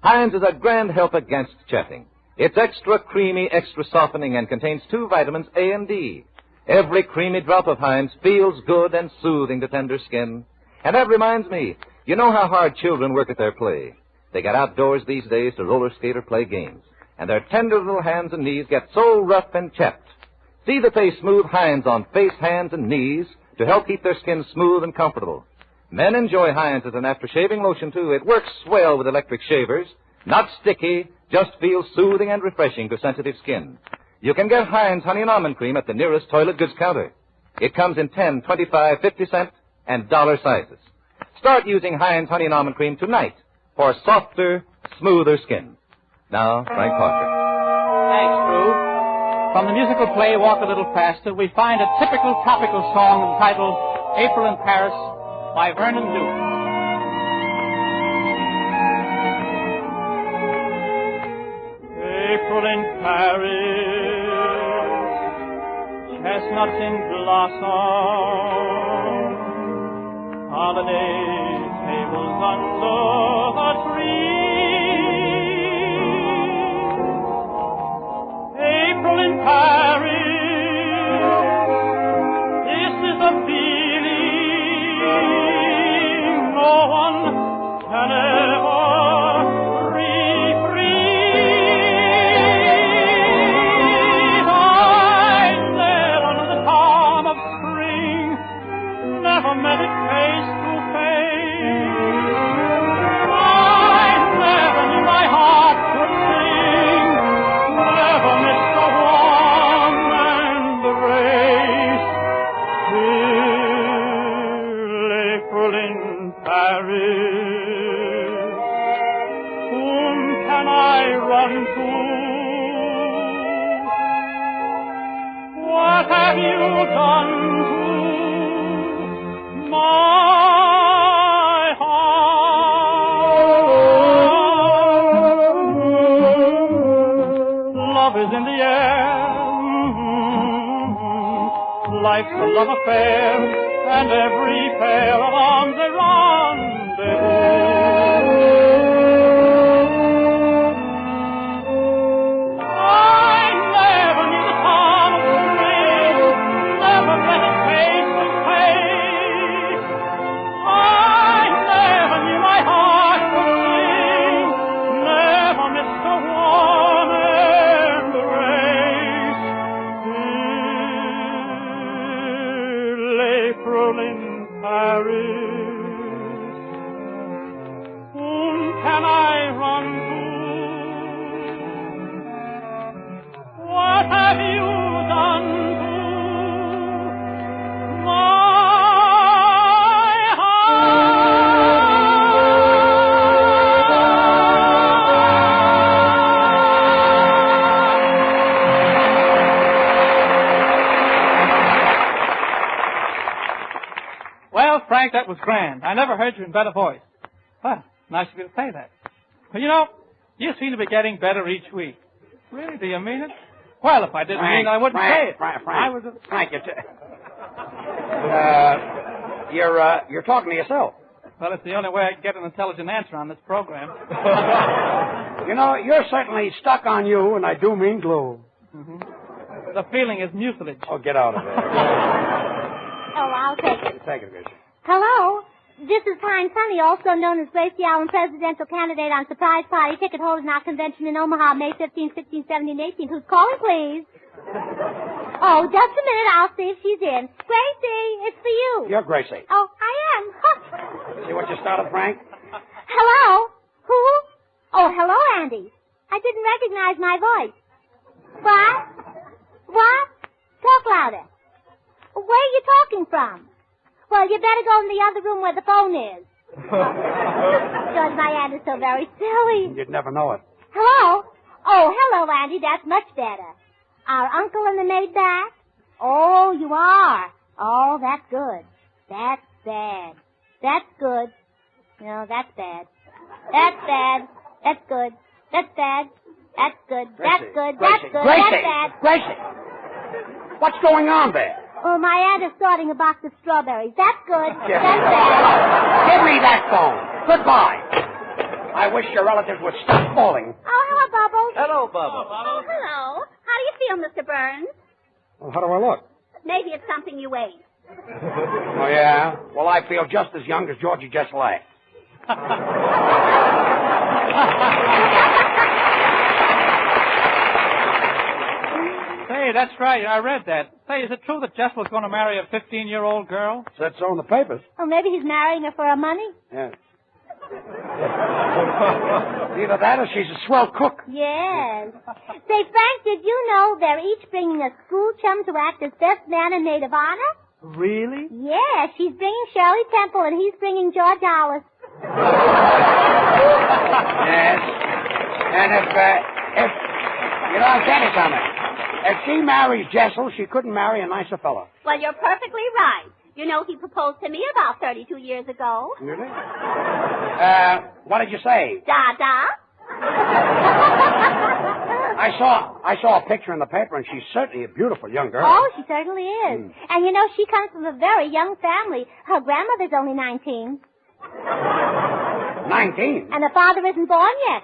Heinz is a grand help against chapping. It's extra creamy, extra softening, and contains 2 vitamins, A and D. Every creamy drop of Heinz feels good and soothing to tender skin. And that reminds me, you know how hard children work at their play. They get outdoors these days to roller skate or play games. And their tender little hands and knees get so rough and chapped. See that they smooth Heinz on face, hands, and knees to help keep their skin smooth and comfortable. Men enjoy Heinz as an after-shaving lotion, too. It works swell with electric shavers. Not sticky, just feels soothing and refreshing to sensitive skin. You can get Heinz Honey and Almond Cream at the nearest toilet goods counter. It comes in 10, 25, 50-cent, and dollar sizes. Start using Heinz Honey and Almond Cream tonight for softer, smoother skin. Now, Frank Parker. Thanks, Drew. From the musical play Walk a Little Faster, we find a typical topical song entitled April in Paris by Vernon Duke. April in Paris, chestnuts in blossom, holiday tables under the tree. April in Paris, this is a feeling no one can ever refreeze. I'm there under the calm of spring, never met it face to face. I never knew my heart could sing, never missed a warm embrace. Till April in Paris, whom can I run to? What have you done to my heart? Love is in the air. Life's a love affair, and every pair of arms a rendezvous. I never knew the calm of spring, never met it face to face. I never knew my heart could sing, never missed a warm embrace. Till April in Paris, whom can I run to? What have you done to my Well, Frank, that was grand. I never heard you in better voice. Well, nice of you to say that. But you know, you seem to be getting better each week. Really, do you mean it? Well, if I didn't mean it, I wouldn't say it. Frank, I was Frank, you're talking to yourself. Well, it's the only way I can get an intelligent answer on this program. You know, you're certainly stuck on you, and I do mean glue. Mm-hmm. The feeling is mucilage. Oh, get out of there. Oh, I'll take it. Take it, Gracie. Hello. This is Pine Sunny, also known as Gracie Allen, presidential candidate on surprise party ticket holders in our convention in Omaha, May 15, 16, 17, 18. Who's calling, please? Oh, just a minute. I'll see if she's in. Gracie, it's for you. You're Gracie. Oh, I am. See what you started, Frank? Hello? Who? Oh, hello, Andy. I didn't recognize my voice. What? What? Talk louder. Where are you talking from? Well, you better go in the other room where the phone is. George, my aunt is so very silly. You'd never know it. Hello? Oh, hello, Andy. That's much better. Our uncle and the maid back? Oh, you are. Oh, that's good. That's bad. That's good. No, that's bad. That's bad. That's good. That's bad. That's good. That's good. That's good. That's bad. Gracie! What's going on there? Oh, my aunt is sorting a box of strawberries. That's good. Yeah. That's bad. Give me that phone. Goodbye. I wish your relatives would stop calling. Oh, hello, Bubbles. Hello, Bubbles. Oh, hello. How do you feel, Mr. Burns? Well, how do I look? Maybe it's something you ate. Oh, yeah? Well, I feel just as young as Georgie just left. Say, that's right. I read that. Say, is it true that Jess was going to marry a 15-year-old girl? Said so in the papers. Oh, maybe he's marrying her for her money? Yeah. Either that or she's a swell cook. Yes. Say, Frank, did you know they're each bringing a school chum to act as best man and maid of honor? Really? Yeah, she's bringing Shirley Temple and he's bringing George Alice. Yes. And if, you know, I'll tell you something. If she marries Jessel, she couldn't marry a nicer fellow. Well, you're perfectly right. You know, he proposed to me about 32 years ago. Really? What did you say? Da-da. I saw a picture in the paper, and she's certainly a beautiful young girl. Oh, she certainly is. And, you know, she comes from a very young family. Her grandmother's only 19. 19? And her father isn't born yet.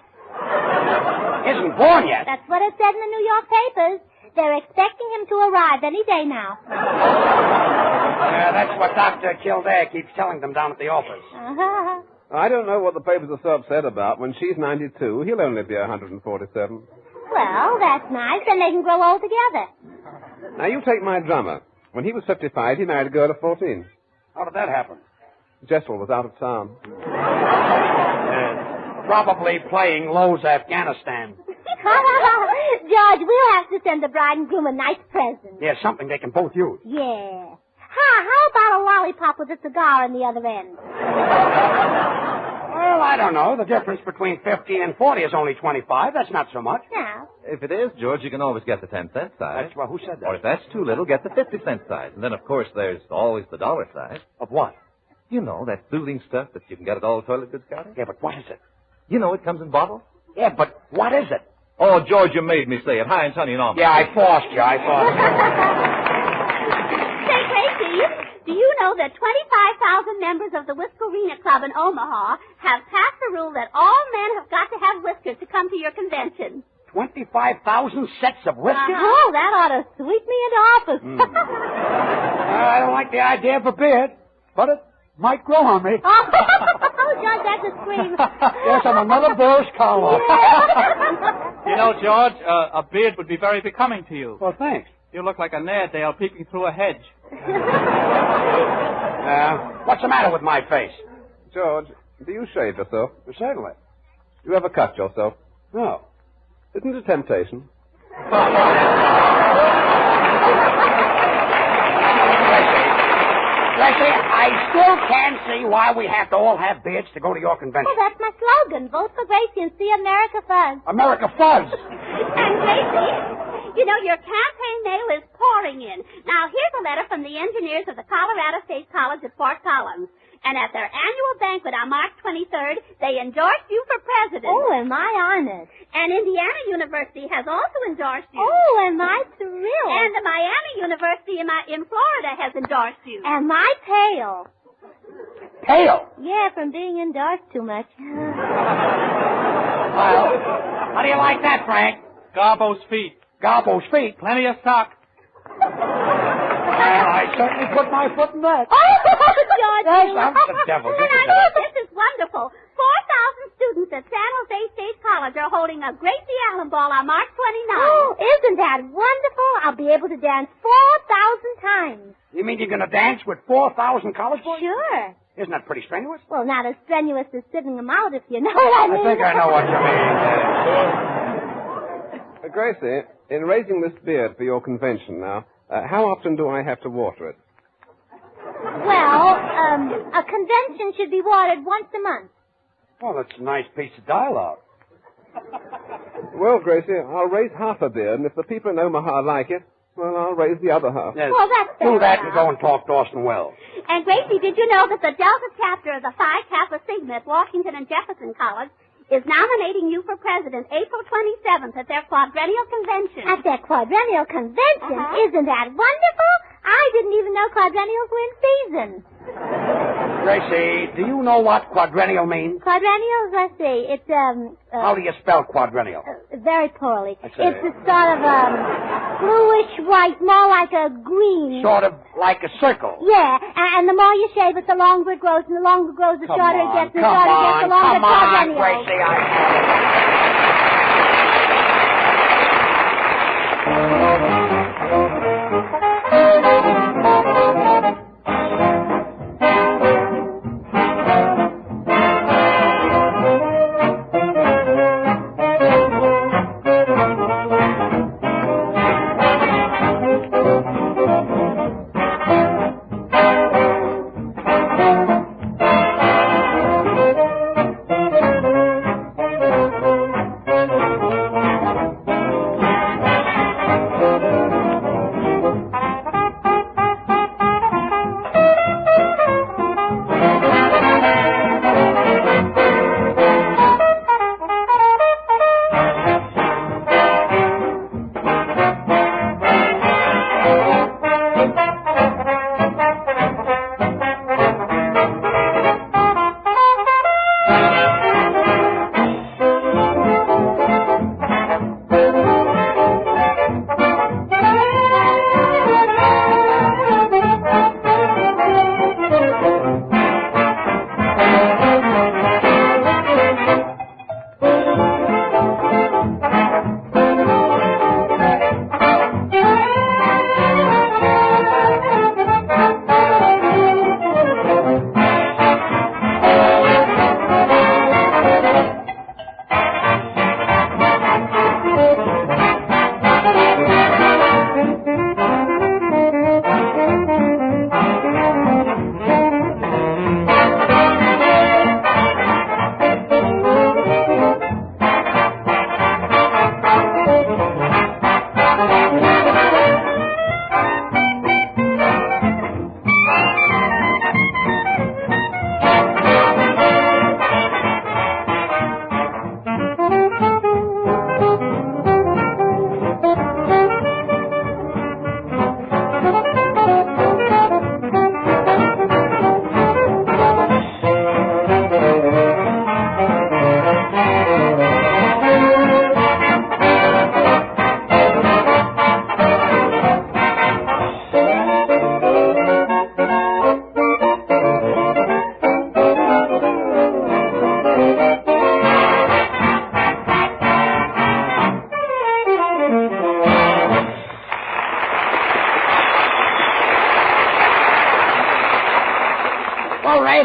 Isn't born yet? That's what it said in the New York papers. They're expecting him to arrive any day now. Yeah, that's what Dr. Kildare keeps telling them down at the office. Uh-huh. I don't know what the papers are so upset about. When she's 92, he'll only be 147. Well, that's nice. Then they can grow old together. Now, you take my drummer. When he was 55, he married a girl of 14. How did that happen? Jessel was out of town. Probably playing Lowe's Afghanistan. George, we'll have to send the bride and groom a nice present. Yeah, something they can both use. Yeah. How about a lollipop with a cigar on the other end? Well, I don't know. The difference between 50 and 40 is only 25. That's not so much. No. If it is, George, you can always get the 10-cent size. That's, well, who said that? Or if that's too little, get the 50-cent size. And then, of course, there's always the dollar size. Of what? You know, that soothing stuff that you can get at all toilet goods counters. Yeah, but what is it? You know, it comes in bottles. Yeah, but what is it? Oh, George, you made me say it. Heinz, honey, and almond. Yeah, I forced you. Say, Gracie, do you know that 25,000 members of the Whiskerina Club in Omaha have passed a rule that all men have got to have whiskers to come to your convention? 25,000 sets of whiskers? Oh, that ought to sweep me into office. I don't like the idea of a beard, but it might grow on me. Oh, George, that's a scream. Yes, I'm another Boris Karloff. You know, George, a beard would be very becoming to you. Well, thanks. You look like a Nairdale peeking through a hedge. What's the matter with my face? George, do you shave yourself? Certainly. Do you ever cut yourself? No. Isn't it a temptation? Leslie, I still can't see why we have to all have beards to go to your convention. Well, that's my slogan. Vote for Gracie and see America Fuzz. America Fuzz. And Gracie, you know, your campaign mail is pouring in. Now, here's a letter from the engineers of the Colorado State College at Fort Collins. And at their annual banquet on March 23rd, they endorsed you for president. Oh, am I honored? And Indiana University has also endorsed you. Oh, am I thrilled? And the Miami University in Florida has endorsed you. Am I pale? Pale? Yeah, from being endorsed too much. Well, how do you like that, Frank? Garbo's feet. Garbo's feet? Plenty of stock. Well, I certainly put my foot in that. Oh, George. Yes, I'm the devil. And I know this is wonderful. 4,000 students at San Jose State College are holding a Gracie Allen Ball on March 29th. Oh, isn't that wonderful? I'll be able to dance 4,000 times. You mean you're going to dance with 4,000 college boys? Sure. Isn't that pretty strenuous? Well, not as strenuous as sitting them out, if you know what I mean. I think I know what you mean. Gracie, in raising this beard for your convention now, how often do I have to water it? Well, a convention should be watered once a month. Well, that's a nice piece of dialogue. Well, Gracie, I'll raise half a beard, and if the people in Omaha like it, well, I'll raise the other half. Yes. Well, that's Do fair that enough. and go and talk to Orson Welles. And Gracie, did you know that the Delta chapter of the Phi Kappa Sigma at Washington and Jefferson College is nominating you for president April 27th at their quadrennial convention? At their quadrennial convention? Isn't that wonderful? I didn't even know quadrennials were in season. Gracie, do you know what quadrennial means? Quadrennials, let's see, it's, How do you spell quadrennial? very poorly. That's It's a sort of, bluish white, more like a green. Sort of like a circle. Yeah, and the more you shave it, the longer it grows, and the longer it grows, the shorter it gets, and the shorter it gets, the longer Come on, quadrennial. Gracie,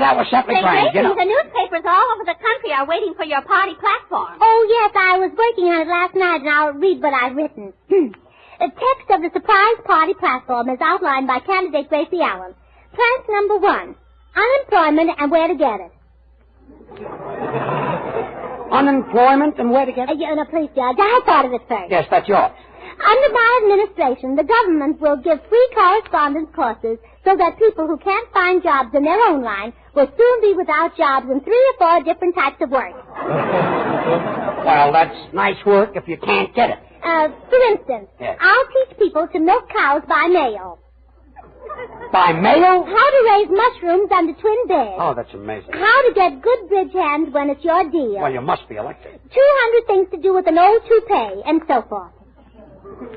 That was simply grand, you know. The newspapers all over the country are waiting for your party platform. Oh, yes, I was working on it last night, and I'll read what I've written. The text of the surprise party platform is outlined by candidate Gracie Allen. Plank number 1, unemployment and where to get it. Unemployment and where to get it? No, please, Judge, I thought of it first. Yes, that's yours. Under my administration, the government will give free correspondence courses so that people who can't find jobs in their own line will soon be without jobs in 3 or 4 different types of work. Well, that's nice work if you can't get it. For instance, yes. I'll teach people to milk cows by mail. By mail? How to raise mushrooms under twin beds. Oh, that's amazing. How to get good bridge hands when it's your deal. Well, you must be elected. 200 things to do with an old toupee, and so forth.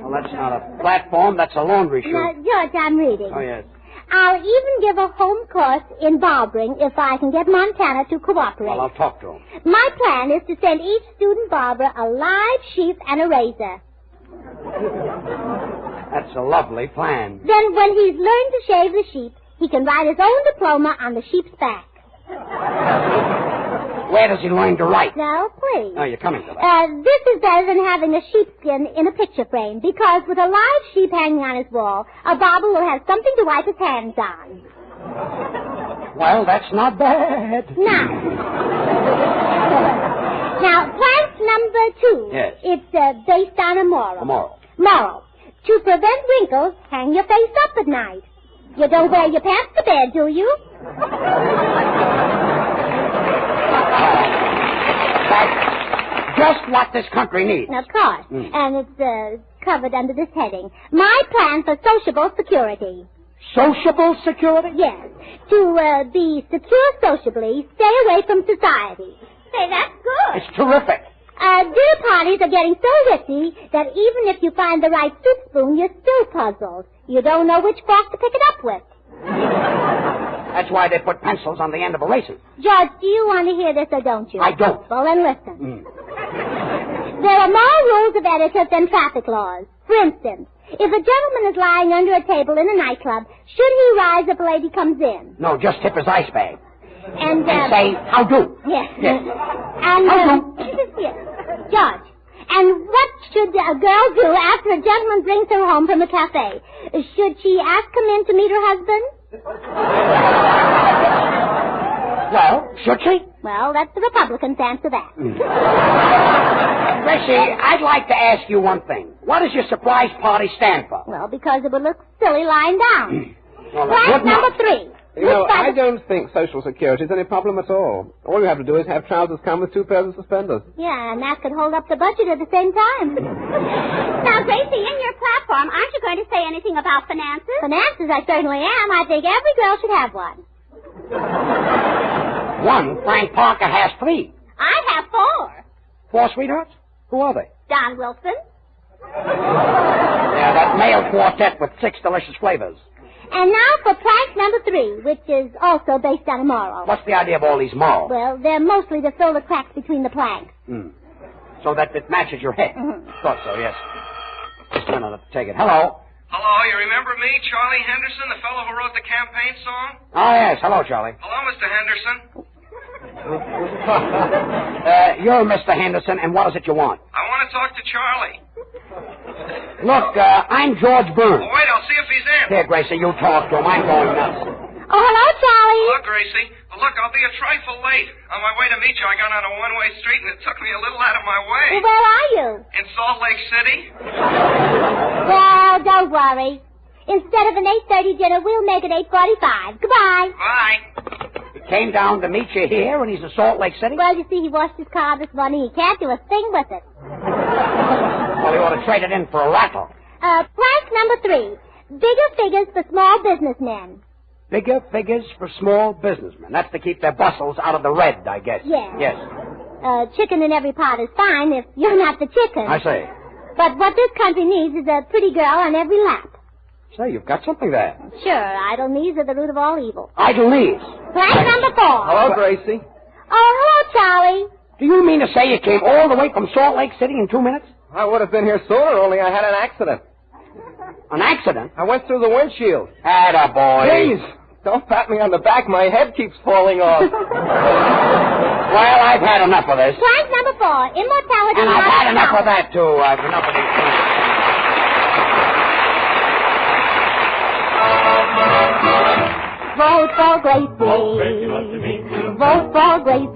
Well, that's not a platform, that's a laundry chute. Now, George, I'm reading. Oh, yes. I'll even give a home course in barbering if I can get Montana to cooperate. Well, I'll talk to him. My plan is to send each student barber a live sheep and a razor. That's a lovely plan. Then when he's learned to shave the sheep, he can write his own diploma on the sheep's back. Where does he learn to write? No, please. Oh, you're coming to that. This is better than having a sheepskin in a picture frame, because with a live sheep hanging on his wall, a barber will have something to wipe his hands on. Well, that's not bad. Now, plank number 2. Yes. It's based on a moral. A moral. Moral. To prevent wrinkles, hang your face up at night. You don't wear your pants to bed, do you? That's just what this country needs. Of course. And it's covered under this heading. My plan for sociable security. Sociable security? Yes. To be secure sociably, stay away from society. Hey, that's good. It's terrific. Dinner parties are getting so ritzy that even if you find the right soup spoon, you're still puzzled. You don't know which fork to pick it up with. That's why they put pencils on the end of erasers. George, do you want to hear this or don't you? I don't. Well, then listen. There are more rules of etiquette than traffic laws. For instance, if a gentleman is lying under a table in a nightclub, should he rise if a lady comes in? No, just tip his ice bag. And say, how do? Yes. Yes. And, how do? George, and what should a girl do after a gentleman brings her home from a cafe? Should she ask him in to meet her husband? Well, should she? Well, that's the Republicans' answer that. Gracie, I'd like to ask you one thing. What does your surprise party stand for? Well, because it would look silly lying down. Well, Point number 3. You know, I don't think Social Security is any problem at all. All you have to do is have trousers come with 2 pairs of suspenders. Yeah, and that could hold up the budget at the same time. Now, Gracie, in your platform, aren't you going to say anything about finances? Finances, I certainly am. I think every girl should have one. One? Frank Parker has 3. I have 4. 4 sweethearts? Who are they? Don Wilson. Yeah, that male quartet with 6 delicious flavors. And now for plank number 3, which is also based on a moral. What's the idea of all these morals? Well, they're mostly to fill the cracks between the planks. So that it matches your head. Thought so, yes. Just a minute to take it. Hello. Hello, you remember me, Charlie Henderson, the fellow who wrote the campaign song? Oh, yes. Hello, Charlie. Hello, Mr. Henderson. You're Mr. Henderson, and what is it you want? I want to talk to Charlie. Look, I'm George Burns. Oh, wait, I'll see if he's in. Here, Gracie, you talk to him. I'm going nuts. Oh, hello, Charlie. Hello, Gracie. Well, look, I'll be a trifle late. On my way to meet you, I got on a one-way street, and it took me a little out of my way. Well, where are you? In Salt Lake City. Well, don't worry. Instead of an 8:30 dinner, we'll make it 8:45. Goodbye. Bye. He came down to meet you here, and he's in Salt Lake City? Well, you see, he washed his car this morning. He can't do a thing with it. Well, he ought to trade it in for a rattle. Plank number 3. Bigger figures for small businessmen. Bigger figures for small businessmen. That's to keep their bustles out of the red, I guess. Yes. Yes. Chicken in every pot is fine if you're not the chicken. I say. But what this country needs is a pretty girl on every lap. Say, you've got something there. Sure, idle knees are the root of all evil. Idle knees. Plank number 4. Hello, Gracie. Oh, hello, Charlie. Do you mean to say you came all the way from Salt Lake City in 2 minutes? I would have been here sooner, only I had an accident. An accident? I went through the windshield. Attaboy. Please, don't pat me on the back. My head keeps falling off. Well, I've had enough of this. Plank number 4. Immortality. And I've had enough of that, too. I've enough of these things. Vote for Gracie. Vote for Gracie.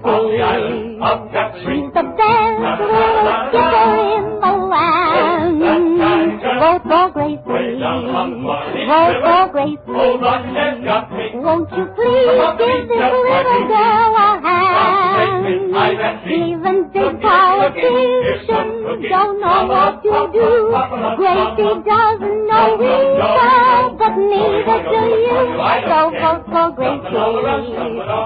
She's the best little skipper in the land. Vote for Gracie. Vote for Gracie. Won't you please give this little girl a hand? Even big politicians don't know what to do. Gracie doesn't know either, but neither do you. So vote for Gracie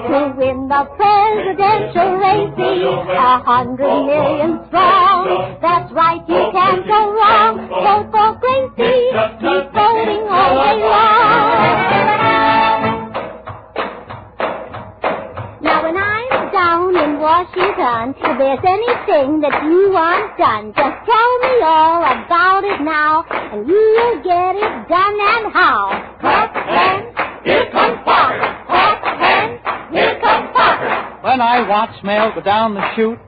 to win the presidential race. 100 million strong. That's right, you can't go wrong. Vote for Gracie. Keep voting all day long. Now, when I'm down in Washington, if there's anything that you want done, just tell me all about it now, and you'll get it done. And how? Clap hands. Here comes Parker. Clap hands. Here comes Parker. when I watch mail go down the chute,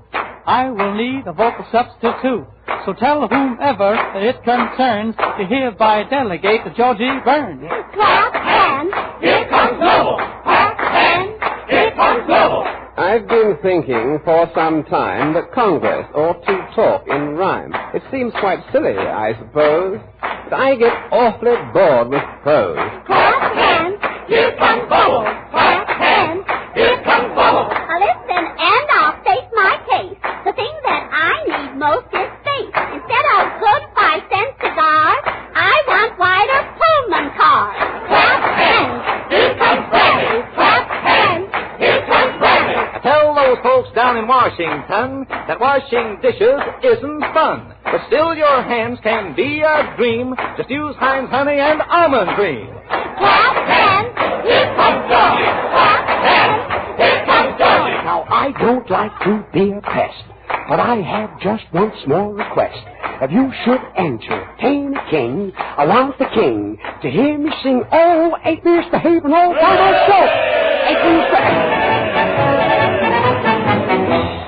I will need a vocal substitute. So tell whomever it concerns to hereby delegate to Georgie Burns. Clap hands, here comes Noble. Clap hands, here comes Noble. I've been thinking for some time that Congress ought to talk in rhyme. It seems quite silly, I suppose, but I get awfully bored with prose. Clap hands, here comes Bubble. Clap hands, here comes Bubble. Now listen, and I'll state my case. The thing that I need most is space. Instead of good 5-cent cigars, I want wider Pullman cars. Clap hands, here comes Brandy. Clap hands, here comes Brandy. Tell those folks down in Washington that washing dishes isn't fun. But still your hands can be a dream. Just use Heinz honey and almond cream. Clap hands, here comes Georgie. Clap hands, here comes Georgie. Now, I don't like to be a pest, but I have just one small request. If you should entertain a king, I want the king to hear me sing, oh, ain't misbehaving all by myself. Ain't misbehaving.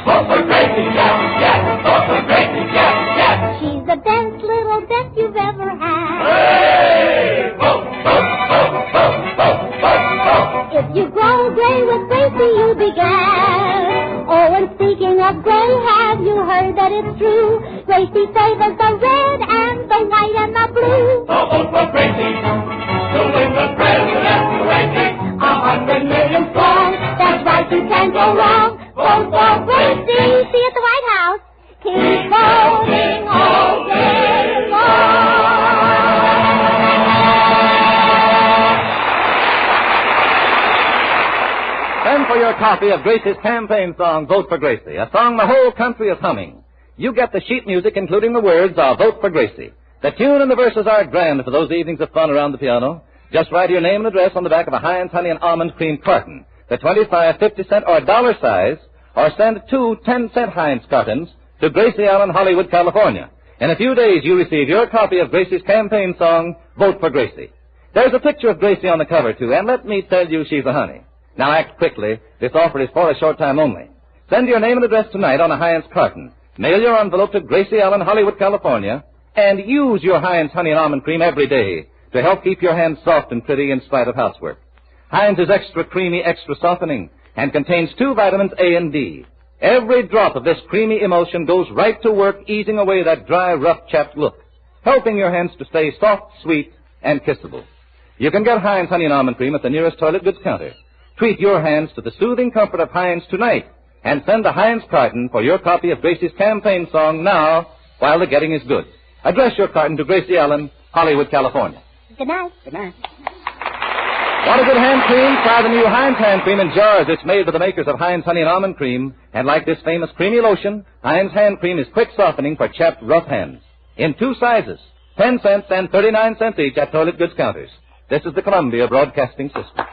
Vote for Gracie, yes, yes. Vote for Gracie, yes, yes. She's the best little bet you've ever had. Hey! Vote, vote, vote, vote, vote, vote, vote. If you grow gray with Gracie, you'll be glad. Oh, and speaking of gray, have you heard that it's true? Gracie favors the red and the white and the blue. So vote for Gracie to win the presidential rating. 100 million strong. That's right, you can't go wrong. Vote for Gracie. See you at the White House. Keep voting all day long. Send for your copy of Gracie's campaign song, Vote for Gracie, a song the whole country is humming. You get the sheet music, including the words of Vote for Gracie. The tune and the verses are grand for those evenings of fun around the piano. Just write your name and address on the back of a Heinz honey and almond cream carton, the 25, 50-cent, or dollar size, or send 2 10-cent Heinz cartons to Gracie Allen, Hollywood, California. In a few days, you receive your copy of Gracie's campaign song, Vote for Gracie. There's a picture of Gracie on the cover, too, and let me tell you she's a honey. Now act quickly. This offer is for a short time only. Send your name and address tonight on a Heinz carton. Mail your envelope to Gracie Allen, Hollywood, California, and use your Heinz honey and almond cream every day to help keep your hands soft and pretty in spite of housework. Heinz is extra creamy, extra softening, and contains 2 vitamins A and D. Every drop of this creamy emulsion goes right to work easing away that dry, rough, chapped look, helping your hands to stay soft, sweet, and kissable. You can get Heinz honey and almond cream at the nearest toilet goods counter. Treat your hands to the soothing comfort of Heinz tonight, and send a Heinz carton for your copy of Gracie's campaign song now while the getting is good. Address your carton to Gracie Allen, Hollywood, California. Good night. Good night. Want a good hand cream? Try the new Heinz hand cream in jars. It's made by the makers of Heinz honey and almond cream. And like this famous creamy lotion, Heinz hand cream is quick softening for chapped, rough hands. In 2 sizes, 10 cents and 39 cents each at toilet goods counters. This is the Columbia Broadcasting System.